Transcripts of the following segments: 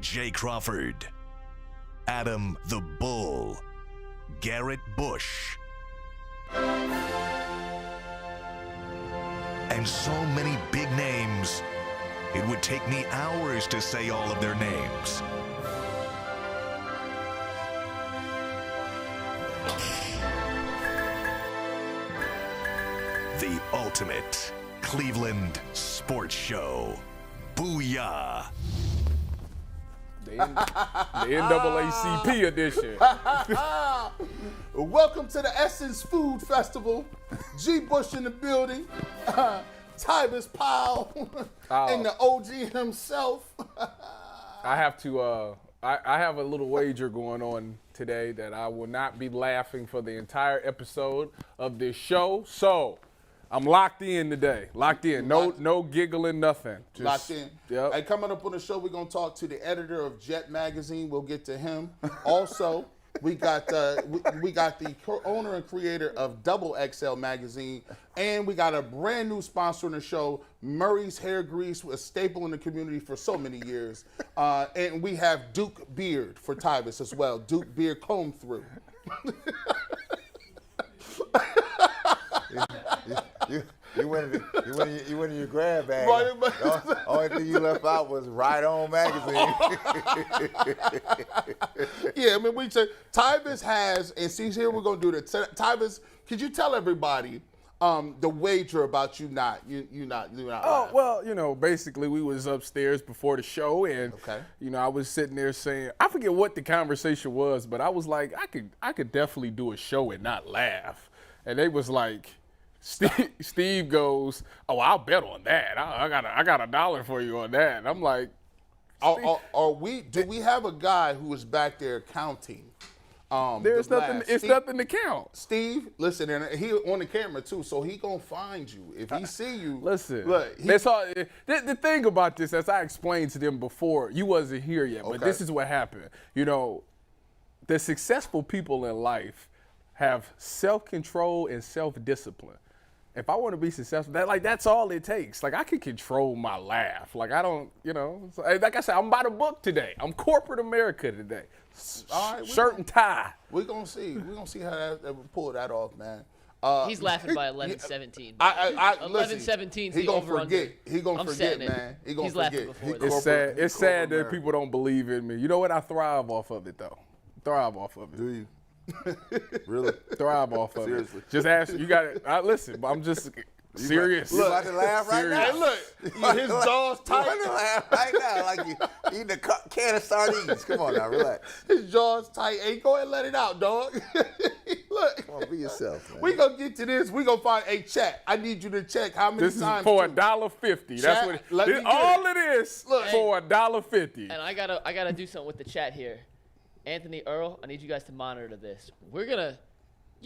Jay Crawford, Adam the Bull, Garrett Bush, and so many big names, it would take me hours to say all of their names. The ultimate Cleveland sports show. Booyah! The NAACP edition. Welcome to the Essence Food Festival. G. Bush in the building. Tybus Powell and the OG himself. I have to. I have a little wager going on today that I will not be laughing for the entire episode of this show. So I'm locked in today. Locked in. No giggling, nothing. Just, Locked in. Yep. Hey, coming up on the show, we're going to talk to the editor of Jet Magazine. We'll get to him. Also, we got the owner and creator of Double XL Magazine. And we got a brand new sponsor on the show, Murray's Hair Grease, a staple in the community for so many years. And we have Duke Beard for Tybus as well. Duke Beard Comb Through. You went in your grab bag. The only thing you left out was Right On Magazine. Yeah, I mean, we say Tybus has, and see, here we're going to do that. Tybus, could you tell everybody the wager about you not Oh, well, basically we was upstairs before the show, and I was sitting there saying, I forget what the conversation was, but I was like, I could definitely do a show and not laugh. And they was like, Steve goes, oh, I'll bet on that. I got $1 for you on that. And I'm like, do we have a guy who is back there counting? There's nothing. It's nothing to count. Steve, listen, and he on the camera too, so he gonna find you if he see you. Listen, look, that's all. The thing about this, as I explained to them before, you wasn't here yet, but this is what happened. The successful people in life have self-control and self-discipline. If I want to be successful, that's all it takes. Like, I can control my laugh. Like, I don't, like I said, I'm by the book today. I'm corporate America today. All right, shirt and tie. We're going to see. We're going to see how that pull that off, man. He's laughing by 11-17. 11-17. He going to forget. He going to forget, man. He going to forget. It's sad that people don't believe in me. You know what? I thrive off of it, though. Thrive off of it. Do you? Really? Thrive off of Seriously. it. Just ask. You got it. Listen, I'm just serious. You about to laugh right now? Hey, look, his jaw's tight. You about to laugh right now like you eating a can of sardines. Come on now, relax. His jaw's tight. Hey, go ahead and let it out, dog. Look. Come on, be yourself, man. We gonna get to this. We gonna find a check. I need you to check how many this times. This is for $1.50. That's what all it is. For $1.50. And I gotta do something with the chat here. Anthony, Earl, I need you guys to monitor this. You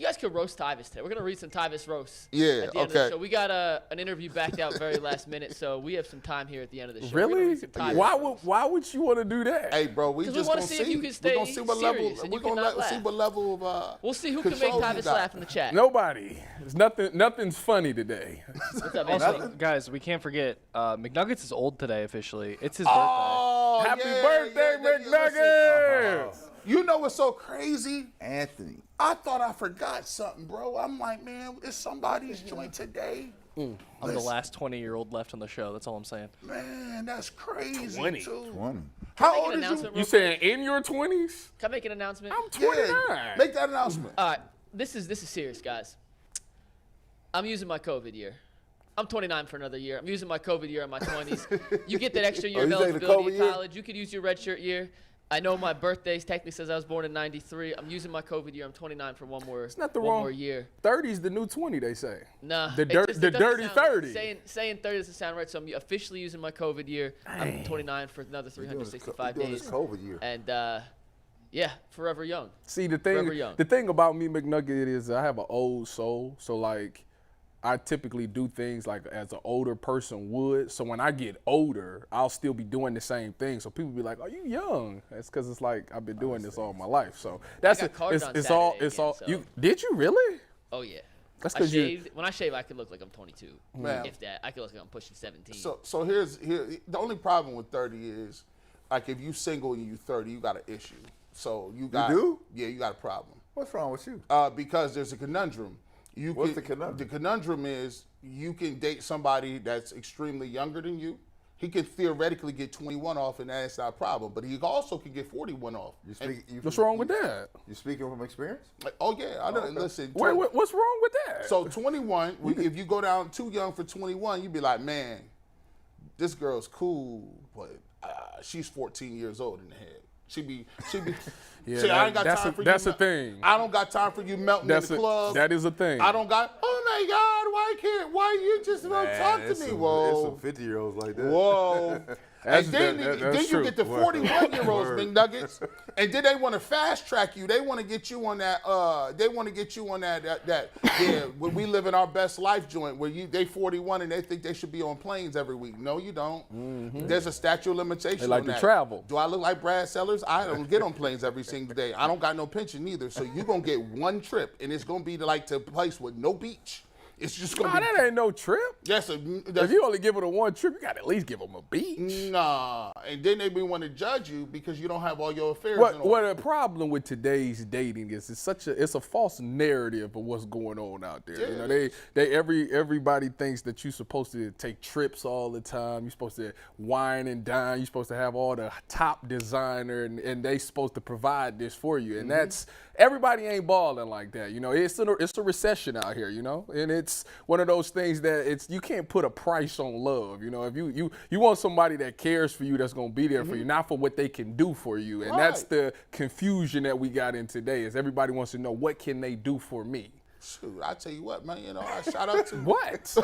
guys could roast Tybus today. We're going to read some Tybus roasts. Yeah, at the end of the show. We got an interview backed out very last minute, so we have some time here at the end of the show. Really? Why would you want to do that? Hey, bro, we just want to see if you can stay we're gonna see what level. We're going to see what level of. We'll see who can make Tybus laugh in the chat. Nobody. There's nothing's funny today. What's up, also, guys, we can't forget, McNuggets is old today officially. It's his birthday. Oh, Happy birthday, McNuggets! You know what's so crazy? Anthony. I thought I forgot something, bro. I'm like, man, it's somebody's joint today. I'm the last 20-year-old left on the show. That's all I'm saying. Man, that's crazy, 20. too. 20. How old is you? You saying in your 20s? Can I make an announcement? I'm 29. Yeah, make that announcement. All right, this is serious, guys. I'm using my COVID year. I'm 29 for another year. I'm using my COVID year in my 20s. You get that extra year of eligibility in college. You could use your redshirt year. I know my birthday technically says I was born in '93. I'm using my COVID year. I'm 29 for one more year. 30's the new 20, they say. Nah. The dirty 30. Saying 30 doesn't sound right, so I'm officially using my COVID year. I'm 29 for another 365 days. This COVID year. And yeah, forever young. See, the thing about me, McNugget, is I have an old soul. So like, I typically do things like as an older person would. So when I get older, I'll still be doing the same thing. So people be like, "Oh, you young?" That's because it's like I've been doing this all my life. So that's it. It's all. So. Did you really? Oh yeah. That's because when I shave, I could look like I'm 22. Man. If that, I could look like I'm pushing 17. So here the only problem with 30 is Like if you single and you 30, you got an issue. So you got. You do? Yeah, you got a problem. What's wrong with you? Because there's a conundrum. What's the conundrum? The conundrum is you can date somebody that's extremely younger than you. He can theoretically get 21 off, and that's not a problem. But he also can get 41 off. What's wrong with that? You speaking from experience? Oh, yeah. I know. Okay. Listen. Wait, what's wrong with that? So 21, if you go down too young for 21, you'd be like, man, this girl's cool, but she's 14 years old in the head. She be. Yeah, See, I ain't got time for you. That's a thing. I don't got time for you melting in the club. That is a thing. I don't got. Oh my God! Why you just don't talk to me? Whoa. There's some 50-years like that. Whoa. And then you get the 41-year-olds, McNuggets, and then they want to fast track you. They want to get you on that. Yeah, when we live in our best life joint, where they 41 and they think they should be on planes every week. No, you don't. Mm-hmm. There's a statute of limitation. They like on to that. travel. Do I look like Brad Sellers? I don't get on planes every single day. I don't got no pension either. So you're gonna get one trip, and it's gonna be to a place with no beach. It's just gonna be. That ain't no trip. Yes, if you only give it a one trip, you got to at least give them a beach. Nah, and then they want to judge you because you don't have all your affairs. What the problem with today's dating is it's a false narrative of what's going on out there. Yeah. You know, everybody thinks that you're supposed to take trips all the time. You're supposed to wine and dine. You're supposed to have all the top designer, and they supposed to provide this for you. And that's everybody ain't balling like that. You know, it's a recession out here. You know, and it's one of those things that you can't put a price on love. You know, if you want somebody that cares for you, that's gonna be there for you, not for what they can do for you. And that's the confusion that we got in today. Is everybody wants to know what can they do for me. Shoot, I tell you what, man. You know, I shout out to what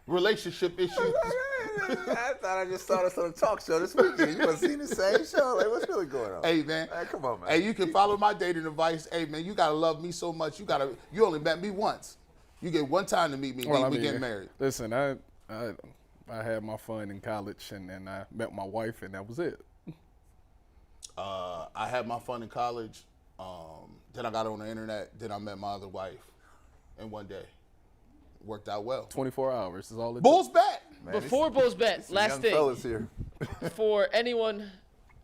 relationship issues. I thought I just saw this on a talk show this weekend. You must have seen the same show. Like, what's really going on? Hey, man. Hey, come on, man. Hey, you can follow my dating advice. Hey, man, you gotta love me so much. You only met me once. You get one time to meet me. Then we get married. Listen, I had my fun in college, and then I met my wife, and that was it. I had my fun in college. Then I got on the internet. Then I met my other wife in one day. Worked out well. 24 hours is all it Bulls bet. Before Bulls bet, last thing. Fellas here. For anyone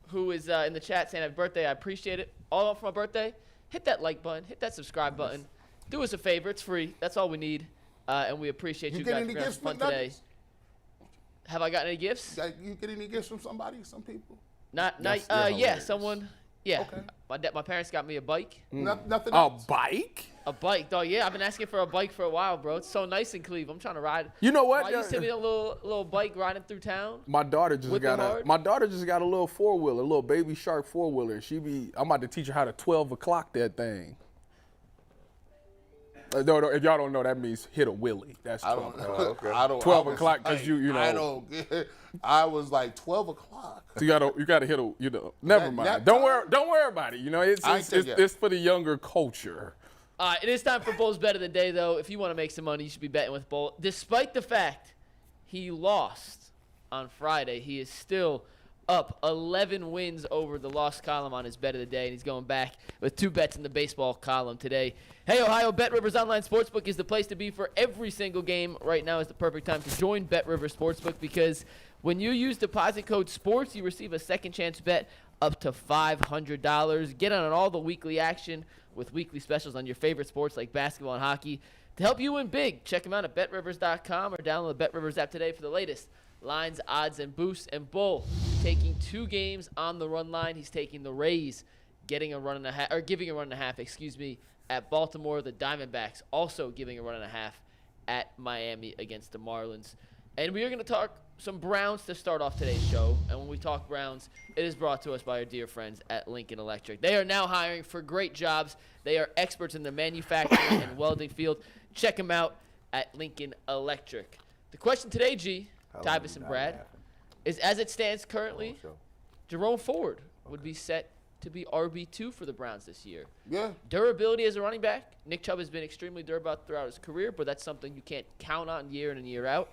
who is in the chat saying happy birthday, I appreciate it. All for my birthday, hit that like button, hit that subscribe button. Do us a favor. It's free. That's all we need. And we appreciate you guys for having fun today. Have I gotten any gifts? You get any gifts from somebody, some people? Someone. Yeah. Okay. My parents got me a bike. Nothing else. A bike? A bike, dog. Yeah, I've been asking for a bike for a while, bro. It's so nice in Cleveland. I'm trying to ride. You know what? Why you send me a little bike riding through town? My daughter just got a little 4-wheeler, a little Baby Shark 4-wheeler. I'm about to teach her how to 12 o'clock that thing. No, if y'all don't know, that means hit a wheelie. That's 12 o'clock. Okay. I don't. 12 o'clock because you know. I don't get. I was like 12 o'clock. So you gotta hit a. Never mind. Don't worry about it. You know, it's for the younger culture. It is time for Bull's bet of the day, though. If you want to make some money, you should be betting with Bull. Despite the fact he lost on Friday, he is still up 11 wins over the lost column on his bet of the day, and he's going back with 2 bets in the baseball column today. Hey, Ohio, Bet Rivers Online Sportsbook is the place to be for every single game. Right now is the perfect time to join Bet Rivers Sportsbook because when you use deposit code SPORTS, you receive a second chance bet up to $500. Get on all the weekly action with weekly specials on your favorite sports like basketball and hockey. To help you win big, check them out at betrivers.com or download the Bet Rivers app today for the latest lines, odds, and boosts. And Bull taking 2 games on the run line. He's taking the Rays, giving a run and a half, at Baltimore. The Diamondbacks also giving a run and a half at Miami against the Marlins. And we are going to talk some Browns to start off today's show. And when we talk Browns, it is brought to us by our dear friends at Lincoln Electric. They are now hiring for great jobs. They are experts in the manufacturing and welding field. Check them out at Lincoln Electric. The question today, Tyvis and Brad, is as it stands currently, Jerome Ford would be set to be RB2 for the Browns this year. Yeah. Durability as a running back. Nick Chubb has been extremely durable throughout his career, but that's something you can't count on year in and year out.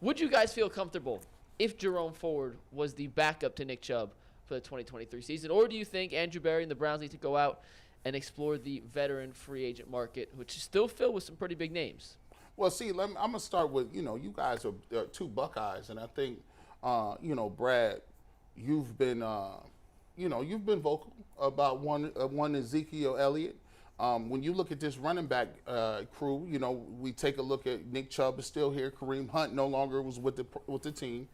Would you guys feel comfortable if Jerome Ford was the backup to Nick Chubb for the 2023 season? Or do you think Andrew Berry and the Browns need to go out and explore the veteran free agent market, which is still filled with some pretty big names? Well, see, I'm going to start with, you guys are 2 Buckeyes, and I think, Brad you've been, you've been vocal about one Ezekiel Elliott. When you look at this running back crew, we take a look at Nick Chubb is still here. Kareem Hunt no longer was with the team.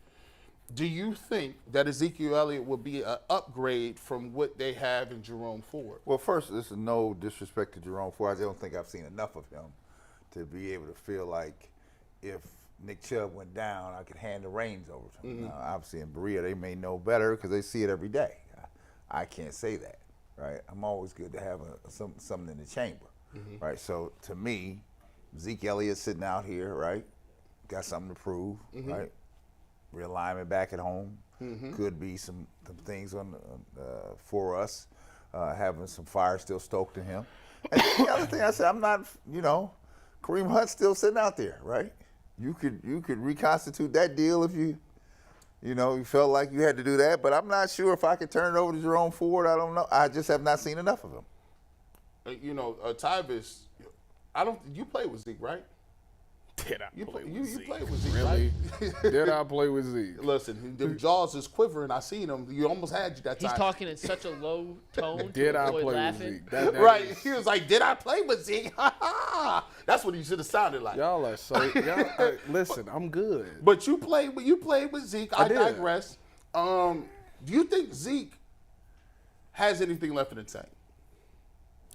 Do you think that Ezekiel Elliott will be an upgrade from what they have in Jerome Ford? Well, first, this is no disrespect to Jerome Ford. I don't think I've seen enough of him to be able to feel like if Nick Chubb went down, I could hand the reins over to him. Now, obviously, in Berea, they may know better because they see it every day. I can't say that, right? I'm always good to have something in the chamber, right? So, to me, Zeke Elliott sitting out here, right, got something to prove, right? Realignment back at home could be some things for us, having some fire still stoked in him. And the other thing I said, I'm not, Kareem Hunt's still sitting out there, right? You could reconstitute that deal if you felt like you had to do that. But I'm not sure if I could turn it over to Jerome Ford. I don't know. I just have not seen enough of him. Tyvis, you played with Zeke, right? Did I play with Zeke? You played with Zeke, really? right? Did I play with Zeke? Listen, the jaws is quivering. I seen him. You almost had you that time. He's talking in such a low tone. Did I avoid play laughing. with Zeke? Right. He was like, did I play with Zeke? That's what he should have sounded like. Y'all are so listen, I'm good. But you played with Zeke. I digress. Do you think Zeke has anything left in the tank?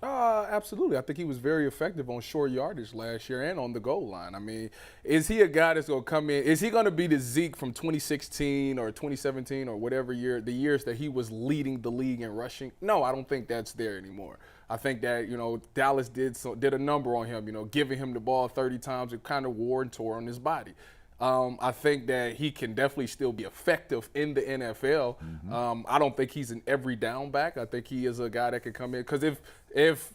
Absolutely. I think he was very effective on short yardage last year and on the goal line. I mean, is he a guy that's going to come in? Is he going to be the Zeke from 2016 or 2017 or whatever year, the years that he was leading the league in rushing? No, I don't think that's there anymore. I think that, Dallas did a number on him, giving him the ball 30 times. It kind of wore and tore on his body. I think that he can definitely still be effective in the NFL. I don't think he's an every down back. I think he is a guy that can come in. Because if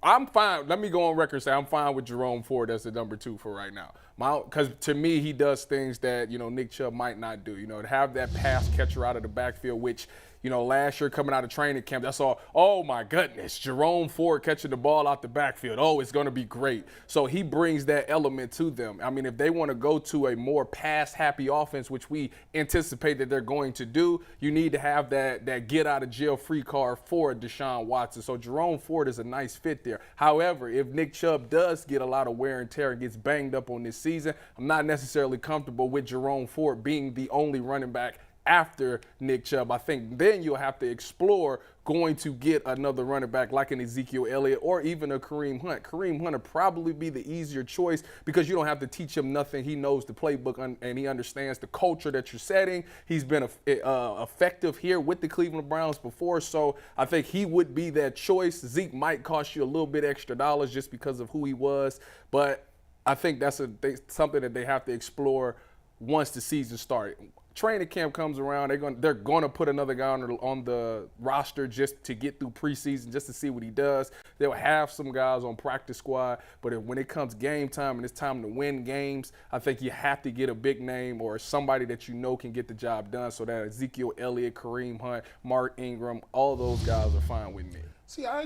I'm fine, let me go on record and say I'm fine with Jerome Ford as the number 2 for right now. Because to me, he does things that, Nick Chubb might not do. To have that pass catcher out of the backfield, which, last year coming out of training camp, that's all, oh my goodness, Jerome Ford catching the ball out the backfield. Oh, it's going to be great. So he brings that element to them. I mean, if they want to go to a more pass-happy offense, which we anticipate that they're going to do, you need to have that get-out-of-jail-free card for Deshaun Watson. So Jerome Ford is a nice fit there. However, if Nick Chubb does get a lot of wear and tear and gets banged up on this season, I'm not necessarily comfortable with Jerome Ford being the only running back after Nick Chubb. I think then you'll have to explore going to get another running back like an Ezekiel Elliott or even a Kareem Hunt. Kareem Hunt would probably be the easier choice because you don't have to teach him nothing. He knows the playbook and he understands the culture that you're setting. He's been effective here with the Cleveland Browns before, so I think he would be that choice. Zeke might cost you a little bit extra dollars just because of who he was, but I think that's something that they have to explore once the season started. Training camp comes around, they're going to put another guy on the roster just to get through preseason, just to see what he does. They'll have some guys on practice squad, but when it comes game time and it's time to win games, I think you have to get a big name or somebody that can get the job done. So that Ezekiel Elliott, Kareem Hunt, Mark Ingram, all those guys are fine with me. See, I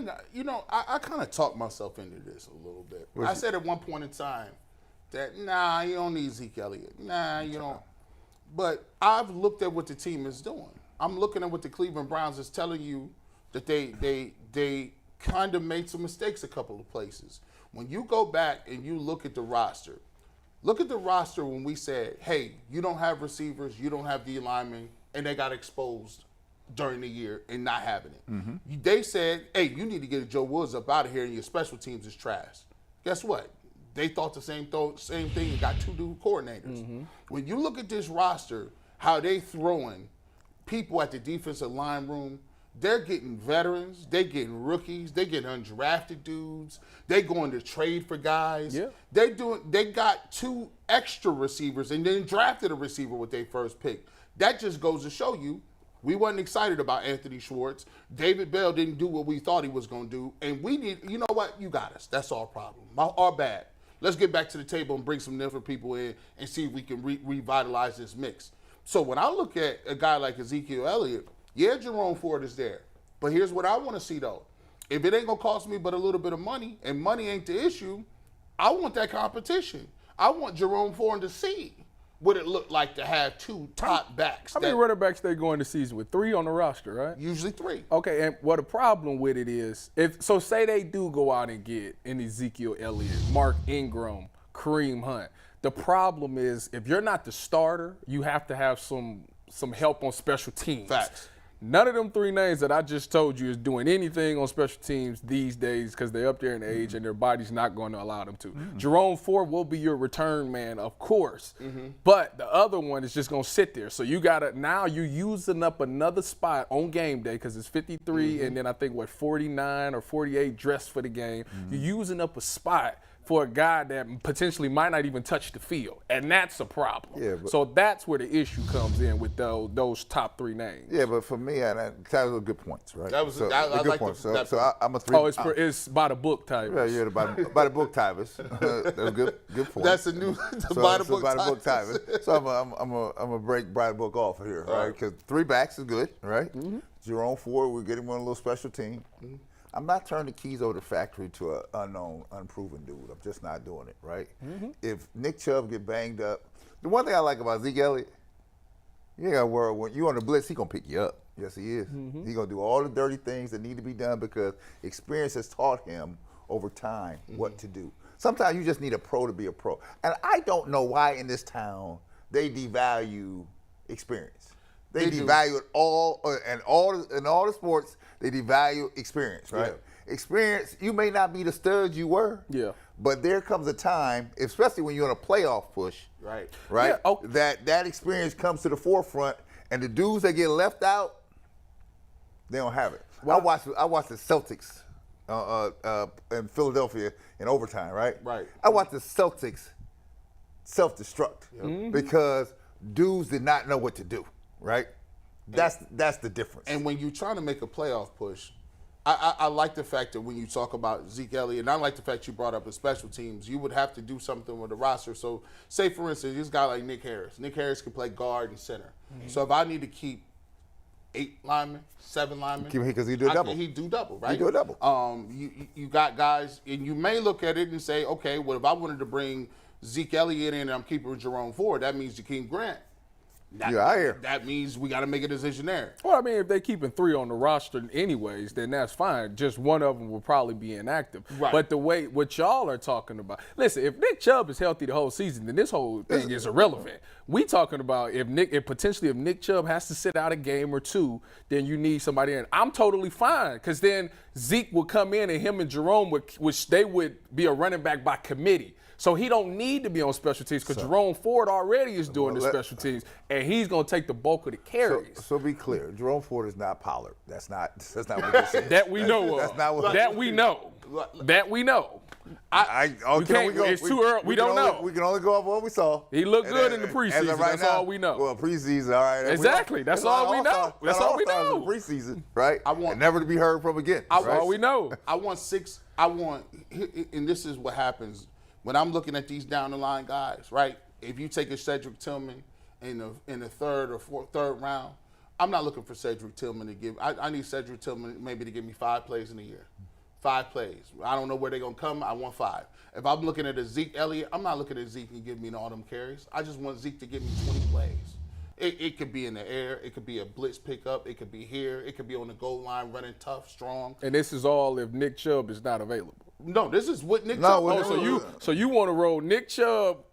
kind of talked myself into this a little bit. I said at one point in time that, you don't need Zeke Elliott. You don't. But I've looked at what the team is doing. I'm looking at what the Cleveland Browns is telling you that they kind of made some mistakes a couple of places. When you go back and you look at the roster when we said, hey, you don't have receivers, you don't have D linemen, and they got exposed during the year and not having it. They said, hey, you need to get Joe Woods up out of here and your special teams is trash. Guess what? They thought the same thing and got 2 new coordinators. When you look at this roster, how they throwing people at the defensive line room, they're getting veterans, they're getting rookies, they're getting undrafted dudes, they going to trade for guys. Yeah. They got 2 extra receivers and then drafted a receiver with their first pick. That just goes to show you we wasn't excited about Anthony Schwartz. David Bell didn't do what we thought he was going to do. And we need, you know what? You got us. That's our problem. Our bad. Let's get back to the table and bring some different people in and see if we can revitalize this mix. So when I look at a guy like Ezekiel Elliott, yeah, Jerome Ford is there. But here's what I want to see, though. If it ain't going to cost me but a little bit of money, and money ain't the issue, I want that competition. I want Jerome Ford to see would it look like to have 2 top backs? How many running backs they go in the season with? 3 on the roster, right? Usually 3. Okay, and what the problem with it is, say they do go out and get an Ezekiel Elliott, Mark Ingram, Kareem Hunt. The problem is if you're not the starter, you have to have some help on special teams. Facts. None of them 3 names that I just told you is doing anything on special teams these days because they're up there in age and their body's not going to allow them to. Jerome Ford will be your return man, of course, but the other one is just going to sit there. So now you're using up another spot on game day because it's 53 and then I think, 49 or 48 dressed for the game. You're using up a spot for a guy that potentially might not even touch the field, and that's a problem. Yeah, so that's where the issue comes in with those top 3 names. Yeah, but for me, that was good points, right? That was so, I good like points. that. So I'm a 3. Oh, it's by the book type. Yeah, by the book typers. That was good point. That's a new by the book typers. So I'm a break by the book off here, right? Because 3 backs is good, right? Jerome Ford, we get him on a little special team. I'm not turning the keys over the factory to an unknown, unproven dude. I'm just not doing it, right? If Nick Chubb get banged up, the one thing I like about Zeke Elliott, you ain't got to worry. When you on the blitz, he going to pick you up. Yes, he is. He going to do all the dirty things that need to be done because experience has taught him over time what to do. Sometimes you just need a pro to be a pro. And I don't know why in this town they devalue experience. They devalue it all, in all the sports, they devalue experience, right? Yeah. Experience, you may not be the stud you were, but there comes a time, especially when you're on a playoff push, right? Yeah, that experience comes to the forefront, and the dudes that get left out, they don't have it. Well, I watched the Celtics in Philadelphia in overtime, right? Right. I watched the Celtics self-destruct because dudes did not know what to do. Right? That's the difference. And when you're trying to make a playoff push, I like the fact that when you talk about Zeke Elliott, and I like the fact you brought up the special teams, you would have to do something with the roster. So, say, for instance, this guy like Nick Harris. Nick Harris can play guard and center. So if I need to keep 8 linemen, 7 linemen. Because he do a double. He do double, right? He do a double. You got guys, and you may look at it and say, okay, well, if I wanted to bring Zeke Elliott in and I'm keeping Jerome Ford, that means Jakeem Grant. That means we got to make a decision there. Well, I mean, if they're keeping 3 on the roster anyways, then that's fine. Just one of them will probably be inactive. Right. But the way what y'all are talking about, listen, if Nick Chubb is healthy the whole season, then this whole thing is irrelevant. We talking about if Nick Chubb has to sit out a game or 2, then you need somebody in. I'm totally fine because then Zeke would come in and him and Jerome which they would be a running back by committee. So he don't need to be on special teams because Jerome Ford already is doing the special teams, and he's going to take the bulk of the carries. So be clear, Jerome Ford is not Pollard. That's not what this is. That we know of. That's not what that we know. That we know. It's too early. We don't know. We can only go off what we saw. He looked good in the preseason. That's all we know. Well, preseason, all right. Exactly. That's all we know. That's all we know. Preseason, right? And never to be heard from again. That's all we know. And this is what happens. When I'm looking at these down the line guys, right? If you take a Cedric Tillman in the third round, I'm not looking for Cedric Tillman to give. I need Cedric Tillman maybe to give me 5 plays in a year. 5 plays. I don't know where they're gonna come. I want 5. If I'm looking at a Zeke Elliott, I'm not looking at Zeke and give me all them carries. I just want Zeke to give me 20 plays. It could be in the air. It could be a blitz pickup. It could be here. It could be on the goal line running tough, strong. And this is all if Nick Chubb is not available. No, this is what Nick Chubb. So you want to roll Nick Chubb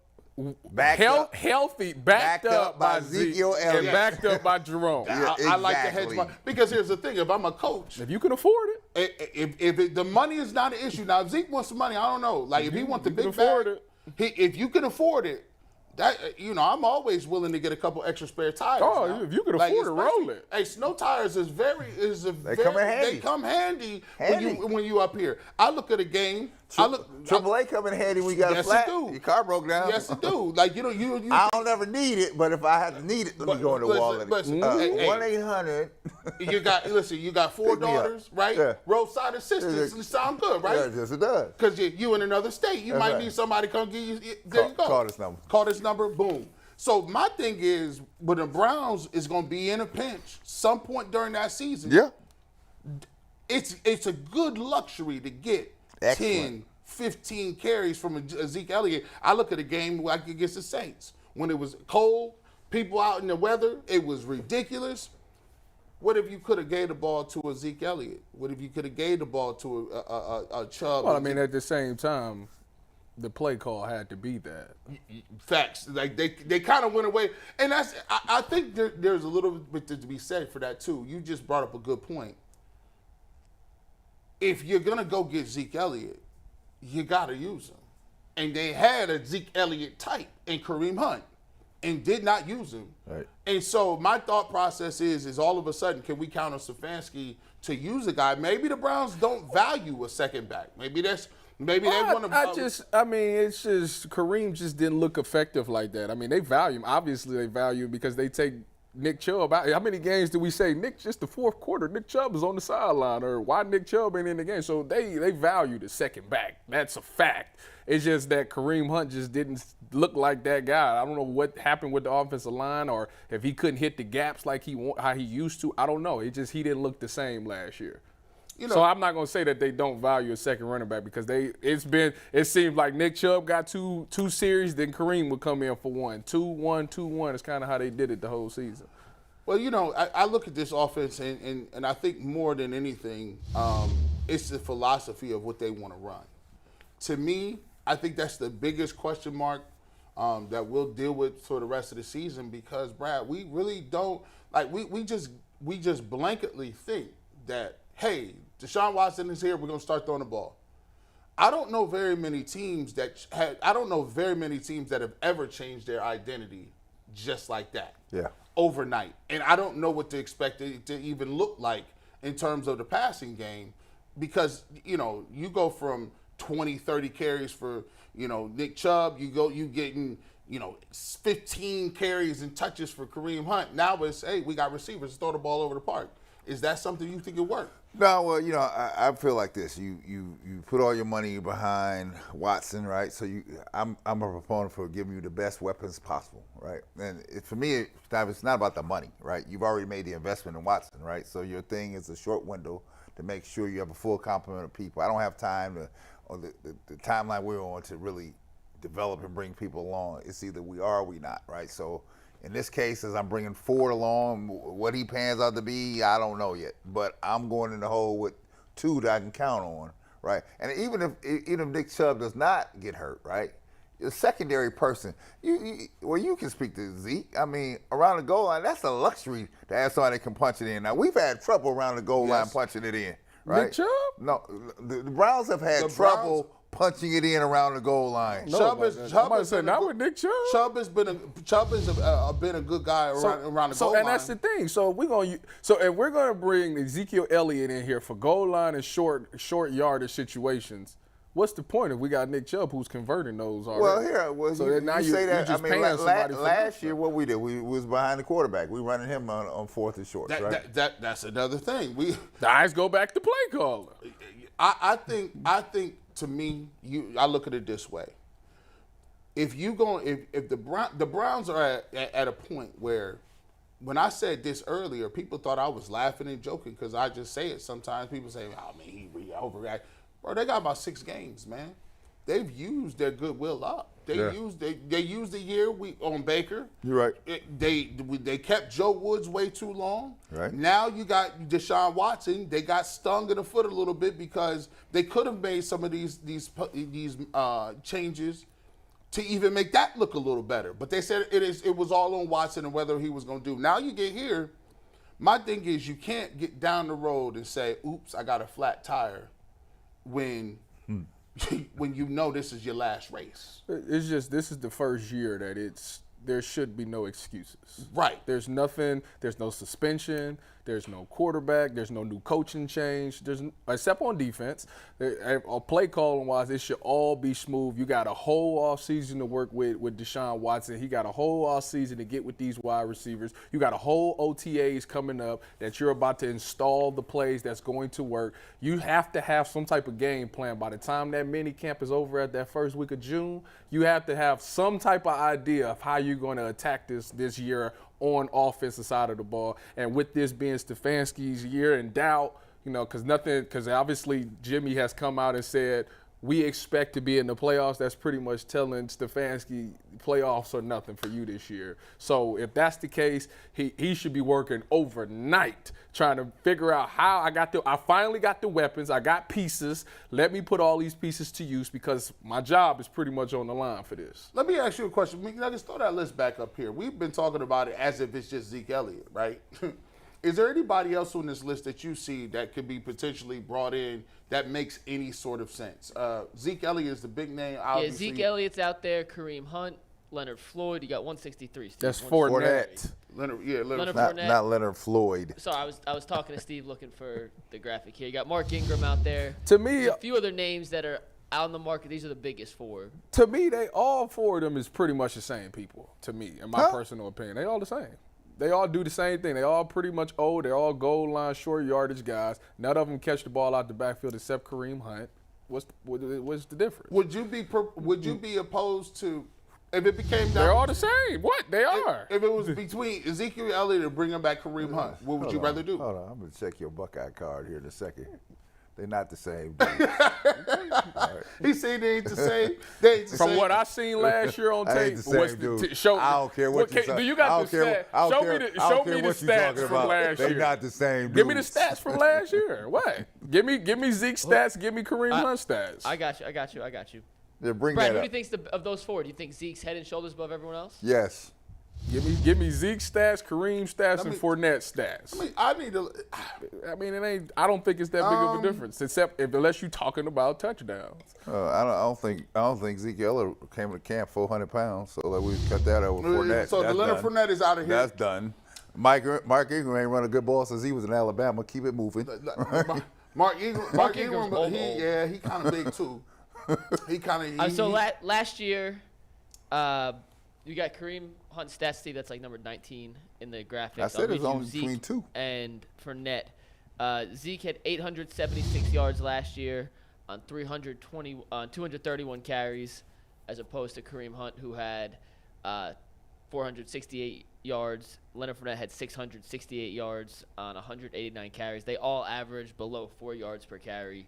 healthy, backed up by Zeke and backed up by Jerome. I like to hedge because here's the thing: if I'm a coach, if you can afford it, if the money is not an issue. Now, if Zeke wants some money, I don't know. Like if he wants the big bag, if you can afford it. That I'm always willing to get a couple extra spare tires. Oh, if you can afford it, roll it. Hey, snow tires they come handy when you up here. I look at a game. AAA come in handy when you got a flat. Your car broke down. Yes, it do. Like you. I don't ever need it, but if I have to need it, let me go in the wall. 1-800. You got 4 daughters, right? Yeah. Roadside assistance. It sound good, right? Yeah, yes, it does. Because you in another state, you might need somebody to come give you. There you go. Call this number. Call this number. Boom. So my thing is, when the Browns is going to be in a pinch some point during that season. Yeah. It's a good luxury to get 10, 15 carries from a Zeke Elliott. I look at a game like against the Saints. when it was cold, people out in the weather, it was ridiculous. What if you could have gave the ball to a Zeke Elliott? What if you could have gave the ball to a Chubb? Well, I mean, at the same time, the play call had to be that. Facts. Like they kind of went away, and I think there's a little bit to be said for that too. You just brought up a good point. If you're gonna go get Zeke Elliott, you gotta use him, and they had a Zeke Elliott type in Kareem Hunt, and did not use him. Right. And so my thought process is all of a sudden, can we count on Stefanski to use a guy? Maybe the Browns don't value a second back. Maybe they want to. I mean, it's just Kareem just didn't look effective like that. I mean, they value him. Obviously, they value him because they take Nick Chubb out. How many games do we say Nick just the fourth quarter? Nick Chubb is on the sideline, or why Nick Chubb ain't in the game? So they value the second back. That's a fact. It's just that Kareem Hunt just didn't look like that guy. I don't know what happened with the offensive line, or if he couldn't hit the gaps like how he used to. I don't know. He didn't look the same last year. So I'm not gonna say that they don't value a second running back because it seems like Nick Chubb got two series, then Kareem would come in for one. 2-1, 2-1 is kind of how they did it the whole season. Well, I look at this offense and I think more than anything, it's the philosophy of what they want to run. To me, I think that's the biggest question mark that we'll deal with for the rest of the season because, Brad, we really don't we just blanketly think that, hey, Deshaun Watson is here, we're going to start throwing the ball. I don't know very many teams that have ever changed their identity just like that. Yeah. Overnight. And I don't know what to expect it to even look like in terms of the passing game because, you go from 20, 30 carries for, Nick Chubb, you getting, 15 carries and touches for Kareem Hunt. Now it's, hey, we got receivers, throw the ball over the park. Is that something you think will work? No, well, I feel like this. You put all your money behind Watson, right? So I'm a proponent for giving you the best weapons possible, right? And for me, it's not about the money, right? You've already made the investment in Watson, right? So your thing is a short window to make sure you have a full complement of people. I don't have time or the timeline we're on to really develop and bring people along. It's either we are or we not, right? So in this case, as I'm bringing Ford along, what he pans out to be, I don't know yet. But I'm going in the hole with two that I can count on, right? And even if Nick Chubb does not get hurt, right, a secondary person, you can speak to Zeke. I mean, around the goal line, that's a luxury to have somebody that can punch it in. Now, we've had trouble around the goal line punching it in, right? Nick Chubb? No, the Browns have had trouble punching it in around the goal line. Chubb has been a good guy around the goal line. And that's the thing. So if we're gonna bring Ezekiel Elliott in here for goal line and short yardage situations, what's the point if we got Nick Chubb who's converting those already? Now you say that. I mean, last year what we did, we was behind the quarterback. We running him on fourth and short. Right? That's another thing. The eyes go back to play caller. I think. To me, I look at it this way. If the Browns are at a point where, when I said this earlier, people thought I was laughing and joking because I just say it sometimes. People say, "Oh man, he overreact." Bro, they got about 6 games, man. They've used their goodwill up. They used the year on Baker. You're right. They kept Joe Woods way too long. Right. Now you got Deshaun Watson. They got stung in the foot a little bit because they could have made some of these changes to even make that look a little better. But they said it was all on Watson and whether he was going to do. Now you get here. My thing is you can't get down the road and say, "Oops, I got a flat tire," when you know this is your last race. It's just this is the first year that there should be no excuses. Right. There's nothing. There's no suspension. There's no quarterback. There's no new coaching change. Except on defense. Play calling wise, it should all be smooth. You got a whole offseason to work with Deshaun Watson. He got a whole offseason to get with these wide receivers. You got a whole OTAs coming up that you're about to install the plays that's going to work. You have to have some type of game plan. By the time that mini camp is over at that first week of June, you have to have some type of idea of how you're going to attack this year on offensive side of the ball. And with this being Stefanski's year in doubt, because obviously Jimmy has come out and said we expect to be in the playoffs, that's pretty much telling Stefanski playoffs are nothing for you this year. So if that's the case, he should be working overnight trying to figure out how I finally got the weapons, I got pieces. Let me put all these pieces to use because my job is pretty much on the line for this. Let me ask you a question. Let's throw that list back up here. We've been talking about it as if it's just Zeke Elliott, right? Is there anybody else on this list that you see that could be potentially brought in that makes any sort of sense? Zeke Elliott is the big name, obviously. Yeah, Zeke Elliott's out there. Kareem Hunt, Leonard Floyd. You got 163. Steve. That's Fournette. Leonard Fournette. Not Leonard Floyd. Sorry, I was talking to Steve looking for the graphic here. You got Mark Ingram out there. To me, there's a few other names that are out in the market. These are the biggest four. To me, all four of them is pretty much the same people, to me, in my personal opinion. They all the same. They all do the same thing. They all pretty much old. They're all goal line, short yardage guys. None of them catch the ball out the backfield except Kareem Hunt. What's the difference? Would you be opposed to if it became down? They're all the same. What? They are. If it was between Ezekiel Elliott and bringing back Kareem Hunt, what would you rather do? Hold on, I'm gonna check your Buckeye card here in a second. They're not the same. Dude. He said they ain't the same. They ain't the From same. what I seen last year on I ain't tape, the same, dude. show. I don't care what you say. Do you got the stats? Show me the stats from last year. They're not the same. Give me the stats from last year. What? Give me Zeke's stats. Give me Kareem Hunt stats. I got you. Yeah, bring Brad, that who up. do you think's of those four? Do you think Zeke's head and shoulders above everyone else? Yes. Give me Zeke's stats, Kareem's stats, and Fournette's stats. I mean, it ain't. I don't think it's that big of a difference, unless you're talking about touchdowns. I don't think Zeke Elliott came to camp 400 pounds, so we cut that over Fournette. So Leonard Fournette is out of here. That's done. Mark Ingram ain't run a good ball since he was in Alabama. Keep it moving. Mark Ingram, old. he kind of big too. He kind of. So last year, you got Kareem Hunt stats, Steve. That's like number 19 in the graphics. I said it was only between two. And Fournette, Zeke had 876 yards last year on 231 carries, as opposed to Kareem Hunt, who had 468 yards. Leonard Fournette had 668 yards on 189 carries. They all averaged below 4 yards per carry.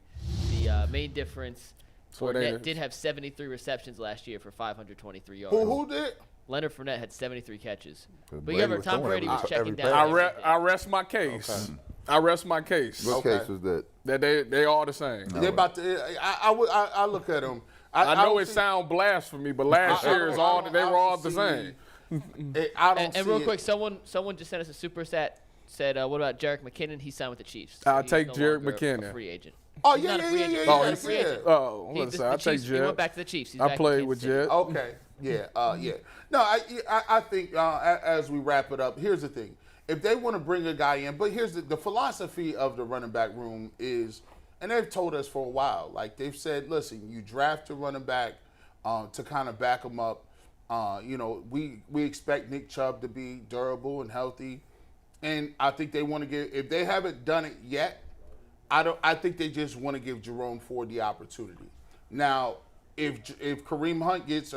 The main difference, Fournette did have 73 receptions last year for 523 yards. Who did? Leonard Fournette had 73 catches. But Brady you remember was Tom throwing Brady was every checking play. down. I rest my case. Okay. I rest my case. What case was that? That they all the same. They're about to. I look at them. I know it sounds blasphemy, but last year they were all the same. And real quick, someone just sent us a super stat. Said, what about Jerick McKinnon? He signed with the Chiefs. So I'll take no Jerick longer McKinnon. A free agent. Oh, He's yeah. He's a free agent. Oh, I'll take He went Jed. back to the Chiefs. He's I back played in with Kansas City. Jed. Okay. Yeah. No, I think as we wrap it up, here's the thing. If they want to bring a guy in, but here's the philosophy of the running back room is, and they've told us for a while, like they've said, listen, you draft a running back to kind of back them up. We expect Nick Chubb to be durable and healthy. And I think they want to give, if they haven't done it yet, I think they just want to give Jerome Ford the opportunity. Now, if Kareem Hunt if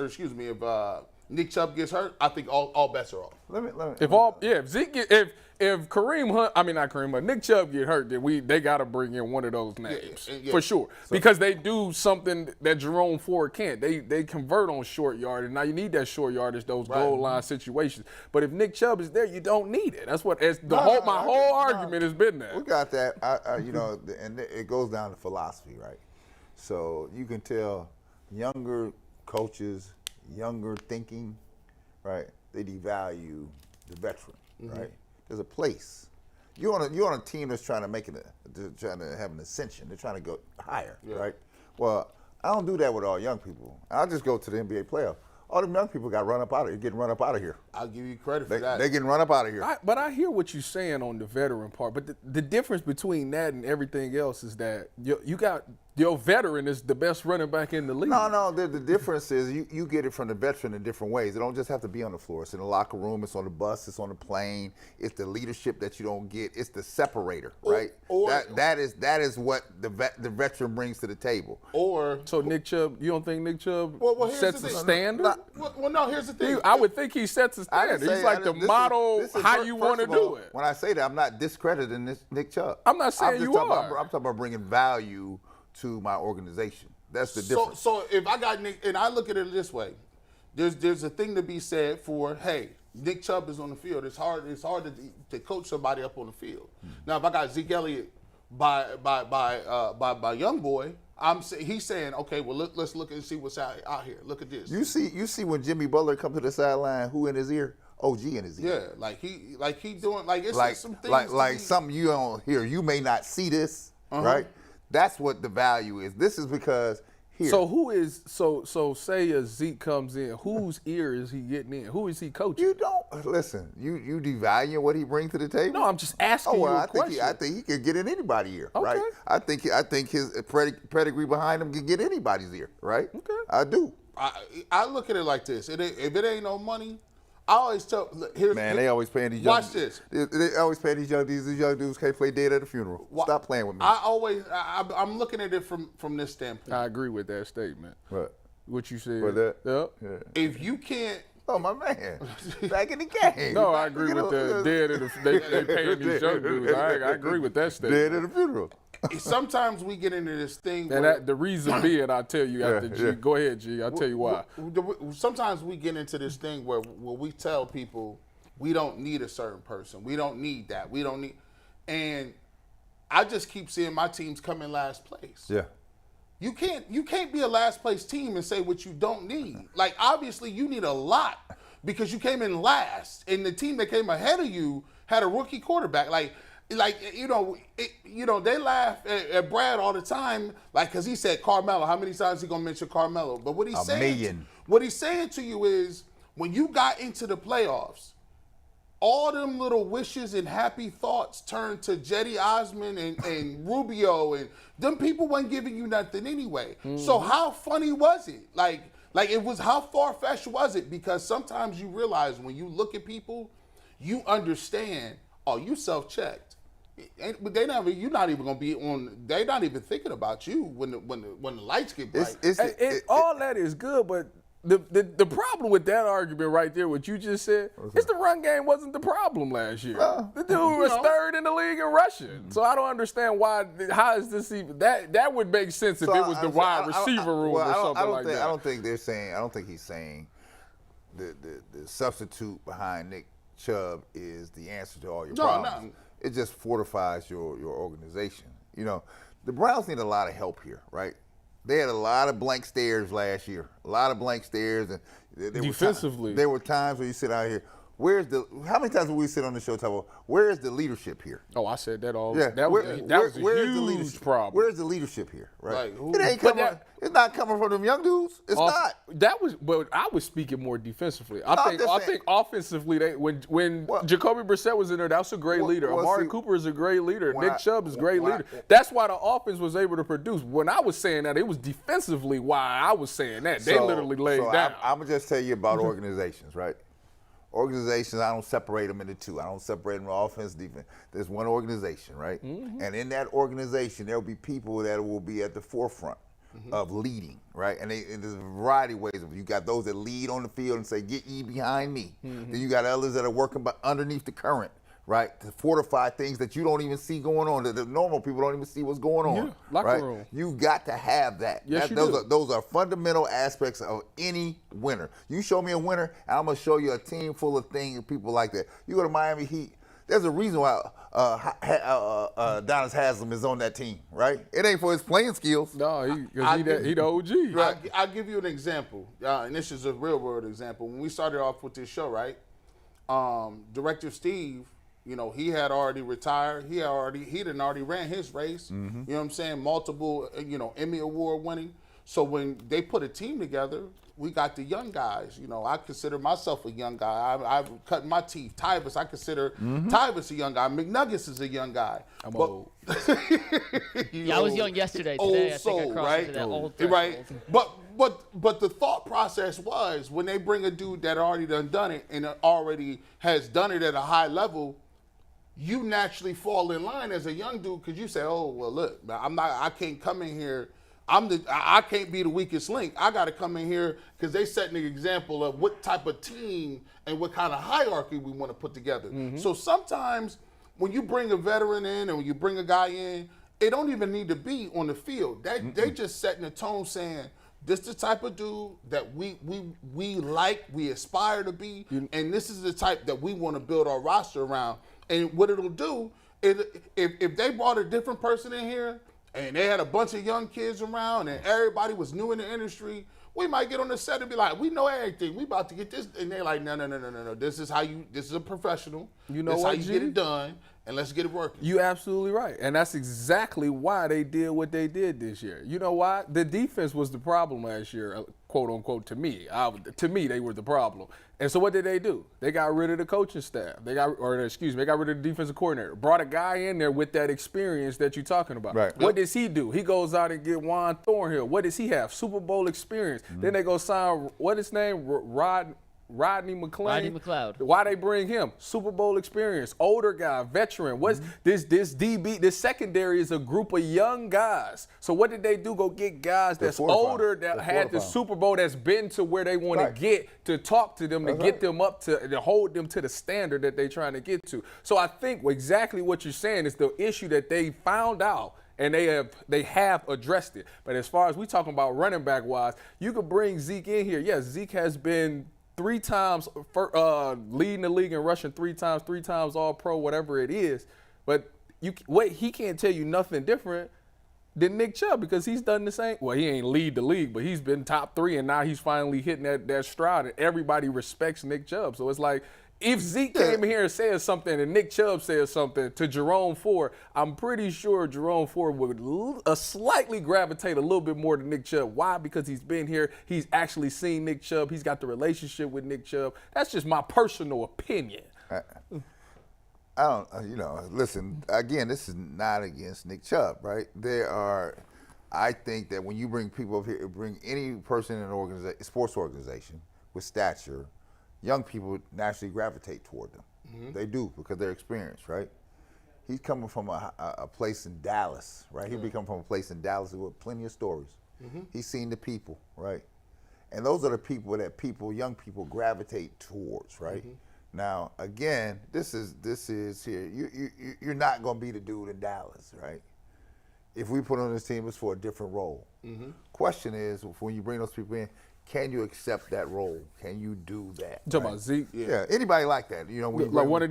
Nick Chubb gets hurt, I think all bets are off. If Kareem Hunt, not Kareem Hunt, Nick Chubb get hurt, then they got to bring in one of those names for sure, because they do something that Jerome Ford can't. They convert on short yardage. Now you need that short yardage, those goal line situations. But if Nick Chubb is there, you don't need it. That's what my whole argument has been there. We got that. And it goes down to philosophy, right? So you can tell younger coaches, younger thinking, right? They devalue the veteran, right? There's a place. You're on a team that's trying to have an ascension. They're trying to go higher, right? Well, I don't do that with all young people. I'll just go to the NBA playoff. All them young people getting run up out of here. I'll give you credit for that. They're getting run up out of here. But I hear what you're saying on the veteran part. But the difference between that and everything else is that you got your veteran is the best running back in the league. No. The difference is you get it from the veteran in different ways. It don't just have to be on the floor. It's in the locker room. It's on the bus. It's on the plane. It's the leadership that you don't get. It's the separator, right? That is what the veteran brings to the table. So Nick Chubb, you don't think Nick Chubb sets a standard? No, here's the thing. I would think he sets a standard. He's like the model how you want to do it. When I say that, I'm not discrediting Nick Chubb. I'm not saying you are. I'm talking about bringing value to my organization. That's the difference. So if I got Nick, and I look at it this way, there's a thing to be said for, hey, Nick Chubb is on the field. It's hard to coach somebody up on the field. Now, if I got Zeke Elliott by young boy, he's saying, okay, well let's look and see what's out here. Look at this. You see when Jimmy Butler come to the sideline, who in his ear? OG in his ear. Yeah, like he doing it's like some things like something you don't hear. You may not see this, right? That's what the value is. This is because here. So who is so say a Zeke comes in, whose ear is he getting in? Who is he coaching? You don't listen. You devalue what he brings to the table. No, I'm just asking you a question. I think he could get in anybody's ear, Okay. right? I think his pedigree behind him can get anybody's ear, right? Okay. I do. I look at it like this. If it ain't no money, I always tell. They always paying these young. Watch this. They always paying these young dudes. These young dudes can't play dead at a funeral. Stop playing with me. I'm looking at it from this standpoint. I agree with that statement. What? What you said. With that? Yep. Yeah. If you can't. Oh, my man. Back in the game. No, I agree with the dead at they paying these young dudes. I agree with that statement. Dead at a funeral. Sometimes we get into this thing. And the reason being, I'll tell you after G. Go ahead, G. I'll tell you why. Sometimes we get into this thing where we tell people we don't need a certain person. We don't need that. We don't need. And I just keep seeing my teams come in last place. Yeah. You can't be a last place team and say what you don't need. Like, obviously you need a lot because you came in last, and the team that came ahead of you had a rookie quarterback. They laugh at Brad all the time, like, because he said Carmelo. How many times he gonna mention Carmelo? But what he's saying, million. What he's saying to you is, when you got into the playoffs, all them little wishes and happy thoughts turned to Jetty Osman and Rubio, and them people wasn't giving you nothing anyway. So how funny was it? Like it was, how far-fetched was it? Because sometimes you realize when you look at people, you understand, oh, you self-checked. But they're not even gonna be on. They're not even thinking about you when the lights get bright. All that is good, but the problem with that argument right there, what you just said, is the run game wasn't the problem last year. The dude was third in the league in rushing. So I don't understand why. How is this even? That would make sense if it was the wide receiver room or something like that. I don't think they're saying. I don't think he's saying the substitute behind Nick Chubb is the answer to all your problems. No. It just fortifies your organization. You know, the Browns need a lot of help here, right? They had a lot of blank stares last year. A lot of blank stares, and defensively, there were times where you sit out here. How many times did we sit on the show talking about where is the leadership here? Oh, I said that all. Yeah, that was a huge problem. Where's the leadership here? Right. Like, It ain't coming. It's not coming from them young dudes. It's not. But I was speaking more defensively. I think offensively, when Jacoby Brissett was in there, that was a great leader. Amari Cooper is a great leader. Nick Chubb is a great leader. That's why the offense was able to produce. When I was saying that, it was defensively why I was saying that. They literally laid down. I'm gonna just tell you about organizations, right? Organizations, I don't separate them into two. I don't separate them into offense, defense. There's one organization, right? And in that organization, there will be people that will be at the forefront of leading, right? And there's a variety of ways. You got those that lead on the field and say, get ye behind me. Then you got others that are working underneath the current, right? To fortify things that you don't even see going on, that the normal people don't even see what's going on, locker room. You got to have that. Yes, Those are fundamental aspects of any winner. You show me a winner, and I'm going to show you a team full of people like that. You go to Miami Heat, there's a reason why Donis Haslem is on that team, right? It ain't for his playing skills. No, he the OG. Right. I'll give you an example, and this is a real-world example. When we started off with this show, right, Director Steve, you know, he had already retired. He done already ran his race. You know what I'm saying? Multiple, Emmy Award winning. So when they put a team together, we got the young guys. You know, I consider myself a young guy. I've cut my teeth. Tyvus, I consider Tyvus a young guy. McNuggets is a young guy. I'm old. I was young yesterday. Today, I think I crossed into that old threshold. Right. But the thought process was, when they bring a dude that already done it and already has done it at a high level, you naturally fall in line as a young dude because you say, oh, well, look, I can't come in here. I can't be the weakest link. I got to come in here because they setting the example of what type of team and what kind of hierarchy we want to put together. So sometimes when you bring a veteran in and when you bring a guy in, it don't even need to be on the field. They just setting the tone saying, this the type of dude that we like, we aspire to be, and this is the type that we want to build our roster around. And what it'll do, if they brought a different person in here and they had a bunch of young kids around and everybody was new in the industry, we might get on the set and be like, we know everything. We about to get this. And they're like, no. This is a professional. You know this is what, how you get it done, and let's get it working. You absolutely right. And that's exactly why they did what they did this year. You know why? The defense was the problem last year, quote unquote, to me. To me, they were the problem. And so what did they do? They got rid of the coaching staff. They got rid of the defensive coordinator. Brought a guy in there with that experience that you're talking about. Right. What does he do? He goes out and get Juan Thornhill. What does he have? Super Bowl experience. Then they go sign, what his name? Rodney McLean. Rodney McLeod. Why they bring him? Super Bowl experience, older guy, veteran. What's this DB? This secondary is a group of young guys. So what did they do? Go get guys that's older, that had the Super Bowl, that's been to where they want to get, to talk to them, to get them up to hold them to the standard that they're trying to get to. So I think exactly what you're saying is the issue that they found out. And they have addressed it. But as far as we talking about running back wise, you could bring Zeke in here. Yes, Zeke has been 3 times leading the league in rushing, 3 times all pro, whatever it is. But he can't tell you nothing different than Nick Chubb, because he's done the same. Well, he ain't lead the league, but he's been top 3, and now he's finally hitting that stride, and everybody respects Nick Chubb. So it's like, if Zeke came here and said something and Nick Chubb said something to Jerome Ford, I'm pretty sure Jerome Ford would slightly gravitate a little bit more to Nick Chubb. Why? Because he's been here. He's actually seen Nick Chubb. He's got the relationship with Nick Chubb. That's just my personal opinion. I don't, listen, again, this is not against Nick Chubb, right? I think that when you bring people up here, bring any person in an sports organization with stature, young people naturally gravitate toward them. They do, because they're experienced, right? He's coming from a place in Dallas, right? He'll be coming from a place in Dallas with plenty of stories. He's seen the people, right? And those are the people that young people gravitate towards, right? Now, again, this is here. You're not going to be the dude in Dallas, right? If we put on this team, it's for a different role. Question is, when you bring those people in, can you accept that role? Can you do that? You talking about Zeke? Yeah, anybody like that. Like one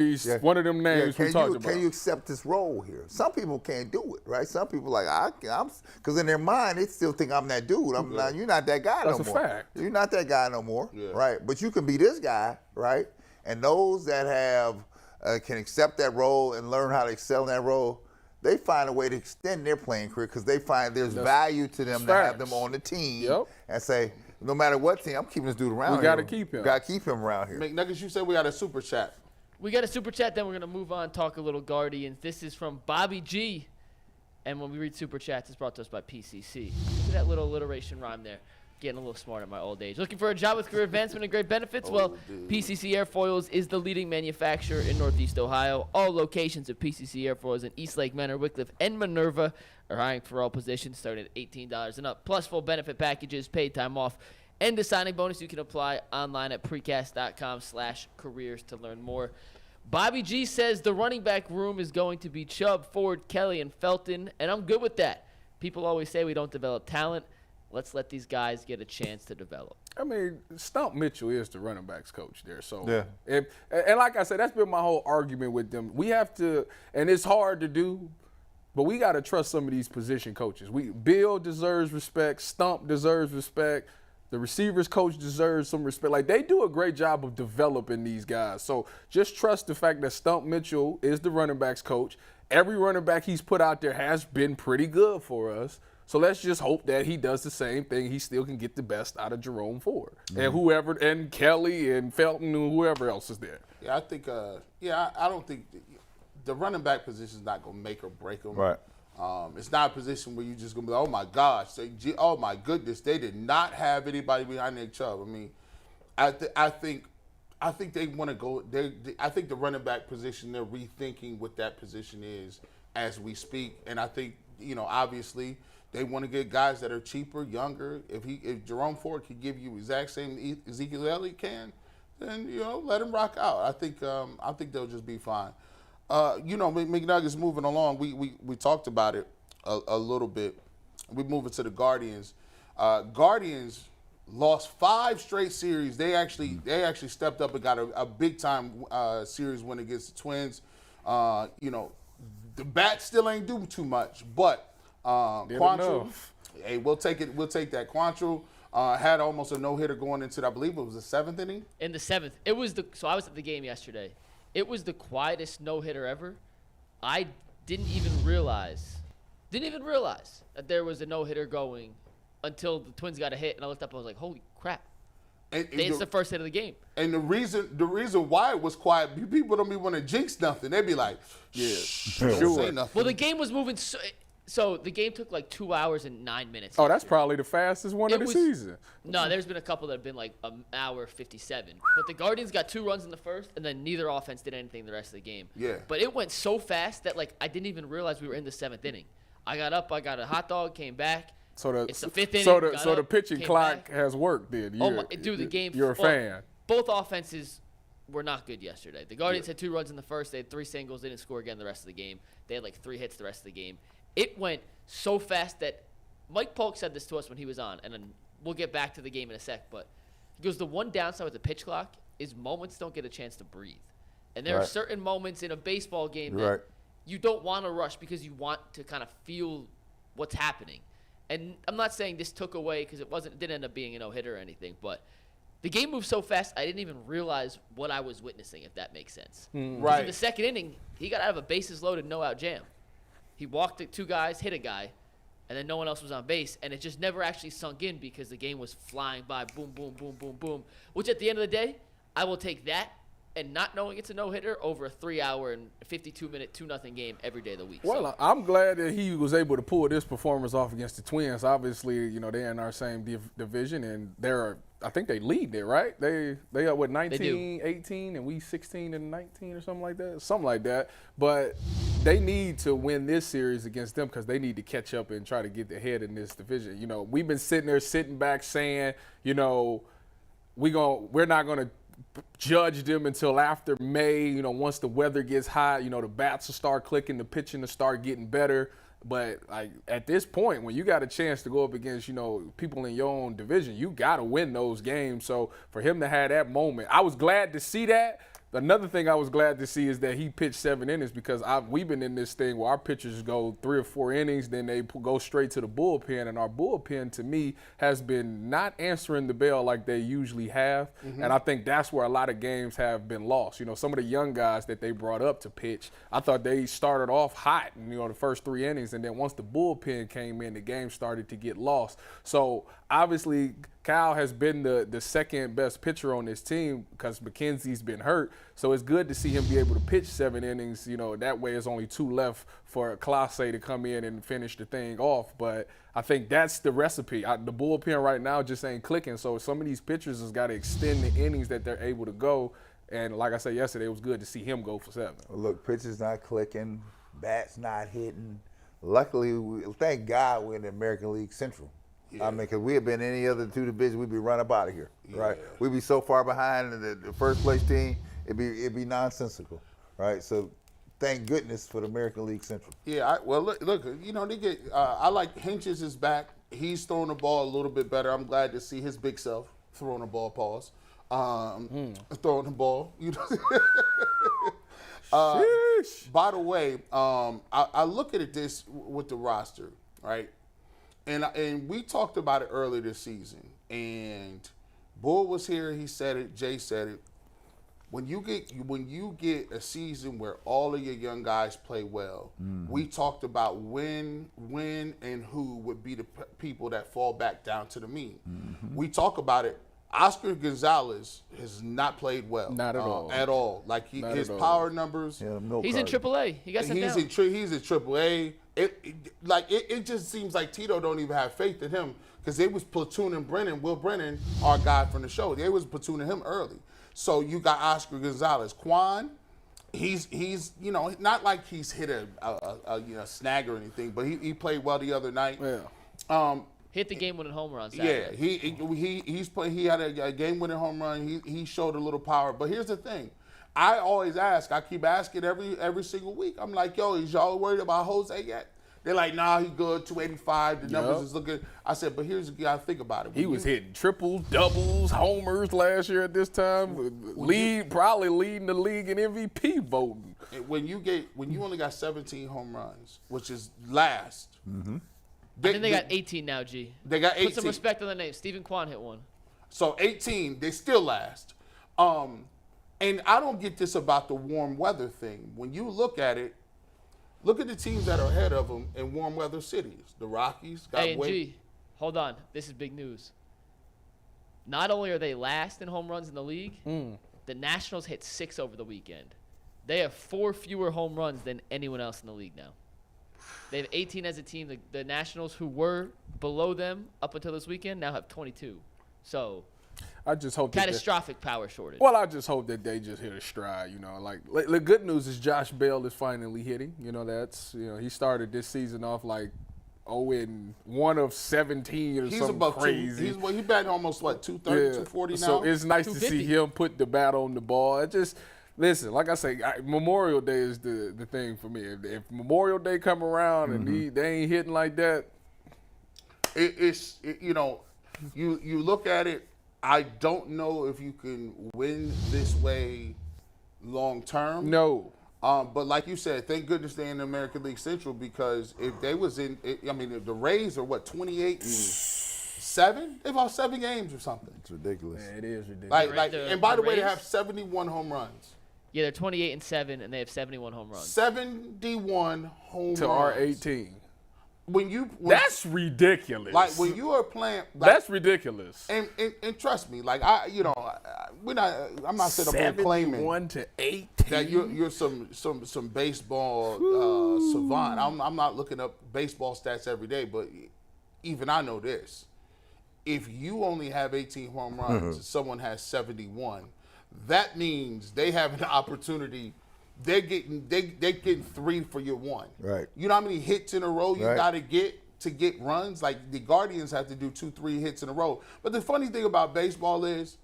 of them names we talked about. Can you accept this role here? Some people can't do it, right? Some people because in their mind they still think I'm that dude. You're not that guy no more. That's a fact. You're not that guy no more, right? But you can be this guy, right? And those that can accept that role and learn how to excel in that role, they find a way to extend their playing career, because they find there's value to them to have them on the team and say, no matter what team, I'm keeping this dude around here. We got to keep him. Got to keep him around here. McNuggets, you said we got a super chat. We got a super chat, then we're going to move on, talk a little Guardians. This is from Bobby G. And when we read super chats, it's brought to us by PCC. Look at that little alliteration rhyme there. Getting a little smart at my old age. Looking for a job with career advancement and great benefits? Well, PCC Airfoils is the leading manufacturer in Northeast Ohio. All locations of PCC Airfoils in Eastlake, Menor, Wickliffe, and Minerva are hiring for all positions starting at $18 and up, plus full benefit packages, paid time off, and a signing bonus. You can apply online at precast.com/careers to learn more. Bobby G says the running back room is going to be Chubb, Ford, Kelly, and Felton, and I'm good with that. People always say we don't develop talent. Let's let these guys get a chance to develop. I mean, Stump Mitchell is the running backs coach there. So, and like I said, that's been my whole argument with them. We have to, and it's hard to do, but we got to trust some of these position coaches. Bill deserves respect. Stump deserves respect. The receivers coach deserves some respect. Like, they do a great job of developing these guys. So just trust the fact that Stump Mitchell is the running backs coach. Every running back he's put out there has been pretty good for us. So let's just hope that he does the same thing. He still can get the best out of Jerome Ford and Kelly and Felton and whoever else is there. Yeah, I think. I don't think the running back position is not going to make or break them. Right. It's not a position where you're just going to be like, oh my gosh, oh my goodness, they did not have anybody behind Nick Chubb. I mean, I think they want to go. I think the running back position, they're rethinking what that position is as we speak, and I think obviously. They want to get guys that are cheaper, younger. If Jerome Ford can give you exact same Ezekiel Elliott can, then let him rock out. I think they'll just be fine. McNuggets moving along. We talked about it. a little bit. We move it to the Guardians. Guardians lost 5 straight series. They actually stepped up and got a big time series win against the Twins. The bats still ain't doing too much, but Quantrill, hey, we'll take it. We'll take that. Quantrill had almost a no-hitter going into, I believe it was the 7th inning. In the 7th, it was so I was at the game yesterday. It was the quietest no-hitter ever. I didn't even realize that there was a no-hitter going until the Twins got a hit, and I looked up and I was like, holy crap. It's the first hit of the game. And the reason why it was quiet, people don't be want to jinx nothing. They'd be like, don't say nothing. Well, the game was moving so the game took like 2 hours and 9 minutes. Oh, that's probably the fastest one of the season. No, there's been a couple that have been like an hour 57. But the Guardians got 2 runs in the first, and then neither offense did anything the rest of the game. Yeah. But it went so fast that like I didn't even realize we were in the 7th inning. I got up, I got a hot dog, came back. It's the 5th inning. So the pitching clock has worked then. The game. You're a fan. Both offenses were not good yesterday. The Guardians had 2 runs in the first. They had 3 singles. They didn't score again the rest of the game. They had like 3 hits the rest of the game. It went so fast that Mike Polk said this to us when he was on, and then we'll get back to the game in a sec. But he goes, the one downside with the pitch clock is moments don't get a chance to breathe. And there are certain moments in a baseball game that you don't want to rush because you want to kind of feel what's happening. And I'm not saying this took away because it didn't end up being a no-hitter or anything, but the game moved so fast I didn't even realize what I was witnessing, if that makes sense. Right. In the 2nd inning, he got out of a bases-loaded no-out jam. He walked 2 guys, hit a guy, and then no one else was on base, and it just never actually sunk in because the game was flying by, boom, boom, boom, boom, boom, which at the end of the day, I will take that and not knowing it's a no-hitter over a 3-hour and 52-minute 2-0 game every day of the week. Well, I'm glad that he was able to pull this performance off against the Twins. Obviously, they're in our same division, and I think they lead there, right? They are what, 19, 18, and we 16 and 19 or something like that. But they need to win this series against them because they need to catch up and try to get ahead in this division. We've been sitting back saying, we're not gonna judge them until after May. Once the weather gets hot, the bats will start clicking, the pitching will start getting better. But like at this point, when you got a chance to go up against, people in your own division, you got to win those games. So for him to have that moment, I was glad to see that. Another thing I was glad to see is that he pitched 7 innings because we've been in this thing where our pitchers go 3 or 4 innings, then they go straight to the bullpen. And our bullpen, to me, has been not answering the bell like they usually have. Mm-hmm. And I think that's where a lot of games have been lost. Some of the young guys that they brought up to pitch, I thought they started off hot in, the first 3 innings. And then once the bullpen came in, the game started to get lost. So obviously, Kyle has been the second best pitcher on this team because McKenzie's been hurt. So it's good to see him be able to pitch 7 innings. That way there's only 2 left for Clase to come in and finish the thing off. But I think that's the recipe. The bullpen right now just ain't clicking. So some of these pitchers has got to extend the innings that they're able to go. And like I said yesterday, it was good to see him go for 7. Well, look, pitchers not clicking, bats not hitting. Luckily, thank God we're in the American League Central. Yeah. I mean, because we had been any other 2 divisions, we'd be run up out of here, right? We'd be so far behind the first place team, it'd be nonsensical, right? So, thank goodness for the American League Central. Yeah, look, they get. I like Hinches is back. He's throwing the ball a little bit better. I'm glad to see his big self throwing the ball. Pause. Throwing the ball. By the way, I look at it this with the roster, right? And we talked about it earlier this season. And Bull was here. He said it. Jay said it. When you get a season where all of your young guys play well, we talked about when and who would be the people that fall back down to the mean. Mm-hmm. We talk about it. Oscar Gonzalez has not played well. Not at all. At all. Like his power numbers. Yeah, he's in AAA. He got sent down. He's in AAA. It just seems like Tito don't even have faith in him because they was platooning Brennan. Will Brennan, our guy from the show, they was platooning him early. So you got Oscar Gonzalez. Quan, he's not like he's hit a snag or anything, but he played well the other night. Yeah. Hit the game-winning home run Saturday. Yeah, he had a game-winning home run. He showed a little power. But here's the thing. I always ask. I keep asking every single week. I'm like, yo, is y'all worried about Jose yet? They're like, nah, he good, 285. The numbers is looking. I said, but here's you got to think about it. He was hitting triples, doubles, homers last year at this time. Probably leading the league in MVP voting. When you only got 17 home runs, which is last. I think they got 18 now, G. They got 18. Put some respect on the name. Stephen Kwan hit one. So 18, they still last. And I don't get this about the warm weather thing. When you look at it, look at the teams that are ahead of them in warm weather cities. The Rockies got G, hold on. This is big news. Not only are they last in home runs in the league, the Nationals hit 6 over the weekend. They have 4 fewer home runs than anyone else in the league now. They have 18 as a team. The Nationals, who were below them up until this weekend, now have 22. So I just hope catastrophic power shortage. Well, I just hope that they just hit a stride. Like the good news is Josh Bell is finally hitting. He started this season off like 0-1 of 17 or something crazy. He's batting almost 230, 240 now. So it's nice to see him put the bat on the ball. It just listen, like I say, Memorial Day is the thing for me. If Memorial Day come around and they ain't hitting like that, you look at it. I don't know if you can win this way long term. No. But like you said, thank goodness they're in the American League Central, because if they was if the Rays are 28-7? They've lost 7 games or something. It's ridiculous. Yeah, it is ridiculous. And by the way, they have 71 home runs. Yeah, they're 28-7, and they have 71 home runs. 71 home runs. To our 18. That's ridiculous. Like when you are playing, that's ridiculous. And trust me, like I'm not sitting up here claiming 71 to 18 that you're some baseball savant. I'm not looking up baseball stats every day, but even I know this: if you only have 18 home runs, and someone has 71, that means they have an opportunity. They're getting 3 for your 1. Right. You know how many hits in a row you got to get runs? Like the Guardians have to do 2-3 hits in a row. But the funny thing about baseball is,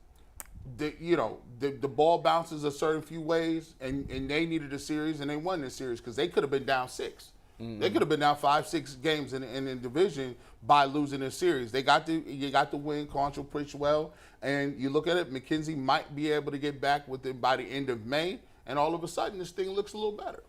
the ball bounces a certain few ways, and they needed a series, and they won this series because they could have been down 6. They could have been down 5-6 games in the division by losing this series. You got the win. Quantrill pitched well, and you look at it, McKenzie might be able to get back with it by the end of May. And all of a sudden, this thing looks a little better.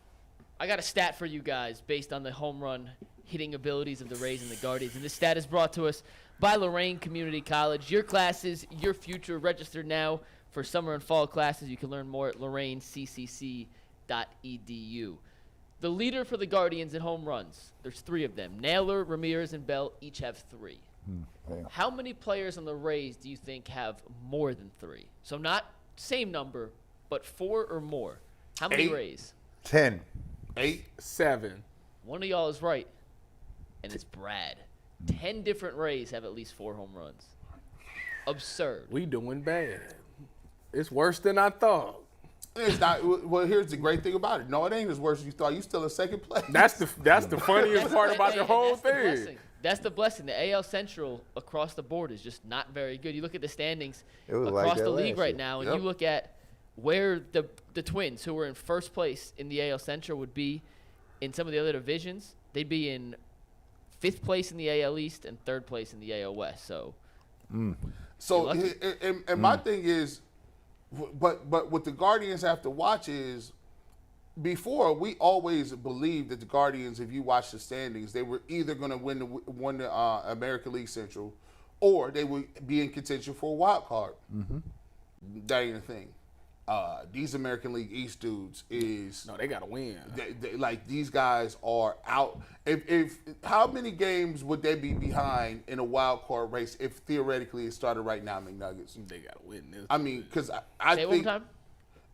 I got a stat for you guys based on the home run hitting abilities of the Rays and the Guardians. And this stat is brought to us by Lorain Community College. Your classes, your future. Register now for summer and fall classes. You can learn more at loraincccc.edu. The leader for the Guardians in home runs, there's 3 of them. Naylor, Ramirez, and Bell each have 3. How many players on the Rays do you think have more than 3? So not same number, but 4 or more. How many 8. Rays? 10. 8. 7. One of y'all is right, and it's Brad. 10 different Rays have at least 4 home runs. Absurd. We doing bad. It's worse than I thought. It's not. Well, here's the great thing about it. No, it ain't as worse as you thought. You still in second place. That's the funniest part about the whole thing. That's the blessing. The AL Central across the board is just not very good. You look at the standings across like the league right now, and you look at where the Twins, who were in first place in the AL Central, would be in some of the other divisions. They'd be in 5th place in the AL East and 3rd place in the AL West. So my thing is, but what the Guardians have to watch is, before we always believed that the Guardians, if you watch the standings, they were either going to win the American League Central, or they would be in contention for a wild card. That ain't a thing. These American League East dudes they gotta win. Like these guys are out. If how many games would they be behind in a wild card race if theoretically it started right now, McNuggets? They gotta win this. I mean, because I Say think one time?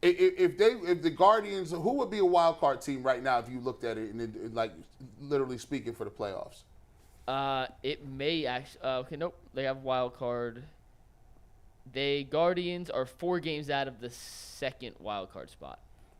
if the Guardians, who would be a wild card team right now if you looked at it and like literally speaking for the playoffs? It may actually. Okay, nope. They have wild card. The Guardians are 4 games out of the 2nd wild card spot.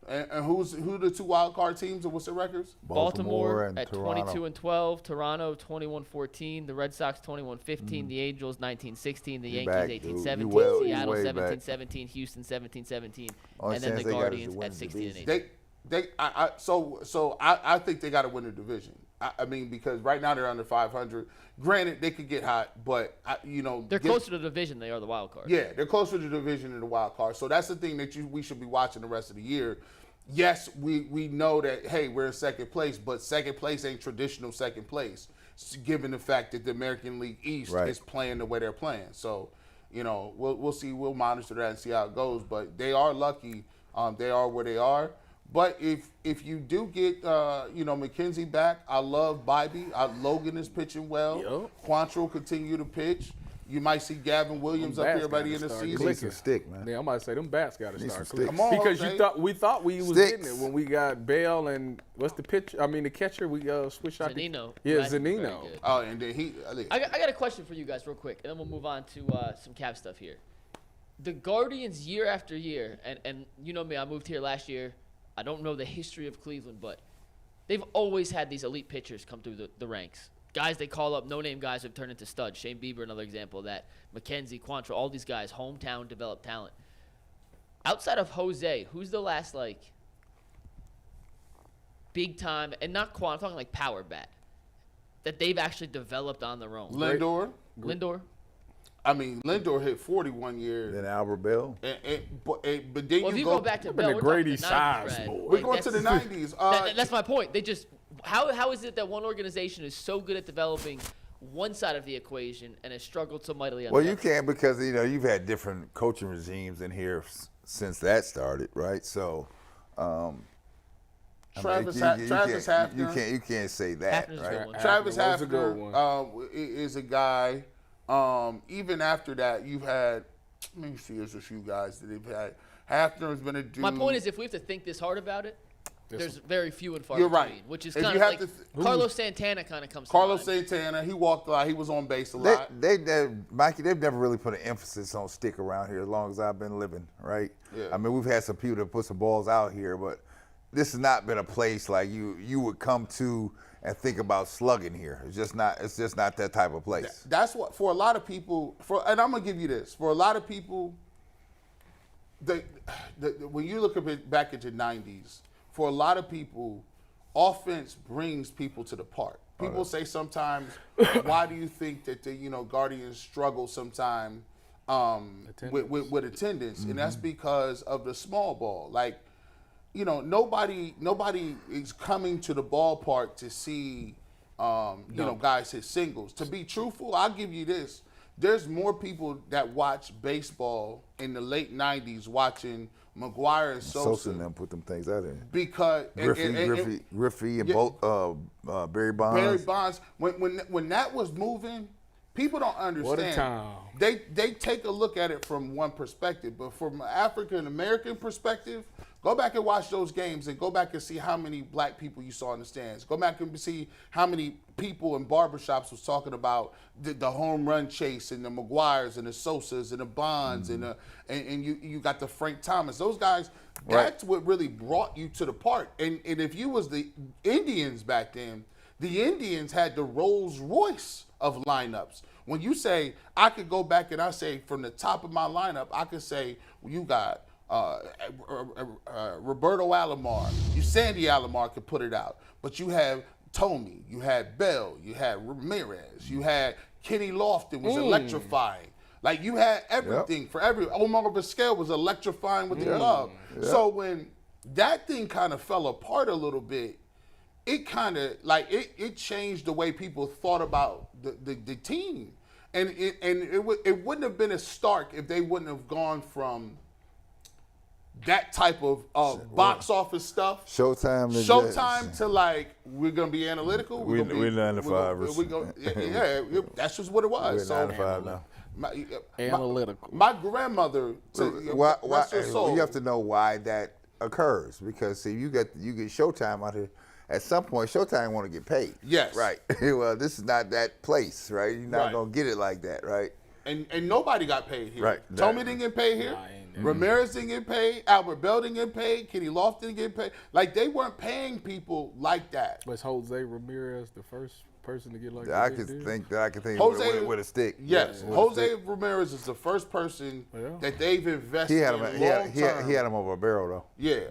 And who the 2 wild card teams, and what's their records? Baltimore and at Toronto. 22-12, Toronto 21-14, the Red Sox 21-15, the Angels 19-16, the Yankees 18-17, Seattle 17-17, Houston 17-17, and then the Guardians at 16-8. I think they got to win the division. I mean, because right now they're under 500. Granted, they could get hot, but they're closer to the division. They are the wild card. Yeah, they're closer to the division than the wild card. So that's the thing that we should be watching the rest of the year. Yes, we know that, hey, we're in second place, but second place ain't traditional second place, given the fact that the American League East is playing the way they're playing. So, we'll see. We'll monitor that and see how it goes. But they are lucky. They are where they are. But if you do get McKenzie back, I love Bybee. Logan is pitching well. Yep. Quantrill continue to pitch. You might see Gavin Williams up here by the end of the season. Need some stick, man. Yeah, I'm about to say them bats got to start clicking. Come on, because Jose. we thought we was getting it when we got Bell and what's the pitcher? I mean the catcher. We switched out. Zunino. Zunino. Oh, and then I got a question for you guys real quick, and then we'll move on to some Cav stuff here. The Guardians year after year, and you know me, I moved here last year. I don't know the history of Cleveland, but they've always had these elite pitchers come through the ranks. Guys they call up, no-name guys have turned into studs. Shane Bieber, another example of that. McKenzie, Quantrill, all these guys, hometown developed talent. Outside of Jose, who's the last, big time, and not Quan, I'm talking power bat, that they've actually developed on their own? Lindor. I mean, Lindor hit 40 one year. Then Albert Bell. But then if you go back to Bell, the Grady size, we're going to the 90s. That's my point. They just how is it that one organization is so good at developing one side of the equation and has struggled so mightily on the other? You can because you've had different coaching regimes in here since that started, right? So, Travis Hafner. You can't say that, right? Travis Hafner is a guy. Even after that, you've had. Let me see. There's a few guys that they've had. Hafner has been a dude. My point is, if we have to think this hard about it, there's very few and far You're between. right. Which is kind of like Carlos Santana kind of comes. Carlos to mind. Santana, he walked a lot. He was on base a lot. Mikey, they've never really put an emphasis on stick around here as long as I've been living, right? Yeah. I mean, we've had some people that put some balls out here, but this has not been a place like you would come to and think about slugging here. It's just not that type of place. That's what, for a lot of people, and I'm going to give you this. For a lot of people, when you look back at the 90s, for a lot of people, offense brings people to the park. People say sometimes, why do you think that the Guardians struggle sometimes with attendance? And that's because of the small ball. Nobody is coming to the ballpark to see guys hit singles. To be truthful, I'll give you this. There's more people that watch baseball in the late 90s watching McGuire and Sosa and them put them things out there. Because Griffey and both Barry Bonds. Barry Bonds. When that was moving, people don't understand. What a time. They take a look at it from one perspective, but from an African American perspective, go back and watch those games and go back and see how many black people you saw in the stands. Go back and see how many people in barbershops was talking about the home run chase and the McGuires and the Sosas and the Bonds and you got the Frank Thomas. Those guys, that's what really brought you to the park. And if you was the Indians back then, the Indians had the Rolls Royce of lineups. When you say, I could go back and I say from the top of my lineup, I could say, well, you got Roberto Alomar. Sandy Alomar could put it out. But you have Tomey, you had Bell, you had Ramirez, you had Kenny Lofton was electrifying. You had everything for every. Omar Vizquel was electrifying with the glove. Yep. So when that thing kind of fell apart a little bit, it kind of it changed the way people thought about the team, and it wouldn't have been as stark if they wouldn't have gone from that type of box office stuff, Showtime to we're gonna be analytical. We're 9-5. That's just what it was. We're 9-5 now. Analytical. My grandmother. You have to know why that occurs because see, you get Showtime out here. At some point, Showtime want to get paid. Yes. Right. Well, this is not that place, right? You're not gonna get it like that, right? And nobody got paid here. Right. Tomey didn't get paid here. Ramirez didn't get paid. Albert Bell didn't get paid. Kenny Lofton didn't get paid. They weren't paying people like that. Was Jose Ramirez the first person to get like that? I can think Jose, with a stick. Yes. Jose Ramirez is the first person that they've invested in a long time. He had him over a barrel, though. Yeah.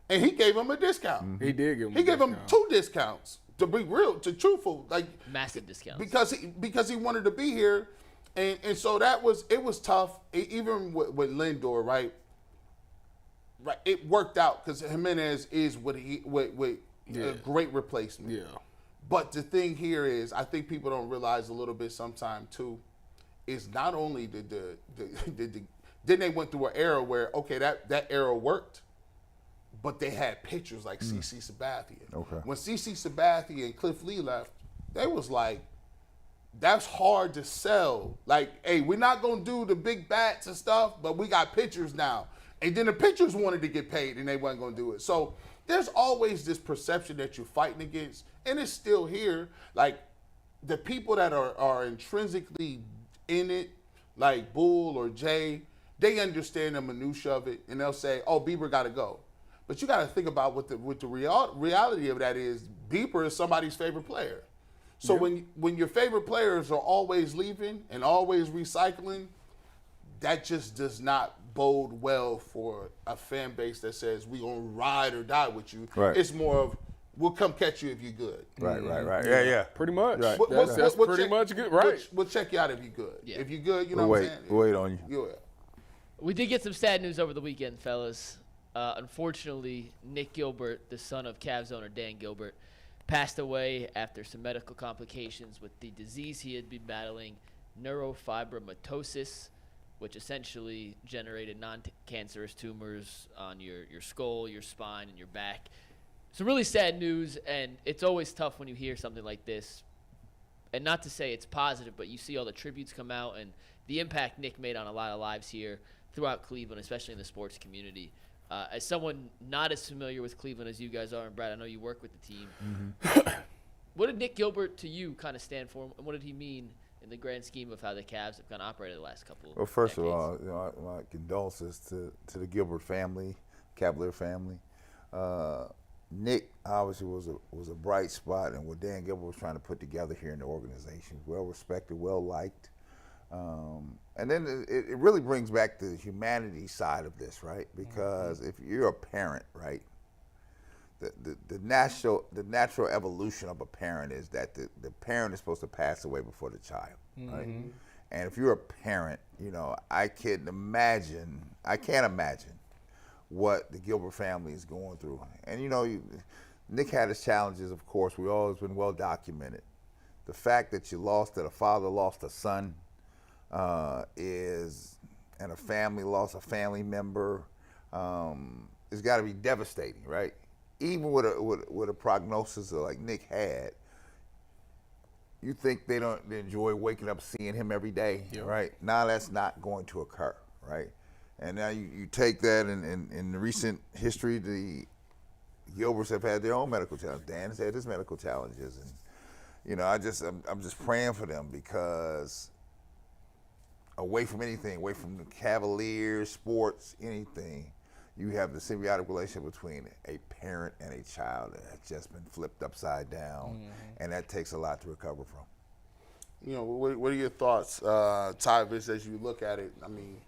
And he gave him a discount. Mm-hmm. He did give him. He gave him 2 discounts. To be real, to truthful, like massive discounts because he wanted to be here, and so it was tough. Even with Lindor, right? Right, it worked out because Jimenez is a great replacement. Yeah. But the thing here is, I think people don't realize a little bit sometimes too, is not only then they went through an era where that era worked. But they had pitchers like CC Sabathia. Okay. When CC Sabathia and Cliff Lee left, they was like, that's hard to sell. Like, hey, we're not going to do the big bats and stuff, but we got pitchers now. And then the pitchers wanted to get paid, and they wasn't going to do it. So there's always this perception that you're fighting against, and it's still here. Like, the people that are intrinsically in it, like Bull or Jay, they understand the minutia of it, and they'll say, oh, Bieber got to go. But you got to think about what the reality of that is. Bieber is somebody's favorite player. So when your favorite players are always leaving and always recycling, that just does not bode well for a fan base that says we gonna ride or die with you. Right. It's more of we'll come catch you if you're good. Right. Yeah. Pretty much. Right. That's pretty much good. Right. We'll check you out if you're good. Yeah. If you're good, you know what I'm saying? We'll wait on you. Yeah. We did get some sad news over the weekend, fellas. Unfortunately, Nick Gilbert, the son of Cavs owner Dan Gilbert, passed away after some medical complications with the disease he had been battling, neurofibromatosis, which essentially generated non-cancerous tumors on your skull, your spine, and your back. So really sad news, and it's always tough when you hear something like this. And not to say it's positive, but you see all the tributes come out and the impact Nick made on a lot of lives here throughout Cleveland, especially in the sports community. As someone not as familiar with Cleveland as you guys are, and Brad, I know you work with the team. Mm-hmm. What did Nick Gilbert to you kind of stand for, and what did he mean in the grand scheme of how the Cavs have kind of operated the last couple Well, first decades? of all, my condolences to the Gilbert family, Cavalier family. Nick obviously was a bright spot in what Dan Gilbert was trying to put together here in the organization. Well respected, well liked. And then it really brings back the humanity side of this, right? Because if you're a parent, right, the natural evolution of a parent is that the parent is supposed to pass away before the child, right? And if you're a parent, I can't imagine what the Gilbert family is going through. And Nick had his challenges, of course. We've always been well documented. The fact that a father lost a son, and a family lost a family member, it's got to be devastating, right? Even with a prognosis like Nick had, you think they enjoy waking up seeing him every day, right? Now that's not going to occur, right? And now you take that, and in the recent history, the Gilberts have had their own medical challenges. Dan has had his medical challenges, and I'm just praying for them because away from anything, away from the Cavaliers, sports, anything, you have the symbiotic relationship between a parent and a child that has just been flipped upside down, and that takes a lot to recover from. What are your thoughts, Tyvis, as you look at it? I mean,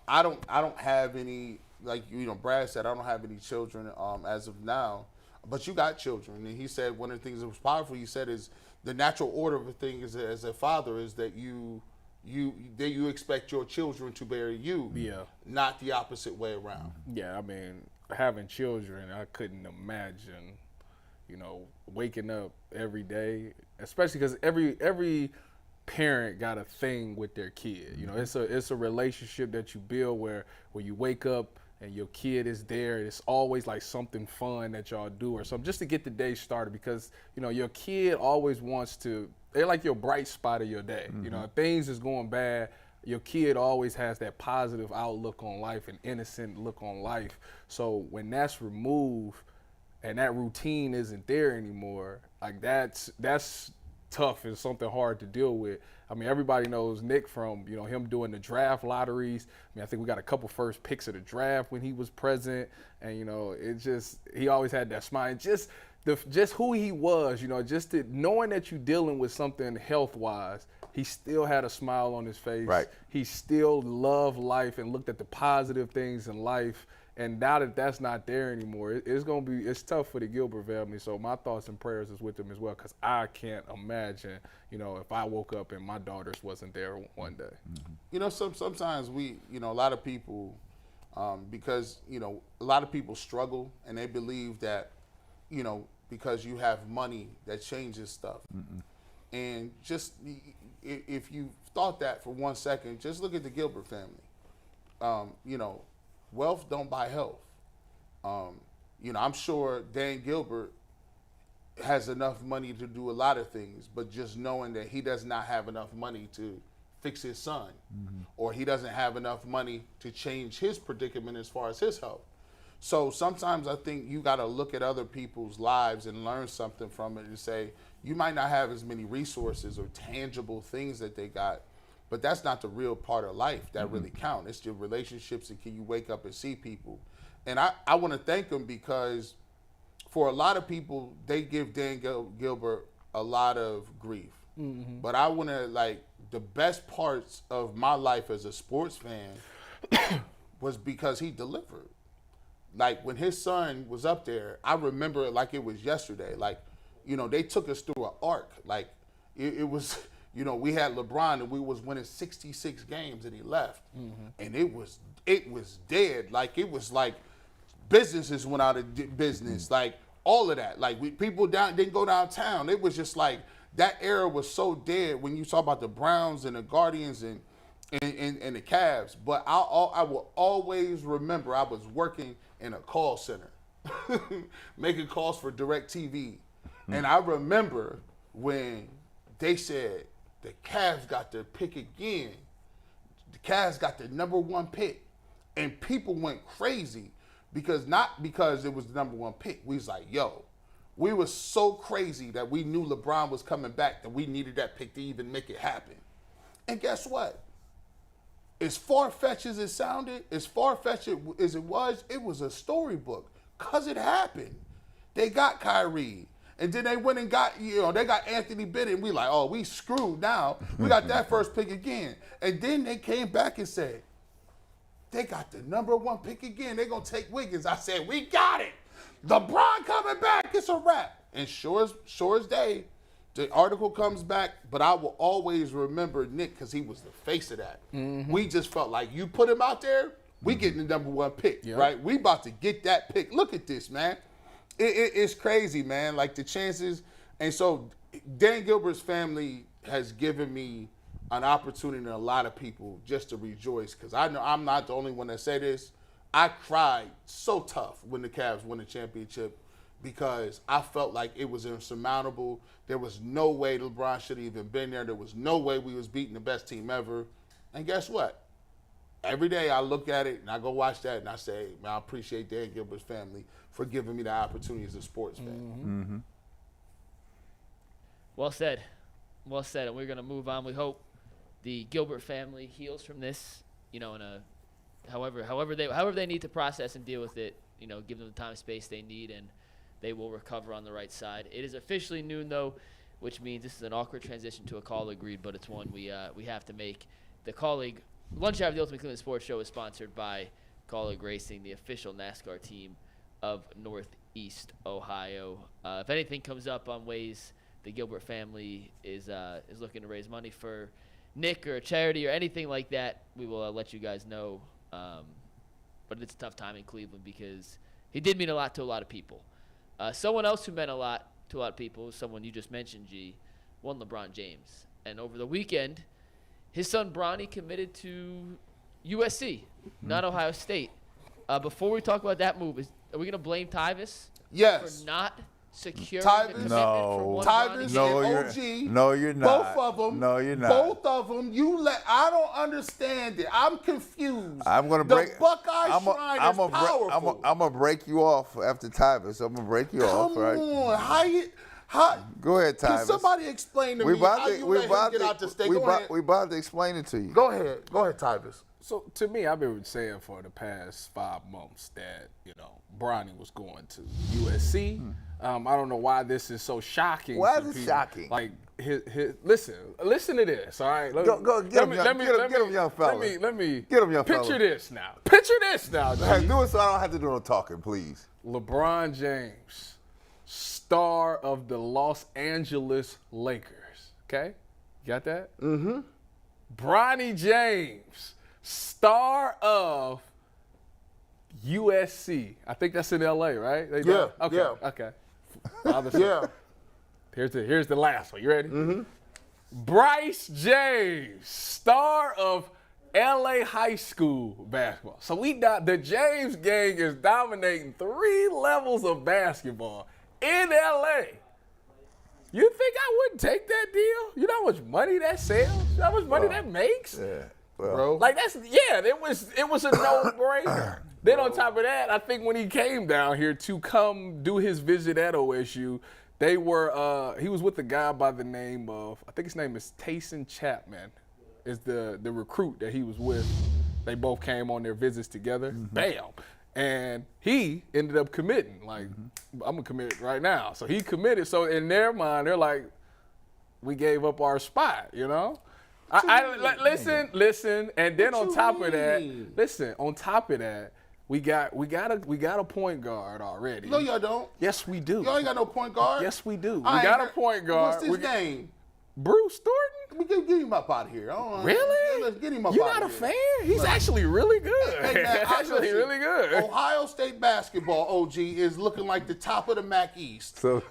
I don't have any, like Brad said, I don't have any children as of now, but you got children, and he said one of the things that was powerful. He said is the natural order of a thing as a father is that you expect your children to bury you, not the opposite way around. Yeah, I mean, having children, I couldn't imagine, waking up every day, especially because every parent got a thing with their kid. It's a relationship that you build where you wake up and your kid is there. It's always like something fun that y'all do or something just to get the day started because, your kid always wants to. They're like your bright spot of your day. If things is going bad, your kid always has that positive outlook on life, an innocent look on life. So when that's removed and that routine isn't there anymore, like that's tough and something hard to deal with. I mean, everybody knows Nick from, him doing the draft lotteries. I think we got a couple first picks of the draft when he was present. And, he always had that smile. Just who he was, knowing that you're dealing with something health-wise, he still had a smile on his face. Right. He still loved life and looked at the positive things in life. And now that that's not there anymore, it's tough for the Gilbert family. So my thoughts and prayers is with them as well, because I can't imagine, if I woke up and my daughters wasn't there one day. Mm-hmm. Sometimes a lot of people, because, a lot of people struggle and they believe that, because you have money that changes stuff. Mm-mm. And just, if you thought that for 1 second, just look at the Gilbert family. Wealth don't buy health. I'm sure Dan Gilbert has enough money to do a lot of things, but just knowing that he does not have enough money to fix his son, or he doesn't have enough money to change his predicament as far as his health. So sometimes I think you got to look at other people's lives and learn something from it and say, you might not have as many resources or tangible things that they got, but that's not the real part of life that really count. It's your relationships, and can you wake up and see people. And I want to thank them, because for a lot of people, they give Dan Gilbert a lot of grief. Mm-hmm. But I want to, the best parts of my life as a sports fan was because he delivered. When his son was up there, I remember it like it was yesterday. They took us through an arc. It was... we had LeBron and we was winning 66 games and he left. Mm-hmm. And it was dead. It was like businesses went out of business. All of that. People didn't go downtown. It was just that era was so dead when you talk about the Browns and the Guardians and the Cavs. But I will always remember I was working in a call center making calls for DirecTV. Mm-hmm. And I remember when they said, the Cavs got their pick again. The Cavs got the number 1 pick. And people went crazy not because it was the number 1 pick. We was like, yo, we were so crazy that we knew LeBron was coming back that we needed that pick to even make it happen. And guess what? As far-fetched as it sounded, as far-fetched as it was a storybook, because it happened. They got Kyrie. And then they went and got, they got Anthony Bennett, and we like, oh, we screwed now. We got that first pick again. And then they came back and said, they got the number 1 pick again. They're going to take Wiggins. I said, we got it. LeBron coming back. It's a wrap. And sure as day, the article comes back, but I will always remember Nick because he was the face of that. Mm-hmm. We just felt like you put him out there, we getting the number 1 pick, right? We about to get that pick. Look at this, man. It's crazy, man, the chances. And so Dan Gilbert's family has given me an opportunity and a lot of people just to rejoice, because I know I'm not the only one that say this. I cried so tough when the Cavs won the championship because I felt like it was insurmountable. There was no way LeBron should have even been there. There was no way we was beating the best team ever. And guess what? Every day I look at it and I go watch that and I say, man, I appreciate Dan Gilbert's family for giving me the opportunity as a sports fan. Mm-hmm. Mm-hmm. Well said. Well said. And we're going to move on. We hope the Gilbert family heals from this, in a however they need to process and deal with it, give them the time and space they need, and they will recover on the right side. It is officially noon, though, which means this is an awkward transition to a colleague read, but it's one we have to make. The colleague Lunch Hour of the Ultimate Cleveland Sports Show is sponsored by Colleague Racing, the official NASCAR team of Northeast Ohio. If anything comes up on ways the Gilbert family is looking to raise money for Nick or a charity or anything like that, we will let you guys know. But it's a tough time in Cleveland because he did mean a lot to a lot of people. Someone else who meant a lot to a lot of people, someone you just mentioned, G, one LeBron James. And over the weekend, his son Bronny committed to USC, not Ohio State. Before we talk about that move, are we going to blame Tyvis for not securing the commitment for one Bronny? No, you're not. Both of them. No, you're not. Both of them. I don't understand it. I'm confused. I'm gonna break. The Buckeye Shrine is powerful. I'm gonna break you off after Tyvis. I'm gonna break you off. Right? Come on, how? Go ahead, Tyvis. Can somebody explain to me how you let him get out the state? We about to explain it to you. Go ahead, Tyvis. So to me, I've been saying for the past 5 months that Bronny was going to USC. I don't know why this is so shocking. Why to is it people. shocking? Like, listen to this, all right? Go get him, young fella. Let me get him, young fella. Picture this now. Picture this now, G. Do it so I don't have to do no talking, please. LeBron James, star of the Los Angeles Lakers. Okay? You got that? Mm-hmm. Bronny James, star of USC. I think that's in LA, right? Yeah. Okay. Yeah. Okay. Yeah. Here's the last one. You ready? Mm-hmm. Bryce James, star of LA high school basketball. So the James gang is dominating 3 levels of basketball in LA. You think I wouldn't take that deal? You know how much money that sells? You know how much money that makes? Yeah. Well, Bro. Like it was a no-brainer. Then on top of that, I think when he came down here to come do his visit at OSU, he was with a guy by the name of, I think his name is Tayson Chapman, is the recruit that he was with. They both came on their visits together. Mm-hmm. Bam. And he ended up committing. Like, I'm going to commit right now. So he committed. So in their mind, they're like, we gave up our spot, you know? Listen. And then on top of that, we got a point guard already. No, y'all don't. Yes, we do. Y'all ain't got no point guard. Yes, we do. We got a point guard. What's his name? Bruce Thornton? We can get him up out of here. Really? Yeah, let's get him up You're out not of here. a fan? He's actually really good. Hey, man, actually really good. Ohio State basketball, OG, is looking like the top of the MAC East. So-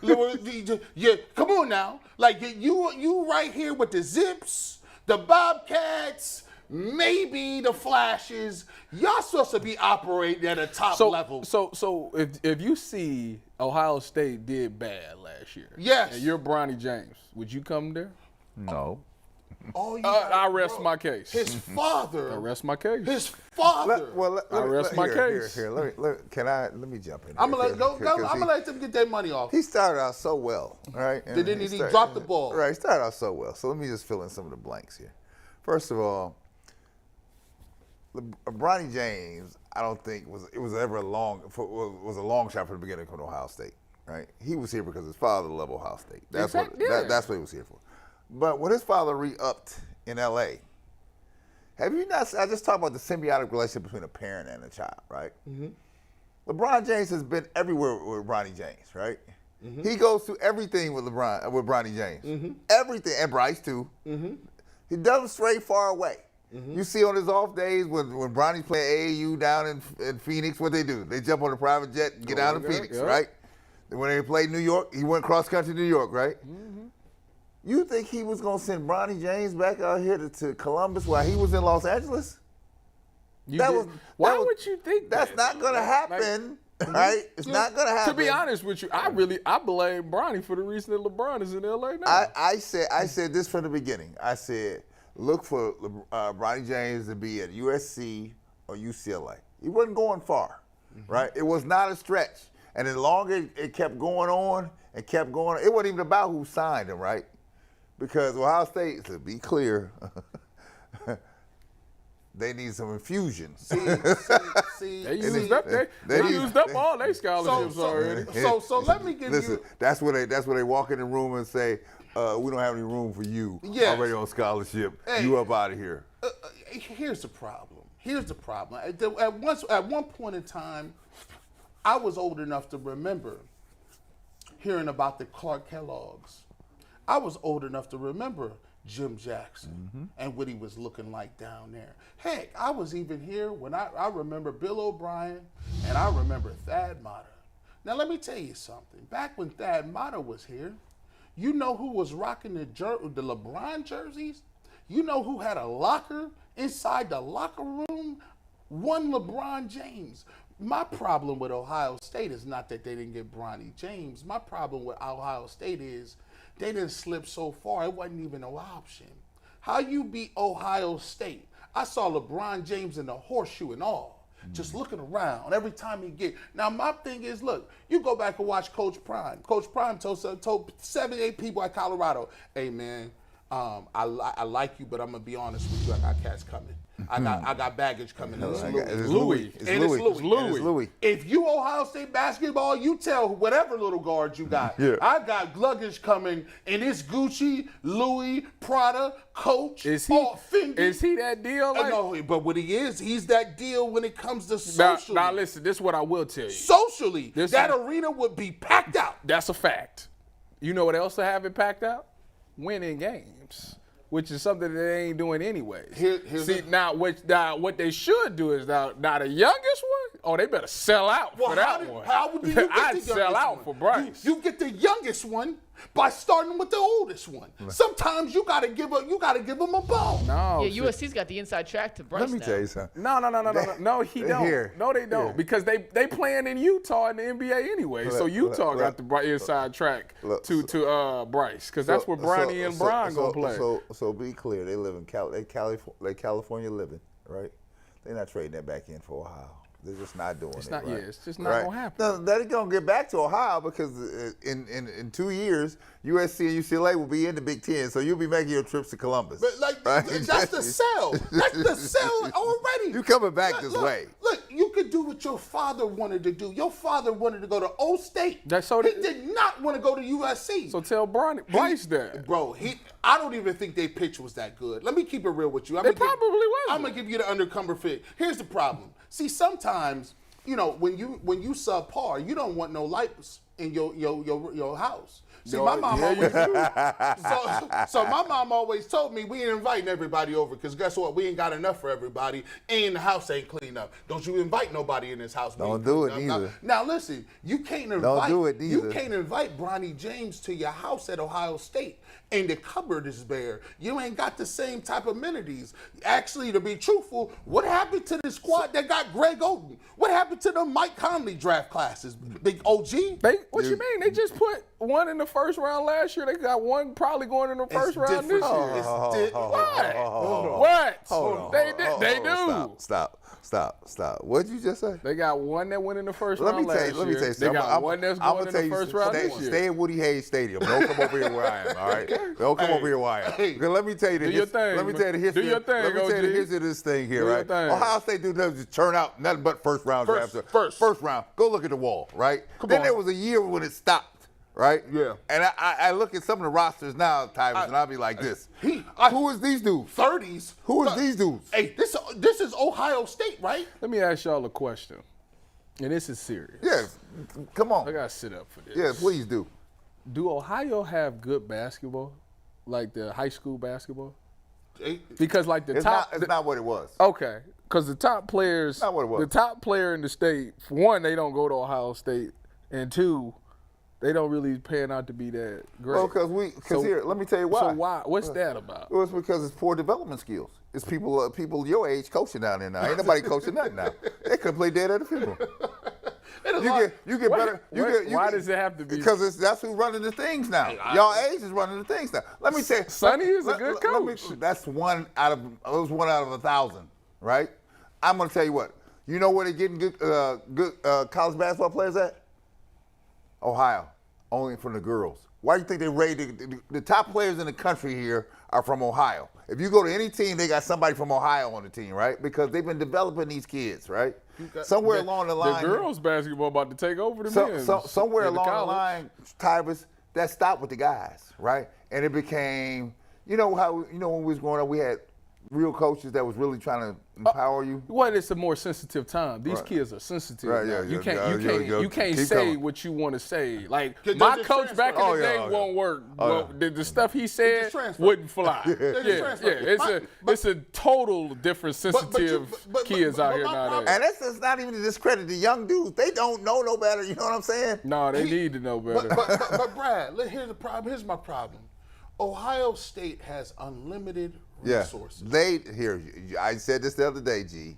yeah, come on now. Like, you right here with the Zips, the Bobcats, maybe the Flashes. Y'all supposed to be operating at a top level. So if you see Ohio State did bad last year, yes, and you're Bronny James, would you come there? No. Oh, I rest my case. His father. I rest my case. His father. I rest my case. Here, let me jump in. I'm gonna let them get their money off. He started out so well, right? Then he dropped the ball. Right, he started out so well. So let me just fill in some of the blanks here. First of all, Bronny James, I don't think was ever a long shot from the beginning from Ohio State, right? He was here because his father loved Ohio State. That's what he was here for. But when his father re-upped in L.A., have you not? I just talked about the symbiotic relationship between a parent and a child, right? Mm-hmm. LeBron James has been everywhere with Bronny James, right? Mm-hmm. He goes through everything with Bronny James, mm-hmm. everything, and Bryce too. Mm-hmm. He doesn't stray far away. Mm-hmm. You see on his off days when Bronny's playing AAU down in Phoenix, what they do? They jump on a private jet and get down to Phoenix, right? When they played New York, he went cross country to New York, right? Mm-hmm. You think he was going to send Bronny James back out here to Columbus while he was in Los Angeles? Why would you think that's not going to happen, right? It's not going to happen. To be honest with you, I blame Bronny for the reason that LeBron is in LA now. I said this from the beginning. I said, look for Bronny James to be at USC or UCLA. He wasn't going far, right? It was not a stretch. And the longer it kept going on and kept going on, it wasn't even about who signed him, right? Because Ohio State, to be clear, they need some infusion. They used up all their scholarships already. So let me give you. That's where they walk in the room and say, we don't have any room for you already on scholarship. Hey, you up out of here. Here's the problem. At one point in time, I was old enough to remember hearing about the Clark Kellogg's. I was old enough to remember Jim Jackson and what he was looking like down there. Heck, I was even here when I remember Bill O'Brien and I remember Thad Matta. Now let me tell you something. Back when Thad Matta was here, you know who was rocking the LeBron jerseys? You know who had a locker inside the locker room? One LeBron James. My problem with Ohio State is not that they didn't get Bronny James. My problem with Ohio State is they didn't slip so far, it wasn't even no option. How you beat Ohio State? I saw LeBron James in the horseshoe and all, just looking around every time he get. Now, my thing is, look, you go back and watch Coach Prime. Coach Prime told 7, 8 people at Colorado, hey, man, I like you, but I'm going to be honest with you, I got cats coming. I got baggage coming. It's Louis. Louis. If you Ohio State basketball, you tell whatever little guard you got. Yeah. I got luggage coming, and it's Gucci, Louis, Prada, Coach, Fendi. Is he that deal? Like? No, but what he is, he's that deal when it comes to socially. Now listen, this is what I will tell you. Socially, that arena would be packed out. That's a fact. You know what else to have it packed out? Winning games, which is something that they ain't doing anyways. Now what they should do is now the youngest one, oh, they better sell out for that one. How would you get I'd the sell out one? for Bryce. You get the youngest one by starting with the oldest one. Sometimes you gotta give them a ball. No, Yeah, USC's got the inside track to Bryce. Let me now. tell you something. No, he don't. Here. No, they don't. Here. Because they playing in Utah in the NBA anyway. So Utah got the inside track to Bryce, because that's where Bronny and Brian gonna play. So be clear, they live in California living, right? They're not trading that back in for Ohio. They're just not doing it. Not, right? yeah, it's just not gonna happen. No, they're gonna get back to Ohio because in 2 years, USC and UCLA will be in the Big Ten, so you'll be making your trips to Columbus. But that's the sell. That's the sell already. You coming back this way? Look, you could do what your father wanted to do. Your father wanted to go to O State. He did not want to go to USC. So tell Bryce that. Bro, I don't even think their pitch was that good. Let me keep it real with you. It probably wasn't. I'm gonna give you the undercover fit. Here's the problem. See, sometimes, when you subpar, you don't want no lights in your house. See, my mom always so my mom always told me we ain't inviting everybody over, because guess what? We ain't got enough for everybody, and the house ain't clean up. Don't you invite nobody in this house. Don't do it either. Now listen, you can't invite Bronny James to your house at Ohio State, and the cupboard is bare. You ain't got the same type of amenities. Actually, to be truthful, what happened to the squad that got Greg Oden? What happened to the Mike Conley draft classes? Big OG? What you mean? They just put one in the first round last year. They got one probably going in the first round this year. What? They do. Stop. What did you just say? They got one that went in the first round last year. Let me tell you something. They got one that's going in the first round this year. Stay at Woody Hayes Stadium. Don't come over here where I am, all right? Don't come over here where I am. Because let me tell you the history. Let me tell you the history. Do your thing, Let me tell you the history of this thing here, right? Ohio State doesn't just turn out nothing but first round drafts. First round. Go look at the wall, right? Then there was a year when it stopped. Right? Yeah. And I look at some of the rosters now, Tyrus, and I'll be like this. Who is these dudes? 30s. Who is these dudes? Hey, this is Ohio State, right? Let me ask y'all a question. And this is serious. Yes. Come on. I got to sit up for this. Yeah, please do. Do Ohio have good basketball? Like the high school basketball? Because like it's not what it was. Okay. Because the top players, not what it was. The top player in the state, for one, they don't go to Ohio State, and two, they don't really pan out to be that great. Well, because here, let me tell you why. So why? What's that about? Well, it's because it's poor development skills. It's people your age coaching down there now. Ain't nobody coaching nothing now. They could play dead at the funeral. You get better. Why does it have to be? Because that's who's running the things now. Y'all age is running the things now. Let me say, Sonny is a good coach. That's one out of 1,000, right? I'm gonna tell you what. You know where they're getting good college basketball players at? Ohio, only from the girls. Why do you think they rated the top players in the country here are from Ohio? If you go to any team, they got somebody from Ohio on the team, right? Because they've been developing these kids, right? Somewhere along the line, the girls' basketball about to take over the men's. Somewhere along the line, Tyrus, that stopped with the guys, right? And it became, when we was growing up, we had real coaches that was really trying to empower you. Well, it's a more sensitive time. These kids are sensitive. Right, now. yeah, you can't say what you want to say. Like my coach back in the day won't work. The stuff he said wouldn't fly. It's a total different sensitive kids out here nowadays. And that's not even to discredit the young dudes. They don't know no better. You know what I'm saying? No, they need to know better. But Brad, here's the problem. Here's my problem. Ohio State has unlimited resources. I said this the other day, G.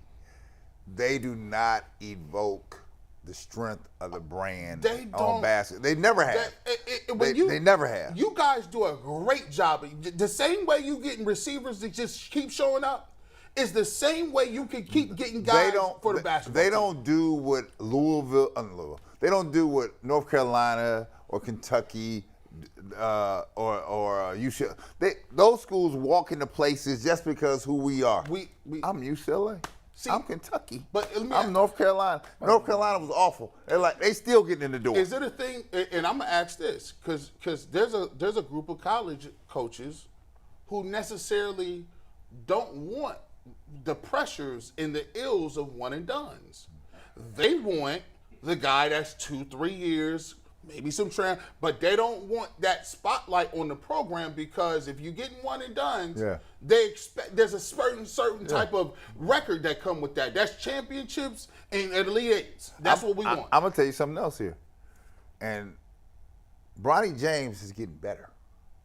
They do not evoke the strength of the brand on basketball. They never have. They never have. You guys do a great job. The same way you getting receivers that just keep showing up is the same way you can keep getting guys for the basketball. They don't do what Louisville. They don't do what North Carolina or Kentucky or those schools walk into places just because who we are. I'm UCLA. See, I'm Kentucky. But I'm North Carolina. North Carolina was awful. They still getting in the door. Is it a thing? And I'm gonna ask this because there's a group of college coaches who necessarily don't want the pressures and the ills of one and dones. They want the guy that's 2-3 years, maybe some but they don't want that spotlight on the program because if you get one and dones, they expect there's a certain type of record that come with that. That's championships and Elite Eights. That's what we want. I'm gonna tell you something else here, and Bronny James is getting better.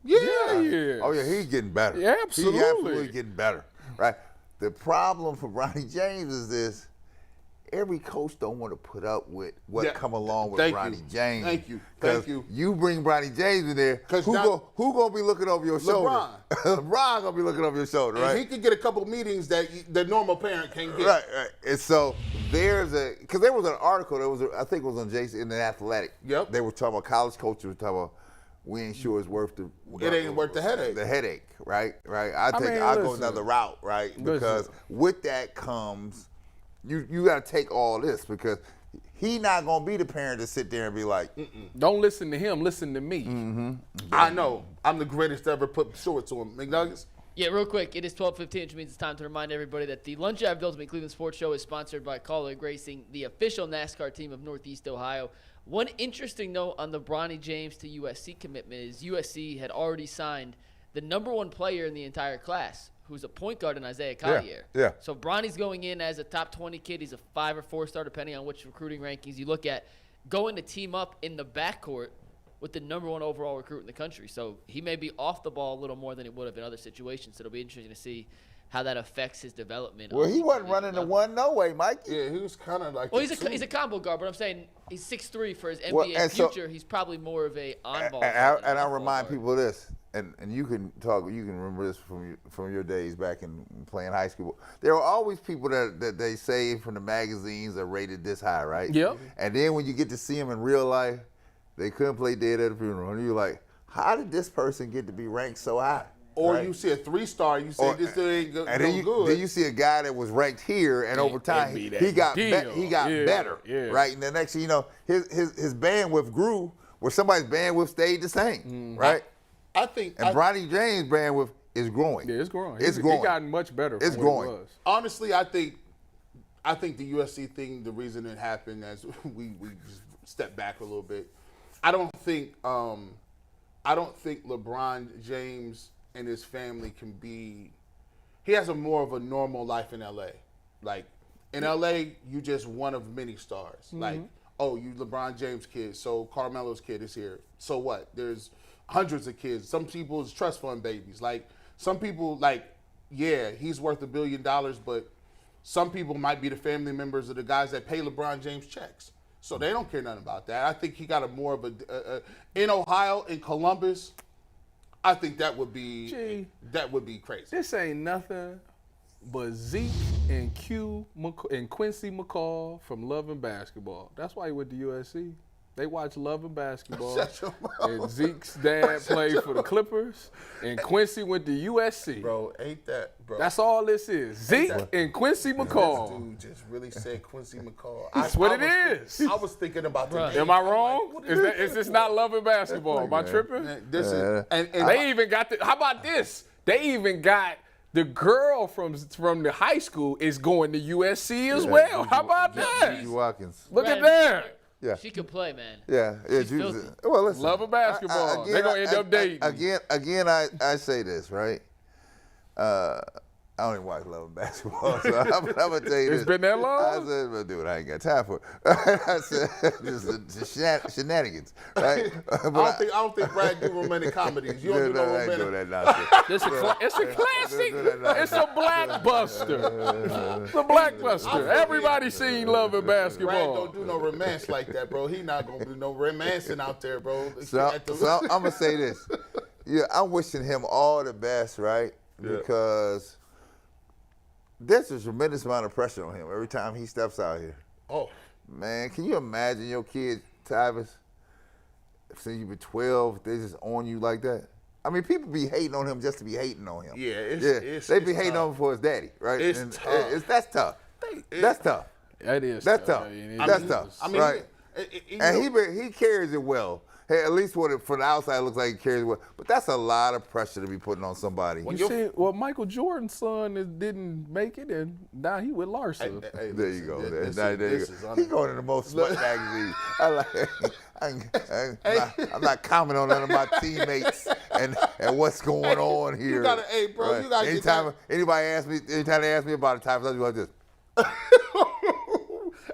Yeah. Oh yeah, he's getting better. Yeah, absolutely. He's absolutely getting better. Right. The problem for Bronny James is this. Every coach don't want to put up with what come along with Bronny James. Thank you. You bring Bronny James in there, who gonna be looking over your shoulder? LeBron gonna be looking over your shoulder, right? And he can get a couple meetings that the normal parent can't get. Right. And so there was an article I think it was on Jason in the Athletic. Yep. They were talking about college coaches were talking about we ain't sure it's worth it ain't worth the headache. The headache, right? I'll go another route, right? Because with that comes you got to take all this because he not going to be the parent to sit there and be like, don't listen to him, listen to me. Mm-hmm. I know. I'm the greatest to ever put shorts on. McNuggets? Yeah, real quick. It is 12:15, which means it's time to remind everybody that the Lunch I've Built Me Cleveland Sports Show is sponsored by Colleague Racing, the official NASCAR team of Northeast Ohio. One interesting note on the Bronny James to USC commitment is USC had already signed the number one player in the entire class, who's a point guard in Isaiah Collier. Yeah. So Bronny's going in as a top 20 kid. He's a 5 or 4 star, depending on which recruiting rankings you look at, going to team up in the backcourt with the number one overall recruit in the country. So he may be off the ball a little more than he would have in other situations. So it'll be interesting to see how that affects his development. Well, he wasn't running the one no way, Mikey. Yeah, he was kind of like. Well, he's a combo guard, but I'm saying he's 6'3" for his NBA future. He's probably more of a on-ball. And I remind people of this. And you can remember this from your days back in playing high school. There were always people that they say from the magazines are rated this high, right? Yep. And then when you get to see them in real life, they couldn't play dead at the funeral. And you're like, how did this person get to be ranked so high? Or right? You see a 3-star, you say this ain't good. Then you see a guy that was ranked here, and over time he got better, right? And the next thing you know, his bandwidth grew, where somebody's bandwidth stayed the same, right? I think Bronny James' bandwidth is growing. Yeah, it's growing. It's growing. He gotten much better. It's growing. It was. Honestly, I think the USC thing, the reason it happened, as we just step back a little bit, I don't think LeBron James and his family can be. He has more of a normal life in LA. Like in LA, you just one of many stars. Mm-hmm. Like, oh, you LeBron James kid, so Carmelo's kid is here. So what? There's hundreds of kids. Some people's trust fund babies. Like some people, he's worth $1 billion, but some people might be the family members of the guys that pay LeBron James checks. So they don't care nothing about that. I think he got more of a in Ohio, in Columbus. I think that would be crazy. This ain't nothing but Zeke and Quincy McCall from Love and Basketball. That's why he went to USC. They watch Love and Basketball. And Zeke's dad played for the Clippers, and Quincy went to USC. Bro, ain't that, bro? That's all this is. Zeke and Quincy McCall. This dude just really said Quincy McCall. That's what it is. I was thinking about the name. Am I wrong? Like, is this not Love and Basketball? Am I tripping? This is, and they even got how about this? They even got the girl from the high school is going to USC as well. How about that? Gigi Watkins. Look at that. Yeah. She could play, man. Yeah. Well, listen. Love of basketball. They're going to end up dating. Again, I say this, right? I don't even watch Love and Basketball, so I'm going to tell you this. It's been that long? I said, well, dude, I ain't got time for it. I said, just shenanigans, right? I don't think Brad do romantic comedies. You don't do no romantic. I ain't doing that nonsense. It's a classic. It's a blockbuster. It's a blockbuster. Everybody seen Love and Basketball. Brad don't do no romance like that, bro. He not going to do no romancing out there, bro. So I'm going to say this. Yeah, I'm wishing him all the best, right? Because there's a tremendous amount of pressure on him every time he steps out here. Oh. Man, can you imagine your kid, Tyvis? since you've been 12, they just on you like that. I mean, people be hating on him just to be hating on him. Yeah, they be hating on him for his daddy, right? It's tough. That's tough. That's tough. That is That's tough. That's tough. I mean, right? And he carries it well. Hey, at least from the outside, it looks like he carries it well. But that's a lot of pressure to be putting on somebody. You see, well, Michael Jordan's son didn't make it, and now he with Larsa. Hey, there you go. Listen, He going to the most smart magazine. I'm not commenting on none of my teammates and what's going on here. You gotta, hey, bro, right? you gotta anytime they ask me about a time, I'll be like this.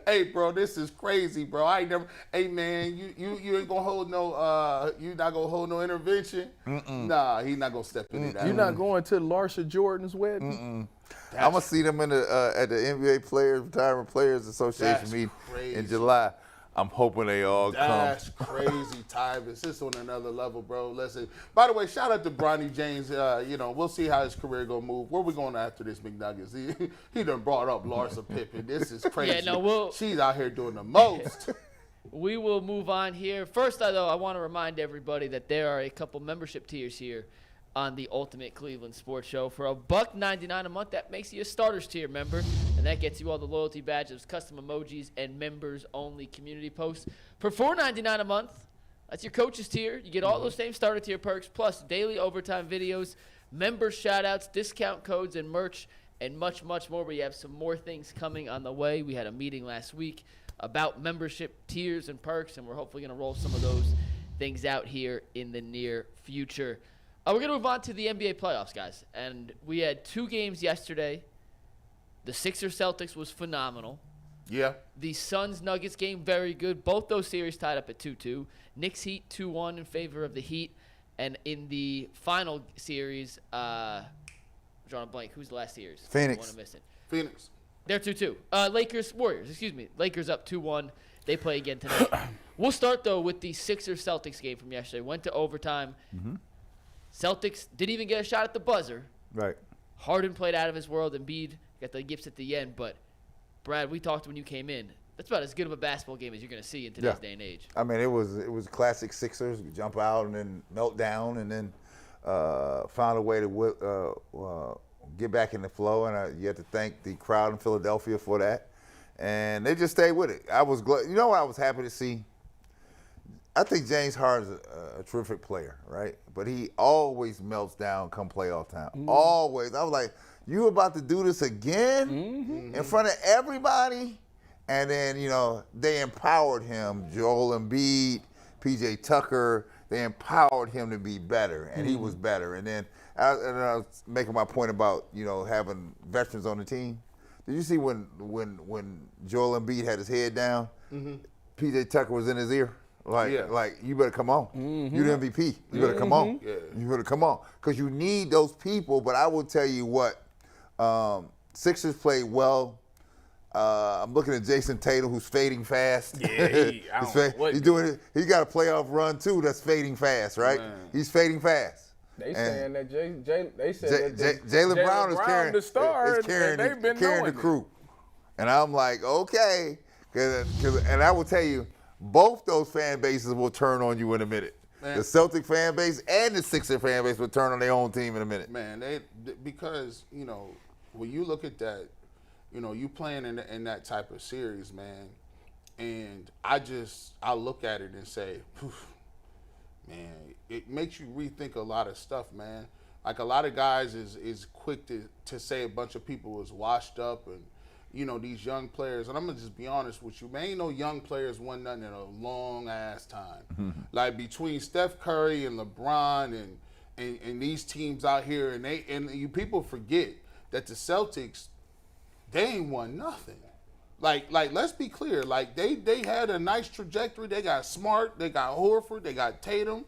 Hey, bro, this is crazy, bro. I ain't never. Hey, man, you ain't gonna hold no. You not gonna hold no intervention. Nah, he not gonna step into that. You're not going to Larsa Jordan's wedding. I'm gonna see them at the NBA Retirement Players Association meeting in July. I'm hoping they all come. That's crazy, Tyvis. This on another level, bro. Listen. By the way, shout out to Bronny James. We'll see how his career gonna move. Where we going after this, McNuggets? He done brought up Larsa Pippen. This is crazy. Yeah, no, she's out here doing the most. We will move on here. First, though, I want to remind everybody that there are a couple membership tiers here on the Ultimate Cleveland Sports Show. For $1.99 a month, that makes you a starters tier member, and that gets you all the loyalty badges, custom emojis, and members-only community posts. For $4.99 a month, that's your coaches tier. You get all those same starter tier perks, plus daily overtime videos, member shout-outs, discount codes, and merch, and much, much more. We have some more things coming on the way. We had a meeting last week about membership tiers and perks, and we're hopefully going to roll some of those things out here in the near future. We're going to move on to the NBA playoffs, guys. And we had 2 games yesterday. The Sixers-Celtics was phenomenal. Yeah. The Suns-Nuggets game, very good. Both those series tied up at 2-2. Knicks Heat 2-1 in favor of the Heat. And in the final series, drawing a blank. Who's the last series? Phoenix. I want to miss it. Phoenix. They're 2-2. Lakers-Warriors, excuse me. Lakers up 2-1. They play again tonight. We'll start, though, with the Sixers-Celtics game from yesterday. Went to overtime. Celtics didn't even get a shot at the buzzer. Right. Harden played out of his world. Embiid got the gifts at the end. But, Brad, we talked when you came in. That's about as good of a basketball game as you're going to see in today's day and age. I mean, it was classic Sixers. Jump out and then melt down and then found a way to get back in the flow. And you have to thank the crowd in Philadelphia for that. And they just stayed with it. I was glad. You know what I was happy to see? I think James Harden's a terrific player, right? But he always melts down come playoff time. Always. I was like, you about to do this again in front of everybody? And then, they empowered him. Joel Embiid, P.J. Tucker, they empowered him to be better, and he was better. And then I was making my point about, having veterans on the team. Did you see when Joel Embiid had his head down, P.J. Tucker was in his ear? Like you better come on. You the MVP. You better come on. Yeah. You better come on. Because you need those people. But I will tell you what, Sixers played well. I'm looking at Jason Tatum, who's fading fast. Yeah, he's doing it. He's got a playoff run too. That's fading fast, right? Man. He's fading fast. They saying that Jaylen Brown is carrying the star. Carrying the crew, and I'm like, okay, and I will tell you. Both those fan bases will turn on you in a minute. Man. The Celtic fan base and the Sixer fan base will turn on their own team in a minute. Man, because when you look at that, you playing in that type of series, man, and I look at it and say, man, it makes you rethink a lot of stuff, man. Like a lot of guys is quick to say a bunch of people was washed up and. These young players, and I'm going to just be honest with you, man, ain't no young players won nothing in a long-ass time. Like, between Steph Curry and LeBron and these teams out here, and you people forget that the Celtics, they ain't won nothing. Like let's be clear. Like, they had a nice trajectory. They got Smart. They got Horford. They got Tatum.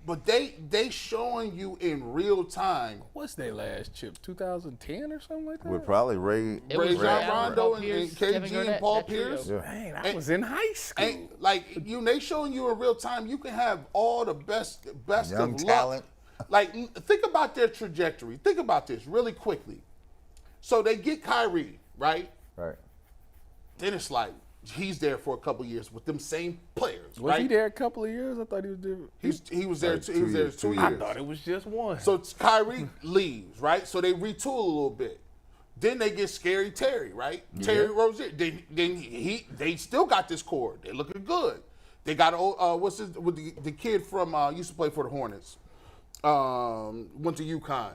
But they showing you in real time. What's their last chip? 2010 or something like that? We're probably Ray John Rondo and KG and Paul Pierce. Yeah. Man, I was in high school. They showing you in real time. You can have all the best young of talent. Like, think about their trajectory. Think about this really quickly. So they get Kyrie, right? Right. Then it's like, he's there for a couple years with them same players. Was he there a couple of years? I thought he was different. He was there. He was there 2 years. I thought it was just one. So Kyrie leaves, right? So they retool a little bit. Then they get Scary Terry, right? Yeah. Terry Rozier. They still got this core. They looking good. They got with the kid from used to play for the Hornets. Went to UConn.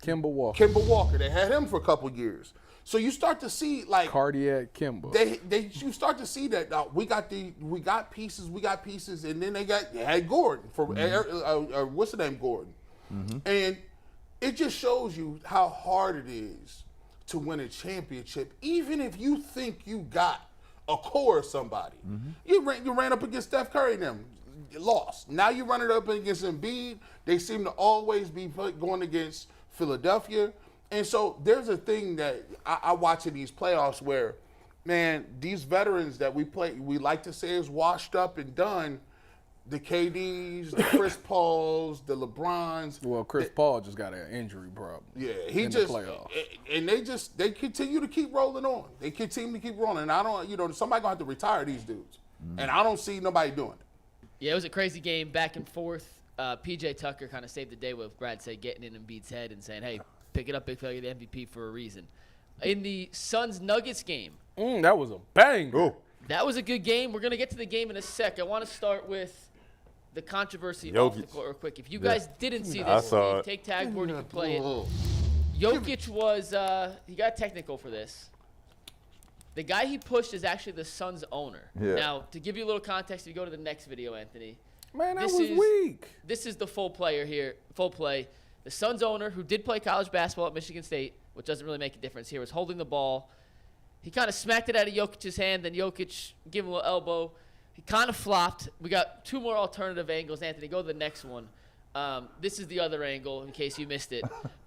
Kemba Walker. They had him for a couple years. So you start to see like cardiac Kemba. You start to see that we got pieces, and then they had Gordon for what's the name, Gordon, and it just shows you how hard it is to win a championship, even if you think you got a core of somebody. You ran up against Steph Curry and them, lost. Now you run it up against Embiid. They seem to always be going against Philadelphia. And so there's a thing that I watch in these playoffs where, man, these veterans that we like to say is washed up and done, the KDs, the Chris Pauls, the LeBrons. Well, Chris Paul just got an injury problem. Yeah, the playoffs. And they continue to keep rolling on. They continue to keep rolling. And I don't, somebody gonna have to retire these dudes. And I don't see nobody doing it. Yeah, it was a crazy game, back and forth. PJ Tucker kind of saved the day with Brad said getting in Embiid's head and saying, hey, pick it up, big fella, you're the MVP for a reason. In the Suns-Nuggets game. That was a banger. Ooh. That was a good game. We're going to get to the game in a sec. I want to start with the controversy off the court real quick. If you guys didn't see this, take tag board, you can play it. Jokic was he got technical for this. The guy he pushed is actually the Suns owner. Yeah. Now, to give you a little context, if you go to the next video, Anthony. Man, that was weak. This is the full player here, full play. The Suns owner, who did play college basketball at Michigan State, which doesn't really make a difference here, was holding the ball. He kind of smacked it out of Jokic's hand, then Jokic gave him a little elbow. He kind of flopped. We got two more alternative angles. Anthony, go to the next one. This is the other angle, in case you missed it.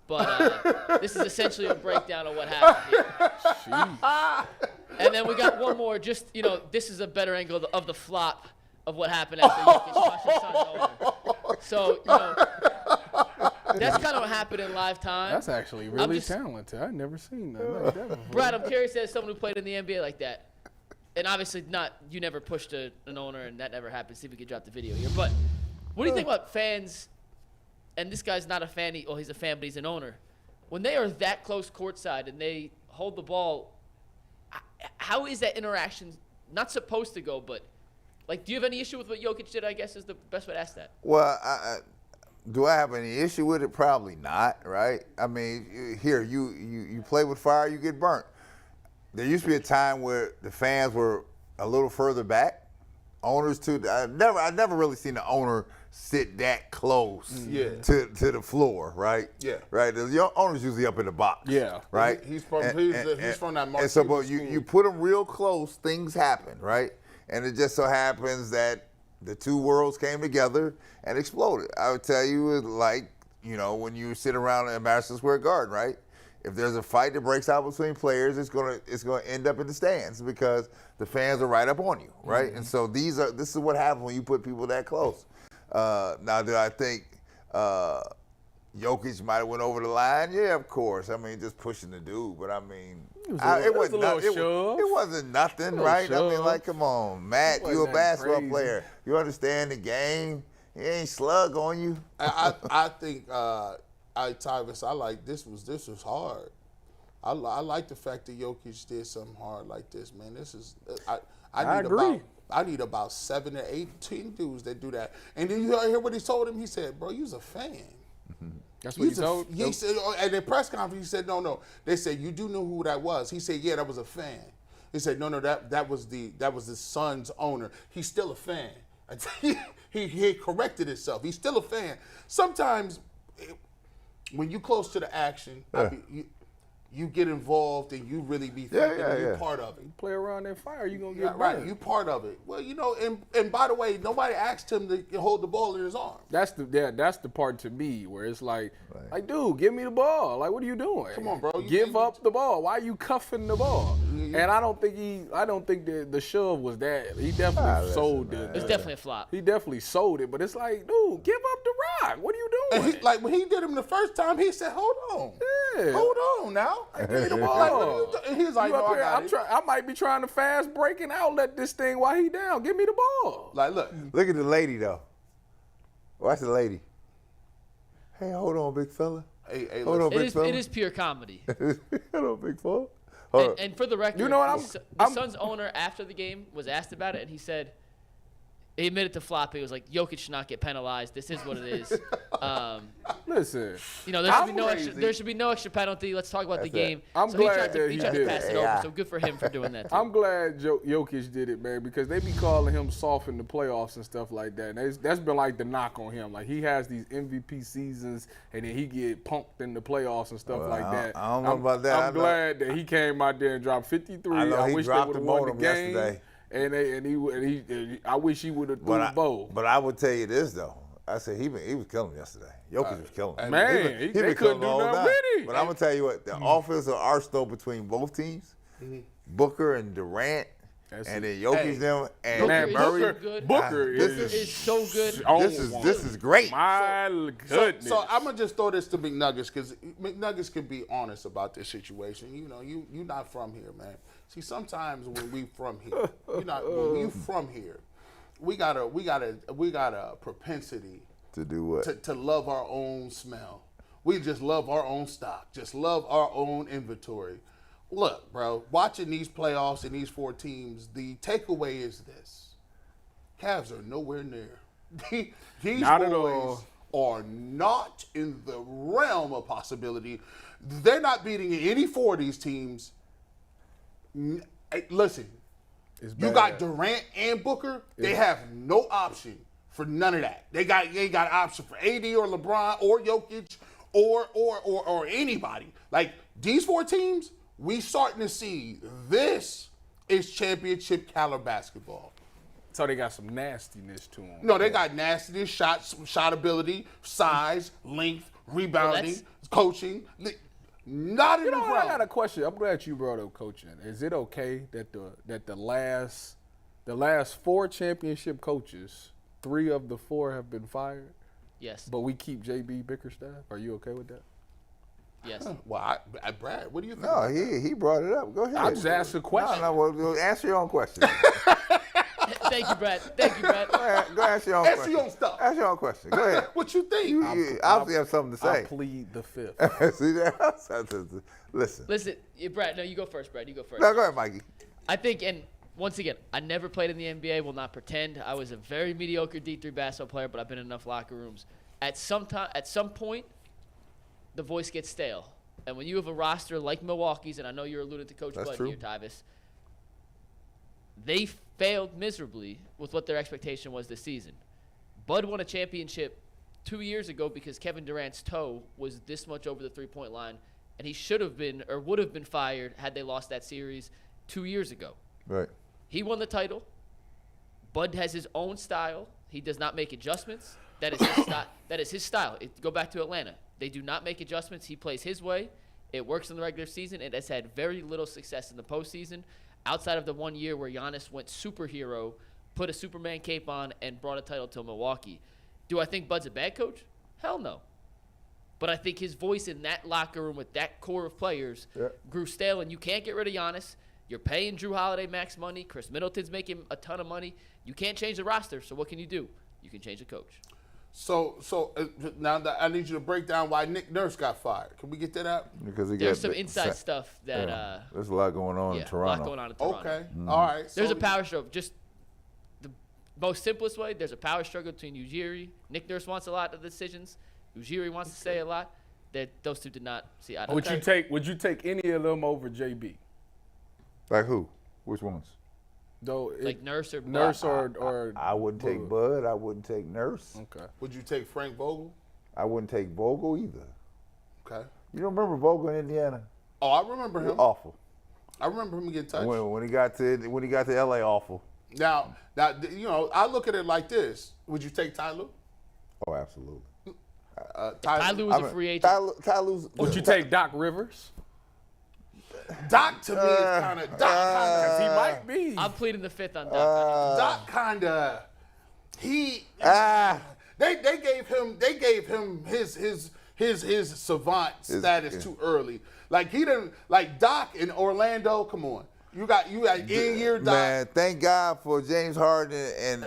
But this is essentially a breakdown of what happened here. And then we got one more. Just, this is a better angle of the flop of what happened after Jokic crushed his Suns owner. So, that's kind of what happened in live time. That's actually really talented. I've never seen that like that before. Brad, I'm curious as someone who played in the NBA like that. And obviously you never pushed an owner, and that never happened. See if we can drop the video here. But what do you think about fans, and this guy's not a fan, he's a fan, but he's an owner. When they are that close courtside and they hold the ball, how is that interaction not supposed to go, but, do you have any issue with what Jokic did, I guess, is the best way to ask that? Well, do I have any issue with it? Probably not, right? I mean, here, you play with fire, you get burnt. There used to be a time where the fans were a little further back. Owners, too. I never really seen the owner sit that close to the floor, right? Yeah. Right? The owner's usually up in the box. Yeah. Right? He's from that market. And so, but you put them real close, things happen, right? And it just so happens that the two worlds came together and exploded. I would tell you, when you sit around at Madison Square Garden, right? If there's a fight that breaks out between players, it's gonna end up in the stands because the fans are right up on you, right? Mm-hmm. And so this is what happens when you put people that close. Now, do I think Jokic might have went over the line? Yeah, of course. I mean, just pushing the dude, but I mean, it wasn't nothing, right? I mean, come on, Matt, you a basketball player. You understand the game. He ain't slug on you. I think. Tyvis, this was hard. I like the fact that Jokic did something hard like this, man. This is I need about 7 or 8 dudes that do that. And then you hear what he told him. He said, "Bro, you's a fan." That's what he told. He said at the press conference. He said, "No." They said, "You do know who that was?" He said, "Yeah, that was a fan." He said, "No, that was the Suns owner. He's still a fan." He corrected himself. He's still a fan. Sometimes. When you close to the action, you get involved and you really be thinking you're part of it. You play around that fire, you're going to get right. You part of it. Well, and by the way, nobody asked him to hold the ball in his arms. That's the part to me where it's like, dude, give me the ball. Like, what are you doing? Come on, bro. Give up the ball. Why are you cuffing the ball? And I don't think the shove was that. He definitely sold it. It's definitely a flop. He definitely sold it, but it's like, dude, give up the rock. What are you doing? And when he did him the first time, he said, "Hold on, hold on now." Give me the ball. Like, what are you and he was like, "No, I got it." I might be trying to fast break and outlet this thing while he down. Give me the ball. Like, look at the lady though. Watch the lady. Hey, hold on, big fella. Hey, hold on, big fella. It is pure comedy. Hold on, big fella. And for the record, you know what, the Suns owner after the game was asked about it, and he said he admitted to flopping. He was like, Jokic should not get penalized. This is what it is. Listen, there should be no extra penalty. Let's talk about the game. I'm glad he tried to pass it over. So good for him for doing that too. I'm glad Jokic did it, man, because they be calling him soft in the playoffs and stuff like that. And that's been like the knock on him. Like he has these MVP seasons, and then he get punked in the playoffs and stuff like that. I don't know about that. I'm glad that he came out there and dropped 53. I wish they would have won the game. Yesterday. I wish he would have threw the bowl. But I would tell you this though. I said he was killing yesterday. Jokic was killing him. Man, they couldn't do nothing with him. But I'm gonna tell you what, the offensive arsenal between both teams, Booker and Durant, and then Jokic them and Murray. Booker is so good. This is great. My goodness. So I'm gonna just throw this to McNuggets because McNuggets can be honest about this situation. You know, you're not from here, man. See, sometimes when we from here, when you from here, we got a propensity to do what? To love our own smell. We just love our own stock. Just love our own inventory. Look, bro, watching these playoffs and these four teams, the takeaway is this: Cavs are nowhere near. These boys are not in the realm of possibility. They're not beating any four of these teams. Listen, you got Durant and Booker. They have no option for none of that. They ain't got an option for AD or LeBron or Jokic or anybody. Like these four teams, we starting to see this is championship caliber basketball. So they got some nastiness to them. No, they got nastiness, shot ability, size, length, rebounding, coaching. Not in the ground. I got a question. I'm glad you brought up coaching. Is it okay that the last four championship coaches, 3 of the 4 have been fired? Yes. But we keep JB Bickerstaff. Are you okay with that? Yes. Well, Brad, what do you think? No, he brought it up. Go ahead. I just asked a question. No, answer your own question. Thank you, Brad. Go ask your own question. Answer your own stuff. Ask your own question. Go ahead. What you think? You obviously have something to say. I plead the fifth. See that? Listen. Brad, no, you go first, Brad. You go first. No, go ahead, Mikey. I think, and once again, I never played in the NBA, will not pretend. I was a very mediocre D3 basketball player, but I've been in enough locker rooms. At some point, the voice gets stale. And when you have a roster like Milwaukee's, and I know you're alluding to Coach Bud here, Tyvis, they failed miserably with what their expectation was this season. Bud won a championship 2 years ago because Kevin Durant's toe was this much over the three-point line, and he should have been or would have been fired had they lost that series 2 years ago. Right. He won the title. Bud has his own style. He does not make adjustments. That is his style. That is his style. Go back to Atlanta. They do not make adjustments. He plays his way. It works in the regular season. It has had very little success in the postseason, outside of the 1 year where Giannis went superhero, put a Superman cape on, and brought a title to Milwaukee. Do I think Bud's a bad coach? Hell no. But I think his voice in that locker room with that core of players grew stale, and you can't get rid of Giannis. You're paying Drew Holiday max money. Chris Middleton's making a ton of money. You can't change the roster, so what can you do? You can change the coach. So now I need you to break down why Nick Nurse got fired. Can we get that out? Because there's some inside stuff that there's a lot going on in Toronto. A lot going on in Toronto. Okay, all right. There's a power struggle. Just the most simplest way. There's a power struggle between Ujiri. Nick Nurse wants a lot of decisions. Ujiri wants to say a lot. Those two did not see eye to eye. Would you take any of them over JB? Like who? Which ones? Like Nurse or Bud? Nurse or I wouldn't take Bud. I wouldn't take Nurse. Okay. Would you take Frank Vogel? I wouldn't take Vogel either. Okay. You don't remember Vogel in Indiana? Oh, I remember him. Awful. I remember him getting touched. When he got to LA, awful. Now, I look at it like this. Would you take Ty Lue? Oh, absolutely. Ty Lue was a free agent. Would you take Doc Rivers? Doc to me is kind of He might be. I'm pleading the fifth on Doc. Doc kind of they gave him his savant status too early. Like he didn't like Doc in Orlando. Come on, you got in-year Doc. Man, thank God for James Harden and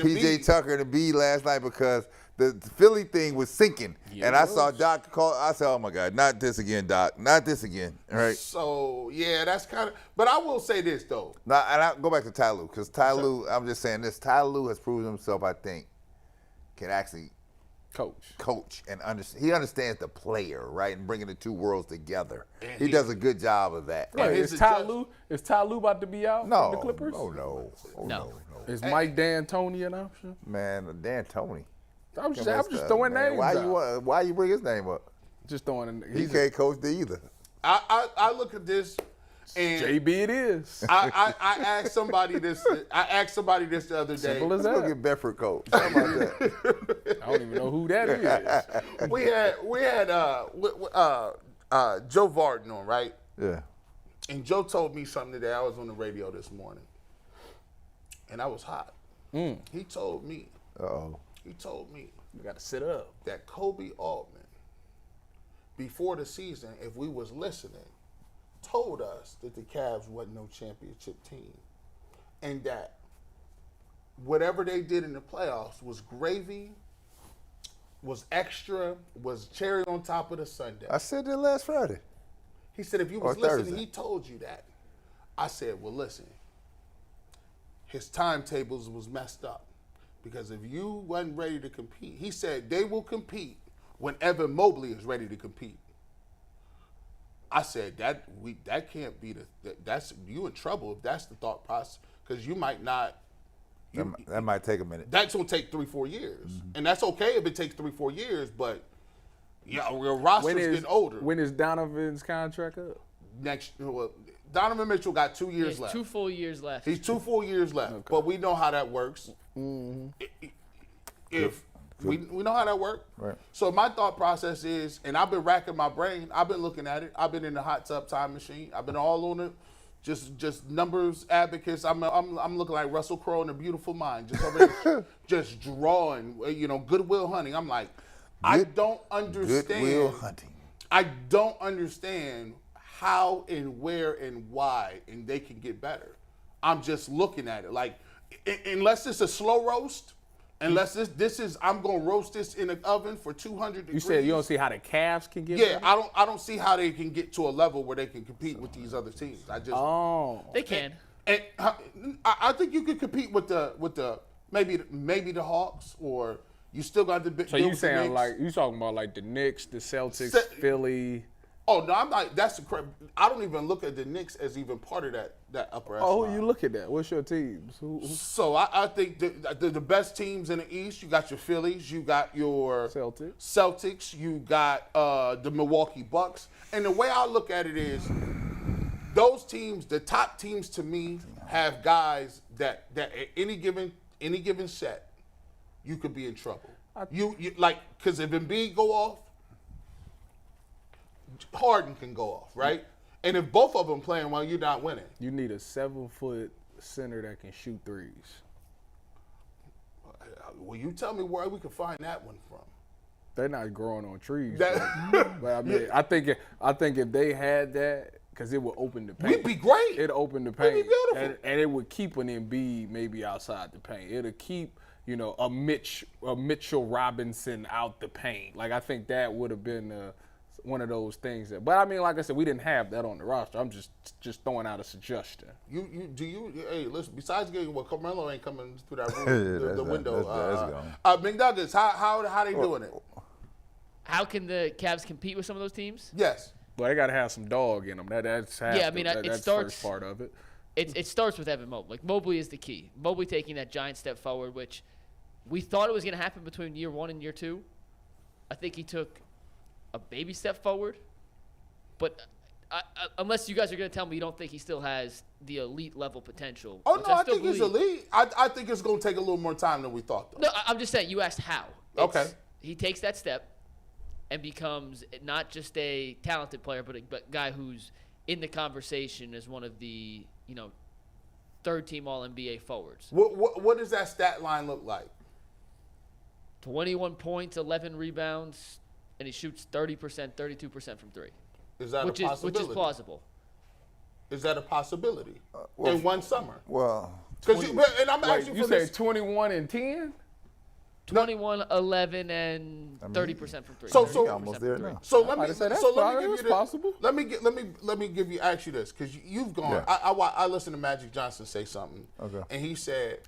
PJ Tucker and the B last night, because the Philly thing was sinking. Yeah, and I saw Doc call. I said, "Oh my God, not this again, Doc. Not this again." All right. So yeah, that's kind of. But I will say this though. Now, and I go back to Ty Lue, because Ty Lue. I'm just saying this. Ty Lue has proven himself. I think can actually coach and understand. He understands the player, right, and bringing the two worlds together. He does a good job of that. Right. Is Ty Lue about to be out from the Clippers? No. Is Mike D'Antoni an option? Man, D'Antoni. I'm just throwing names out. Why you bring his name up? Just throwing. He can't coach there either. I look at this, and JB it is. I asked somebody this. the other day. Simple as Let's that. go get Bedford coach. How about that? I don't even know who that is. we had Joe Varden on, right? Yeah. And Joe told me something today. I was on the radio this morning, and I was hot. He told me. He told me You got to sit up. that Kobe Altman, before the season, if we was listening, told us that the Cavs wasn't no championship team, and that whatever they did in the playoffs was gravy, was extra, was cherry on top of the sundae. I said that last Friday. He said if you was listening, he told you that. I said, well, listen, his timetables was messed up. Because if you wasn't ready to compete, he said they will compete when Evan Mobley is ready to compete. I said that can't be that's you in trouble if that's the thought process, because you might not. That might take a minute. That's gonna take 3-4 years, and that's okay if it takes 3-4 years. But your roster's getting older. When is Donovan's contract up? Donovan Mitchell got 2 years left. 2 full years left. He's 2 full years left, but we know how that works. If we know how that works, right. So my thought process is, and I've been racking my brain. I've been looking at it. I've been in the hot tub time machine. I've been all on it. Just numbers advocates. I'm looking like Russell Crowe in A Beautiful Mind. Just over there, just drawing. Goodwill Hunting. I'm like, I don't understand. Goodwill Hunting. I don't understand how and where and why, and they can get better. I'm just looking at it like, unless it's a slow roast, unless this is I'm gonna roast this in an oven for 200 degrees. You said you don't see how the Cavs can get better? I don't see how they can get to a level where they can compete with these other teams. They can. And I think you could compete with the maybe the Hawks, or you still got the. So you saying like you talking about like the Knicks, the Celtics, Philly? Oh no, I'm not. That's the. I don't even look at the Knicks as even part of that upper echelon. Oh, you look at that. What's your teams? So I think the best teams in the East. You got your Phillies. You got your Celtics. You got the Milwaukee Bucks. And the way I look at it is, those teams, the top teams to me, have guys that at any given set, you could be in trouble. You like, because if Embiid go off, Harden can go off, right? And if both of them playing well, you're not winning. You need a 7-foot center that can shoot threes. Well, you tell me where we can find that one from. They're not growing on trees. But I mean, I think if they had that, because it would open the paint. We'd be great. It'd open the paint. We'd be beautiful. And it would keep an Embiid maybe outside the paint. It'll keep, a Mitchell Robinson out the paint. Like, I think that would have been one of those things. But I mean, like I said, we didn't have that on the roster. I'm just throwing out a suggestion. Hey, listen, besides getting Carmelo ain't coming through that room, the window. McNuggets, how they doing it? How can the Cavs compete with some of those teams? Yes. But they got to have some dog in them. That's the first part of it. It starts with Evan Mobley. Like, Mobley is the key. Mobley taking that giant step forward, which we thought it was going to happen between year 1 and year 2. I think he took a baby step forward, but unless you guys are going to tell me you don't think he still has the elite level potential. Oh, no, I think he's elite. I think it's going to take a little more time than we thought, though. No, I'm just saying, you asked how. Okay. He takes that step and becomes not just a talented player, but a guy who's in the conversation as one of the, third-team All-NBA forwards. What does that stat line look like? 21 points, 11 rebounds, and he shoots 30%, 32% from three. Is that a possibility? Which is plausible. Is that a possibility in one summer? Well, and I'm asking you for say this. 21 and 10? 21, 11, and 30% from three. So almost there now. So let me say that's give probably you this. possible. Let me ask you this, because you've gone. Yeah. I listened to Magic Johnson say something, and he said,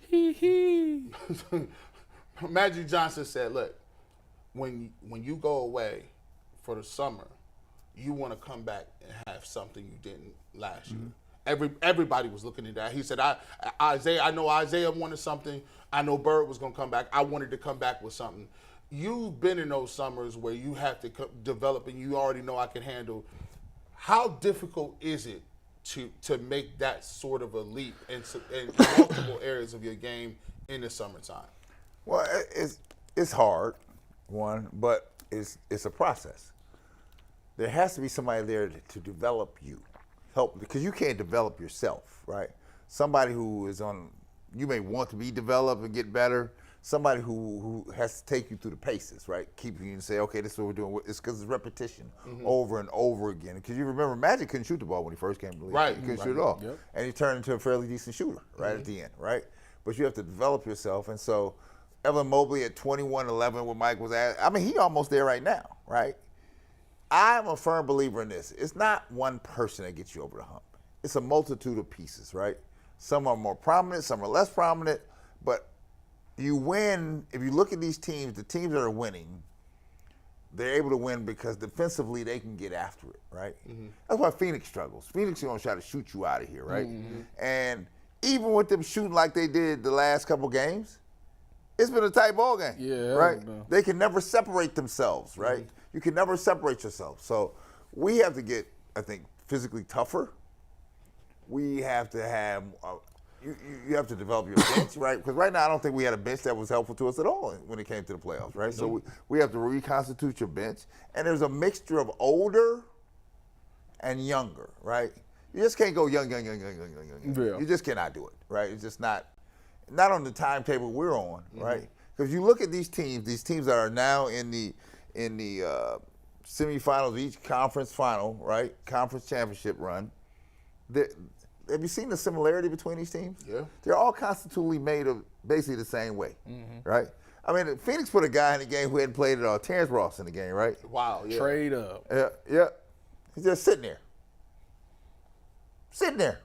Magic Johnson said, look, when you go away for the summer, you want to come back and have something you didn't last year. Everybody was looking at that. He said, I know Isaiah wanted something. I know Bird was going to come back. I wanted to come back with something. You've been in those summers where you have to develop and you already know I can handle. How difficult is it to make that sort of a leap in multiple areas of your game in the summertime? Well, it's hard, but it's a process. There has to be somebody there to develop you, help, because you can't develop yourself, right? Somebody who is you may want to be developed and get better. Somebody who has to take you through the paces, right? Keep you and say, okay, this is what we're doing. It's because it's repetition over and over again. Because you remember, Magic couldn't shoot the ball when he first came to the league. Right. He couldn't shoot it all. Yep. And he turned into a fairly decent shooter right at the end, right? But you have to develop yourself. And so Evan Mobley at 21-11, where Mike was at, he almost there right now, right? I'm a firm believer in this. It's not one person that gets you over the hump. It's a multitude of pieces, right? Some are more prominent, some are less prominent, but you win. If you look at these teams, the teams that are winning, they're able to win because defensively they can get after it, right? That's why Phoenix struggles. Phoenix is going to try to shoot you out of here, right? And even with them shooting like they did the last couple games, it's been a tight ball game, right? They can never separate themselves, right? You can never separate yourself. So we have to get, I think, physically tougher. We have to have you have to develop your bench, right? Because right now I don't think we had a bench that was helpful to us at all when it came to the playoffs, right? So we have to reconstitute your bench. And there's a mixture of older and younger, right? You just can't go young. Yeah. You just cannot do it, right? It's just not on the timetable we're on, right? Because you look at these teams that are now in the semifinals of each conference final, right? Conference championship run. Have you seen the similarity between these teams? Yeah. They're all constitutionally made of basically the same way, right? Phoenix put a guy in the game who hadn't played at all, Terrence Ross in the game, right? Wow. Yeah. Trade up. Yeah. He's just sitting there.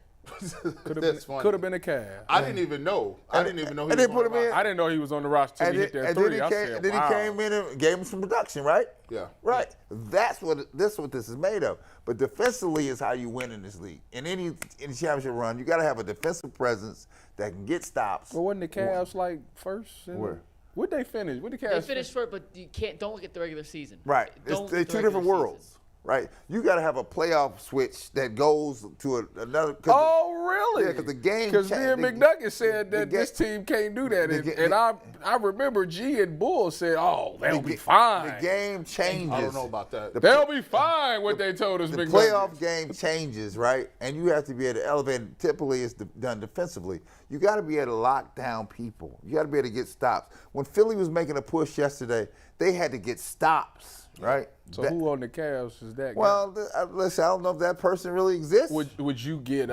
Could That's funny. have been a Cavs. I didn't even know. I didn't even know he and was they put him in. I didn't know he was on the roster until he hit that three. Then he came in and gave him some production, right? Yeah. Right. That's what this is made of. But defensively is how you win in this league. In any championship run, you got to have a defensive presence that can get stops. Well, wasn't the Cavs like first? Where? Where'd they finish? Where'd the Cavs They finished first, but you don't look at the regular season. Right. They're two different worlds. Right, you got to have a playoff switch that goes to another. Oh, really? Yeah, because the game. Because me and McNuggets said that this team can't do that, and I remember G and Bull said, "Oh, they'll be fine." The game changes. I don't know about that. They'll be fine. What they told us, the McNuggets. playoff game changes, right? And you have to be able to elevate. Typically, it's done defensively. You got to be able to lock down people. You got to be able to get stops. When Philly was making a push yesterday, they had to get stops. Right. So who on the Cavs is that guy? Well, listen, I don't know if that person really exists. Would you get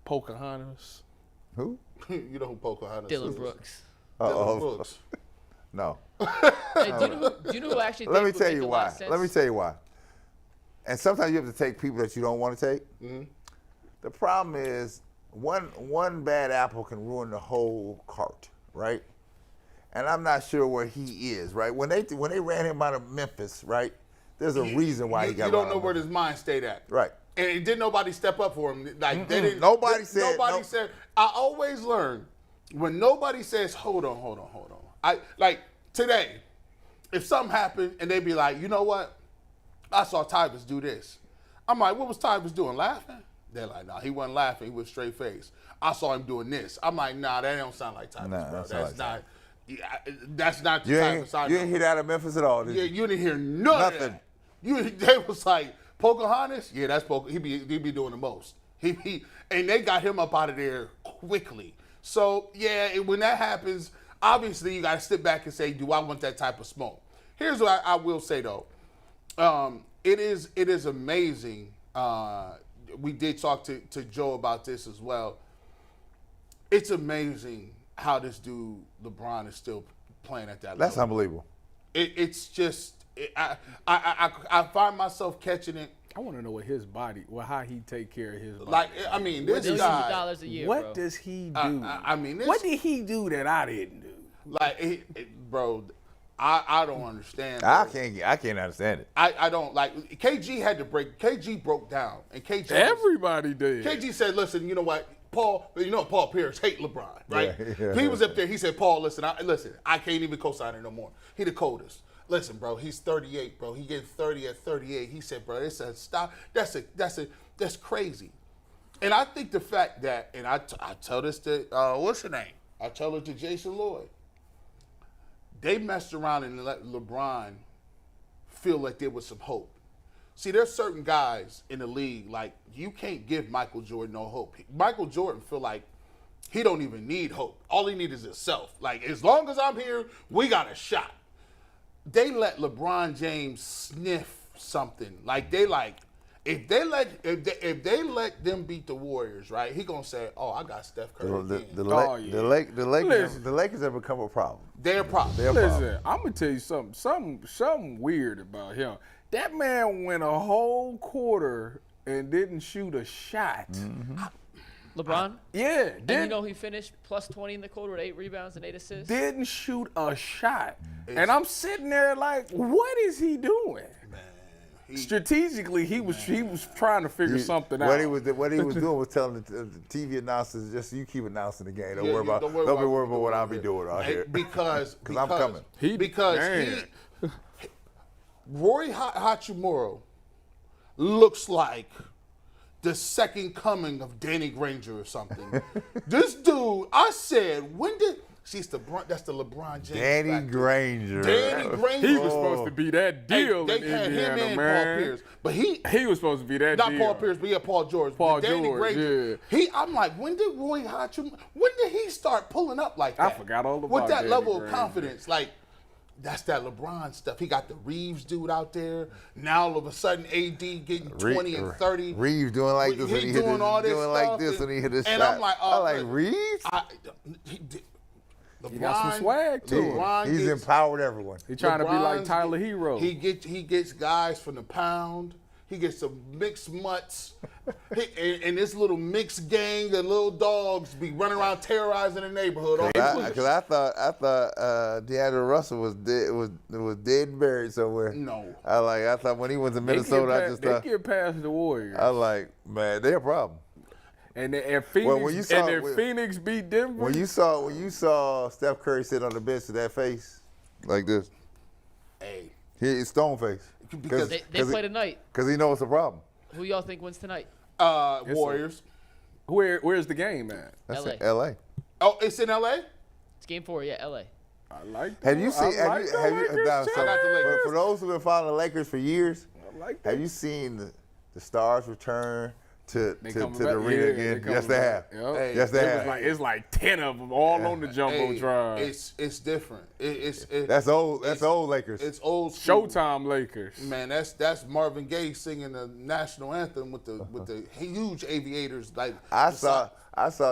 Pocahontas? Who? You know who Pocahontas Dylan is? Brooks. Dylan Brooks. No. Hey, do you know who actually Let me thinks tell would you make a lot why. of sense? Let me tell you why. And sometimes you have to take people that you don't want to take. The problem is one bad apple can ruin the whole cart, right? And I'm not sure where he is, right? When they ran him out of Memphis, right? There's a reason why he got. You don't know where his mind stayed at, right? And didn't nobody step up for him? Like they didn't. Nobody said. Nobody said. I always learn when nobody says, "Hold on." I like today. If something happened and they be like, "You know what? I saw Tyvus do this." I'm like, "What was Tyvus doing? Laughing?" They're like, "Nah, he wasn't laughing. He was straight face." I saw him doing this. I'm like, "Nah, that don't sound like Tyvus, bro. That's not." Yeah, that's not the type of side. You didn't hear that out of Memphis at all, did you? Yeah, you didn't hear none of that. They was like, Pocahontas, yeah, that's he be doing the most. And they got him up out of there quickly. So yeah, when that happens, obviously you got to step back and say, do I want that type of smoke? Here's what I will say though, it is amazing. We did talk to Joe about this as well. It's amazing how this dude LeBron is still playing at that level. That's unbelievable. It's just I find myself catching it. I want to know what his body, how he take care of his body. Like, I mean, this Millions guy. of dollars a year, what bro. does he do? I mean, what did he do that I didn't do? Like, bro, I don't understand. I bro. can't understand it. I don't like. KG had to break. KG broke down, and KG. Everybody did. KG said, "Listen, you know what, Paul? You know Paul Pierce hate LeBron, right? Yeah. He was up there. He said, Paul, listen, I can't even co-sign it no more. He the coldest. Listen, bro, he's 38, bro. He getting 30 at 38. He said, bro, it's a stop. That's crazy. And I think the fact that, and I tell this to what's her name? I tell it to Jason Lloyd. They messed around and let LeBron feel like there was some hope. See, there's certain guys in the league, like, you can't give Michael Jordan no hope. Michael Jordan feel like he don't even need hope. All he needs is himself. Like, as long as I'm here, we got a shot. They let LeBron James sniff something. Like, if they let them beat the Warriors, right, he gonna say, oh, I got Steph Curry again. The Lakers have become a problem. They're a problem. Listen, I'm gonna tell you something weird about him. That man went a whole quarter and didn't shoot a shot. Mm-hmm. LeBron? Yeah. And you know he finished plus 20 in the quarter with 8 rebounds and 8 assists? Didn't shoot a shot. And I'm sitting there like, what is he doing? Strategically, he was trying to figure something out. What he was doing was telling the TV announcers, just you keep announcing the game. Don't worry about what I'll be doing out here. Because I'm coming. Roy Hachimura looks like the second coming of Danny Granger or something. This dude, I said, that's the LeBron James Danny factor. Granger. Danny Granger. He was supposed to be that deal They in had Indiana, him and man. Paul Pierce. But he was supposed to be that not deal. Paul Pierce, but yeah, Paul George. Paul But Danny George, Granger. yeah. I'm like, when did he start pulling up like that? I forgot all about with that Danny level Granger. of confidence. Like, that's that LeBron stuff. He got the Reeves dude out there. Now all of a sudden, AD getting 20 and 30. Reeves doing like this when he hit his shot. And I'm like, Reeves? He got some swag to him. He's empowered everyone. He trying to be like Tyler Hero. He gets guys from the pound. He gets some mixed mutts. and this little mixed gang of little dogs be running around terrorizing the neighborhood. Because I thought DeAndre Russell was dead and buried somewhere. No. I thought when he went to Minnesota, they get past the Warriors. I was like, man, they're a problem. And Phoenix beat Denver. When you saw Steph Curry sit on the bench with that face like this, Hey, he's stone face. Because they play tonight. Because he knows it's a problem. Who y'all think wins tonight? Warriors. Where's the game at? That's LA. in LA. Oh, it's in LA? It's game 4, yeah, LA. I like that. Have you seen? I like the Lakers, I got the Lakers. For those who've been following the Lakers for years, I like that. have you seen the Stars return to They the coming arena back. again? Yeah, Yes, they have. Yep. Hey, Yes, they have. It's like 10 of them all on the Jumbotron. It's different. That's old. That's old Lakers. It's old school. Showtime Lakers. Man, that's Marvin Gaye singing the national anthem with the huge aviators. Like I saw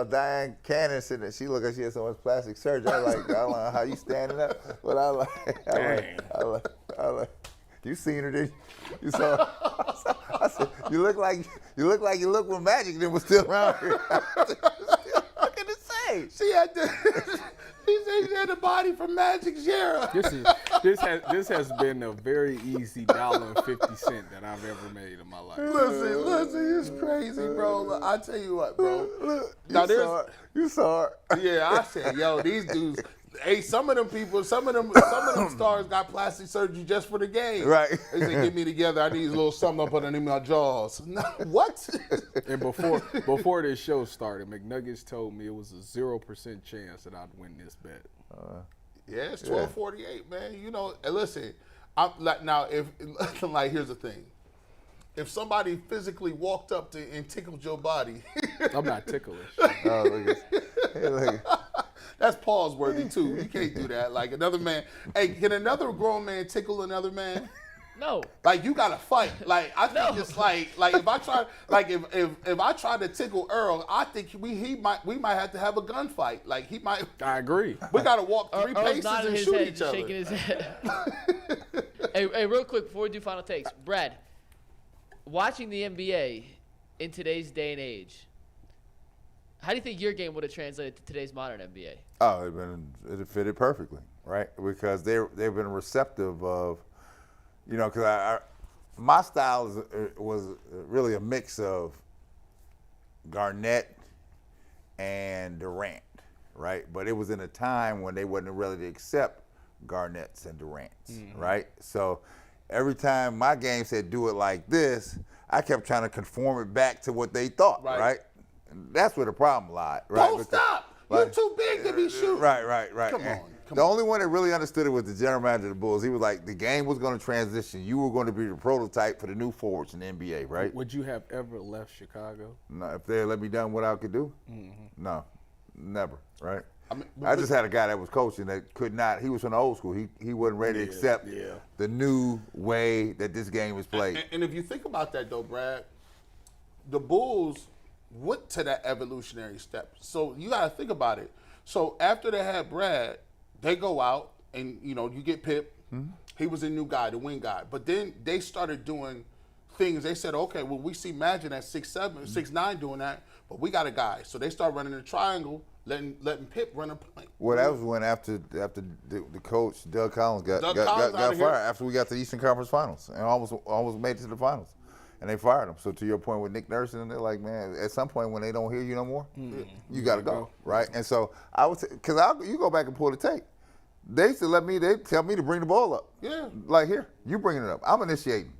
Diane Cannon sitting there. She looked like she had so much plastic surgery. I don't know how you standing up, but I like. You seen her, did you? You saw. I said, you look like you look when Magic then was still around here. What can it say? she had the body from Magic's era. This has been a very easy $1.50 that I've ever made in my life. Listen, it's crazy, bro. I tell you what, bro. You saw her. Yeah, I said, yo, these dudes. Hey, some of them stars got plastic surgery just for the game. Right. They said, get me together. I need a little something up underneath my jaws. No, what? And before this show started, McNuggets told me it was a 0% chance that I'd win this bet. Yeah, it's 12:48, man. You know, and listen, I'm like, now if like here's the thing. if somebody physically walked up to and tickled your body. I'm not ticklish. Oh, look at That's pause worthy too. You can't do that. Like another man. Hey, can another grown man tickle another man? No. Like you gotta fight. Like I think No. it's like if I try if I try to tickle Earl, I think we might have to have a gunfight. Like he might. I agree. We gotta walk 3 Earl's paces nodding and his shoot head, each other. shaking his head. hey, real quick before we do final takes, Brad, watching the NBA in today's day and age, how do you think your game would have translated to today's modern NBA? Oh, it fitted perfectly, right? Because they've been receptive of, because my style was really a mix of Garnett and Durant, right? But it was in a time when they wasn't ready to accept Garnett's and Durant's, right? So every time my game said do it like this, I kept trying to conform it back to what they thought, right? And that's where the problem lied, right? Post up. You're too big to be shooting. Right. Come And on. the only one that really understood it was the general manager of the Bulls. He was like, the game was going to transition. You were going to be the prototype for the new forwards in the NBA, right? Would you have ever left Chicago? No, if they let me done what I could do, no, never, right? I just had a guy that was coaching that could not. He was from the old school. He wasn't ready to accept the new way that this game is played. And if you think about that though, Brad, the Bulls went to that evolutionary step. So you got to think about it. So after they had Brad, they go out and you get Pip. He was a new guy, the wing guy. But then they started doing things. They said, okay, well we see Magic at 6'7", 6'9" doing that, but we got a guy. So they start running a triangle, letting Pip run a point. Well, that was when after the coach Doug Collins got Collins fired after we got to the Eastern Conference Finals and almost made it to the finals, and they fired him. So to your point with Nick Nurse, and they're like, man, at some point when they don't hear you no more, you got to go, right? And so I was, you go back and pull the tape. They used to they tell me to bring the ball up. Yeah. Like here, you bringing it up. I'm initiating.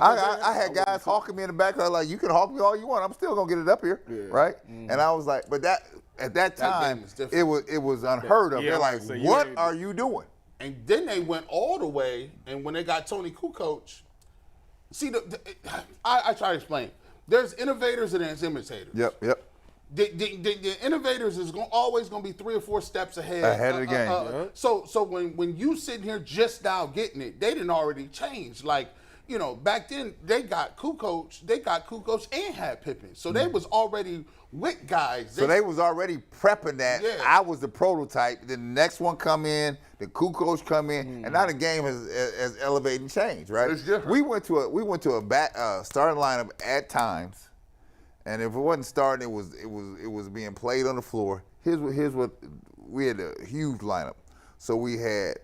I had guys hawking me in the back. Like, you can hawk me all you want. I'm still gonna get it up here, right? And I was like, but at that time, it was unheard of. They're like, what are you doing? And then they went all the way, and when they got Tony Kukoc, see, I try to explain. There's innovators and there's imitators. Yep. The innovators is always going to be 3 or 4 steps ahead of the game. So when you sitting here just now getting it, they didn't already change. Like, back then they got Kukoc and had Pippen. So they was already with guys. So they was already prepping that. Yeah. I was the prototype. Then the next one come in, the Kukoc come in, and now the game has elevated and changed, right? It's different. We went to a starting lineup at times, and if it wasn't starting, it was being played on the floor. Here's what we had, a huge lineup. So we had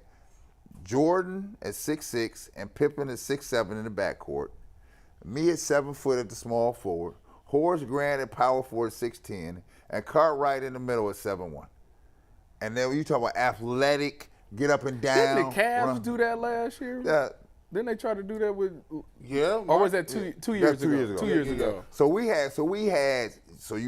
Jordan at 6'6" and Pippen at 6'7" in the backcourt. Me at 7 foot at the small forward. Horace Grant at power forward at 6'10", and Cartwright in the middle at 7'1". And then when you talk about athletic, get up and down. Didn't the Cavs do that last year? Yeah. Didn't they try to do that with? Yeah. Or was that two years ago? 2 years ago. So you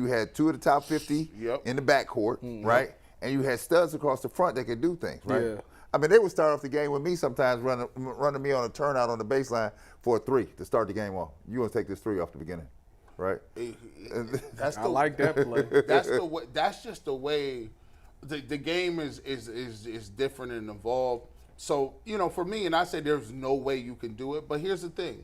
had 2 of the top 50 in the backcourt, right? And you had studs across the front that could do things, right? Yeah. I mean, they would start off the game with me sometimes running me on a turnout on the baseline for a 3 to start the game off. You want to take this 3 off the beginning, right? I like that play. That's just the way the game is different and evolved. So, for me, and I say there's no way you can do it, but here's the thing.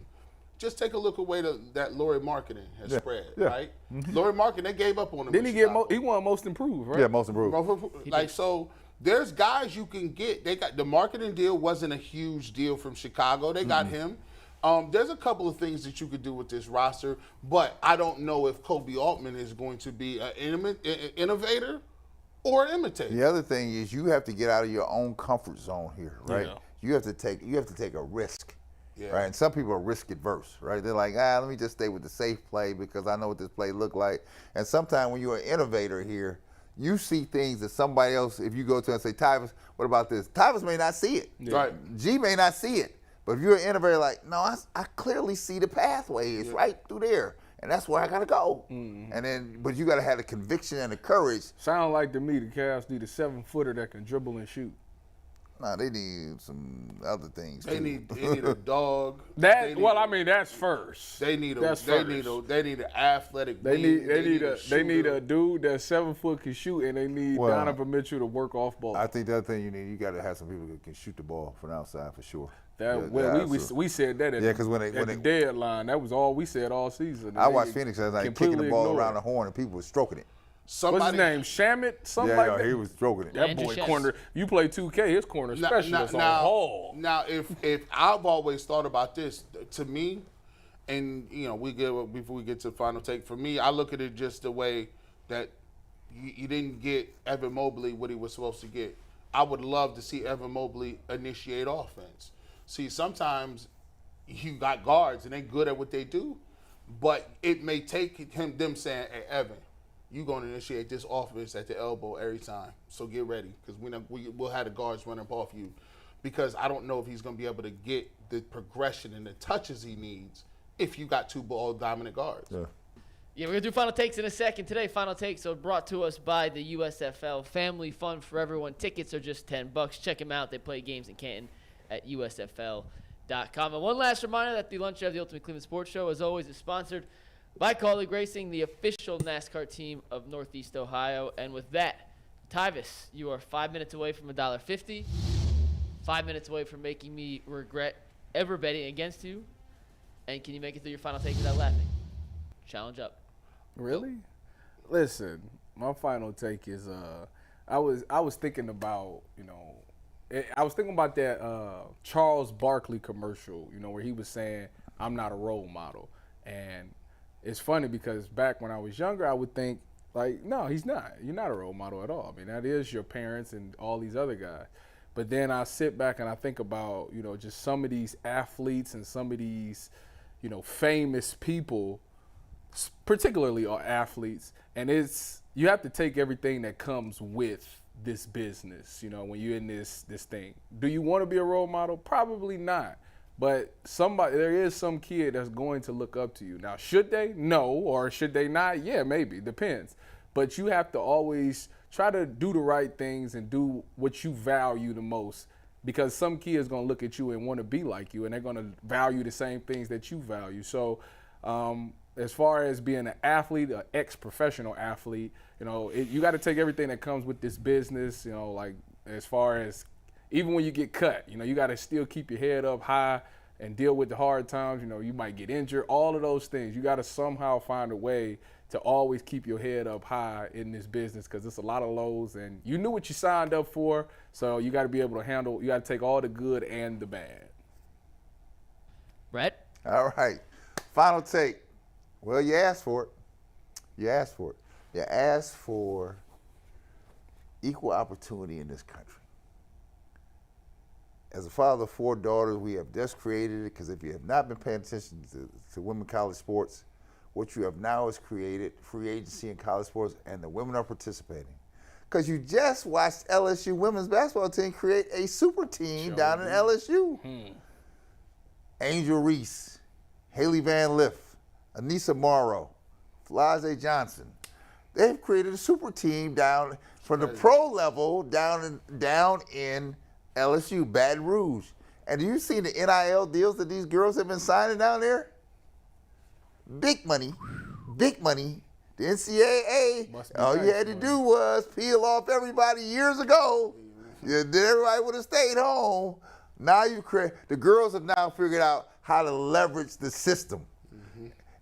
Just take a look at the way that Lauri Markkanen has spread, right? Lauri Markkanen, they gave up on him. Didn't he won most improved, right? Yeah, most improved. So there's guys you can get. They got the Markkanen deal wasn't a huge deal from Chicago. They got him. There's a couple of things that you could do with this roster, but I don't know if Kobe Altman is going to be an innovator or an imitator. The other thing is you have to get out of your own comfort zone here, right? Yeah. You have to take a risk. Yeah. Right, and some people are risk adverse, right? They're like, let me just stay with the safe play because I know what this play look like. And sometimes when you're an innovator here, you see things that somebody else, if you go to and say, Tyvus, what about this? Tyvus may not see it. Yeah. Right. G may not see it. But if you're an innovator, like, no, I clearly see the pathway. It's right through there. And that's where I got to go. And then, but you got to have the conviction and the courage. Sound like to me the Cavs need a 7-footer that can dribble and shoot. Nah, they need some other things. They too. need a dog. That's first. They need That's first. they need an athletic. They need shooter. a dude that's 7 foot can shoot, and they need Donovan Mitchell to work off ball. I think the other thing you got to have some people that can shoot the ball from outside for sure. We said that at the deadline. That was all we said all season. I watched Phoenix last night kicking the ball around the horn, and people were stroking it. What's his name? Shamit? Something like that? He was stroking it. That boy corner. You play 2K, his corner specialist on Hall. Now, if I've always thought about this, to me, and before we get to the final take, for me, I look at it just the way that you didn't get Evan Mobley what he was supposed to get. I would love to see Evan Mobley initiate offense. See, sometimes you got guards and they're good at what they do, but it may take them saying, "Hey, Evan, you're going to initiate this offense at the elbow every time. So get ready, because we'll have the guards running up off you." Because I don't know if he's going to be able to get the progression and the touches he needs if you got two ball dominant guards. Yeah, we're going to do final takes in a second. Today, final takes are brought to us by the USFL. Family fun for everyone. Tickets are just $10. Check them out. They play games in Canton at USFL.com. And one last reminder that the lunch of the Ultimate Cleveland Sports Show, as always, is sponsored by Colleague Racing, the official NASCAR team of Northeast Ohio. And with that, Tyvis, you are 5 minutes away from $1.50. 5 minutes away from making me regret ever betting against you. And can you make it through your final take without laughing? Challenge up. Really? Listen, my final take is I was thinking about, I was thinking about that Charles Barkley commercial, where he was saying, "I'm not a role model." And it's funny because back when I was younger, I would think, like, no, he's not. You're not a role model at all. I mean, that is your parents and all these other guys. But then I sit back and I think about, just some of these athletes and some of these, famous people, particularly athletes, and you have to take everything that comes with this business, when you're in this thing. Do you want to be a role model? Probably not. But there is some kid that's going to look up to you. Now, should they? No. Or should they not? Yeah, maybe. Depends. But you have to always try to do the right things and do what you value the most, because some kid is going to look at you and want to be like you, and they're going to value the same things that you value. So as far as being an athlete, an ex-professional athlete, you got to take everything that comes with this business, like as far as even when you get cut, you got to still keep your head up high and deal with the hard times. You might get injured, all of those things. You got to somehow find a way to always keep your head up high in this business, because it's a lot of lows, and you knew what you signed up for, so you got to be able to handle, you got to take all the good and the bad. Brett? All right. Final take. Well, you asked for it. You asked for equal opportunity in this country. As a father of 4 daughters, we have just created it, because if you have not been paying attention to women college sports, what you have now is created free agency in college sports, and the women are participating. Because you just watched LSU women's basketball team create a super team down in LSU. Angel Reese, Haley Van Lith, Anissa Morrow, Flazé Johnson. They've created a super team down from the pro level down in LSU, Baton Rouge. And do you see the NIL deals that these girls have been signing down there? Big money, big money. The NCAA, all you had to do was peel off everybody years ago. Then everybody would have stayed home. Now the girls have now figured out how to leverage the system.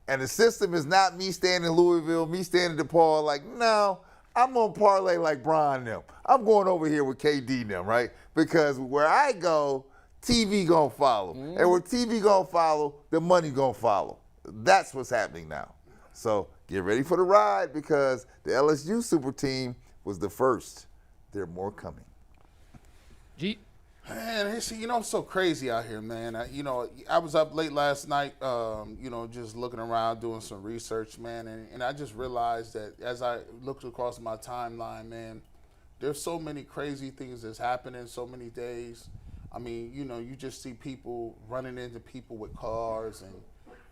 And the system is not me staying in Louisville, me staying in DePaul, like, no, I'm going to parlay like Bron and them. I'm going over here with KD and them, right? Because where I go, TV going to follow. And where TV going to follow, the money going to follow. That's what's happening now. So get ready for the ride, because the LSU super team was the first. There are more coming. G. Man, it's so crazy out here, man. I was up late last night, just looking around, doing some research, man, and I just realized that as I looked across my timeline, man, there's so many crazy things that's happening so many days. I mean, you just see people running into people with cars, and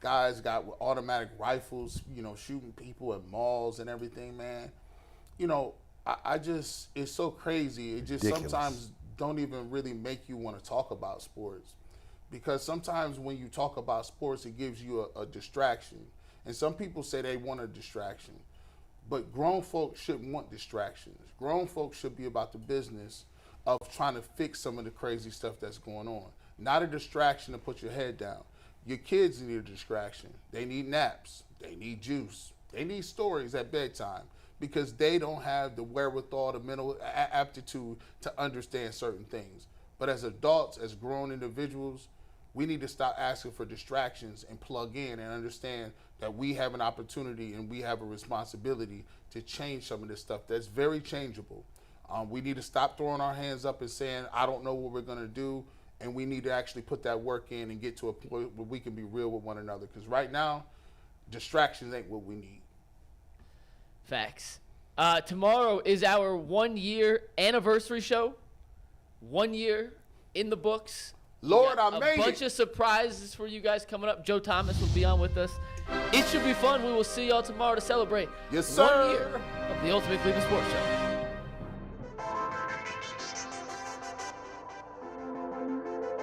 guys got automatic rifles, shooting people at malls and everything, man. It's so crazy. It just Ridiculous. Sometimes don't even really make you want to talk about sports. Because sometimes when you talk about sports, it gives you a distraction. And some people say they want a distraction. But grown folks shouldn't want distractions. Grown folks should be about the business of trying to fix some of the crazy stuff that's going on. Not a distraction to put your head down. Your kids need a distraction. They need naps. They need juice. They need stories at bedtime because they don't have the wherewithal, the mental aptitude to understand certain things. But as adults, as grown individuals, we need to stop asking for distractions and plug in and understand that we have an opportunity and we have a responsibility to change some of this stuff that's very changeable. We need to stop throwing our hands up and saying, I don't know what we're going to do. And we need to actually put that work in and get to a point where we can be real with one another. Because right now, distractions ain't what we need. Facts. Tomorrow is our 1-year anniversary show. 1 year in the books. Lord, I made it. A bunch of surprises for you guys coming up. Joe Thomas will be on with us. It should be fun. We will see y'all tomorrow to celebrate 1 year of the Ultimate Cleveland Sports Show.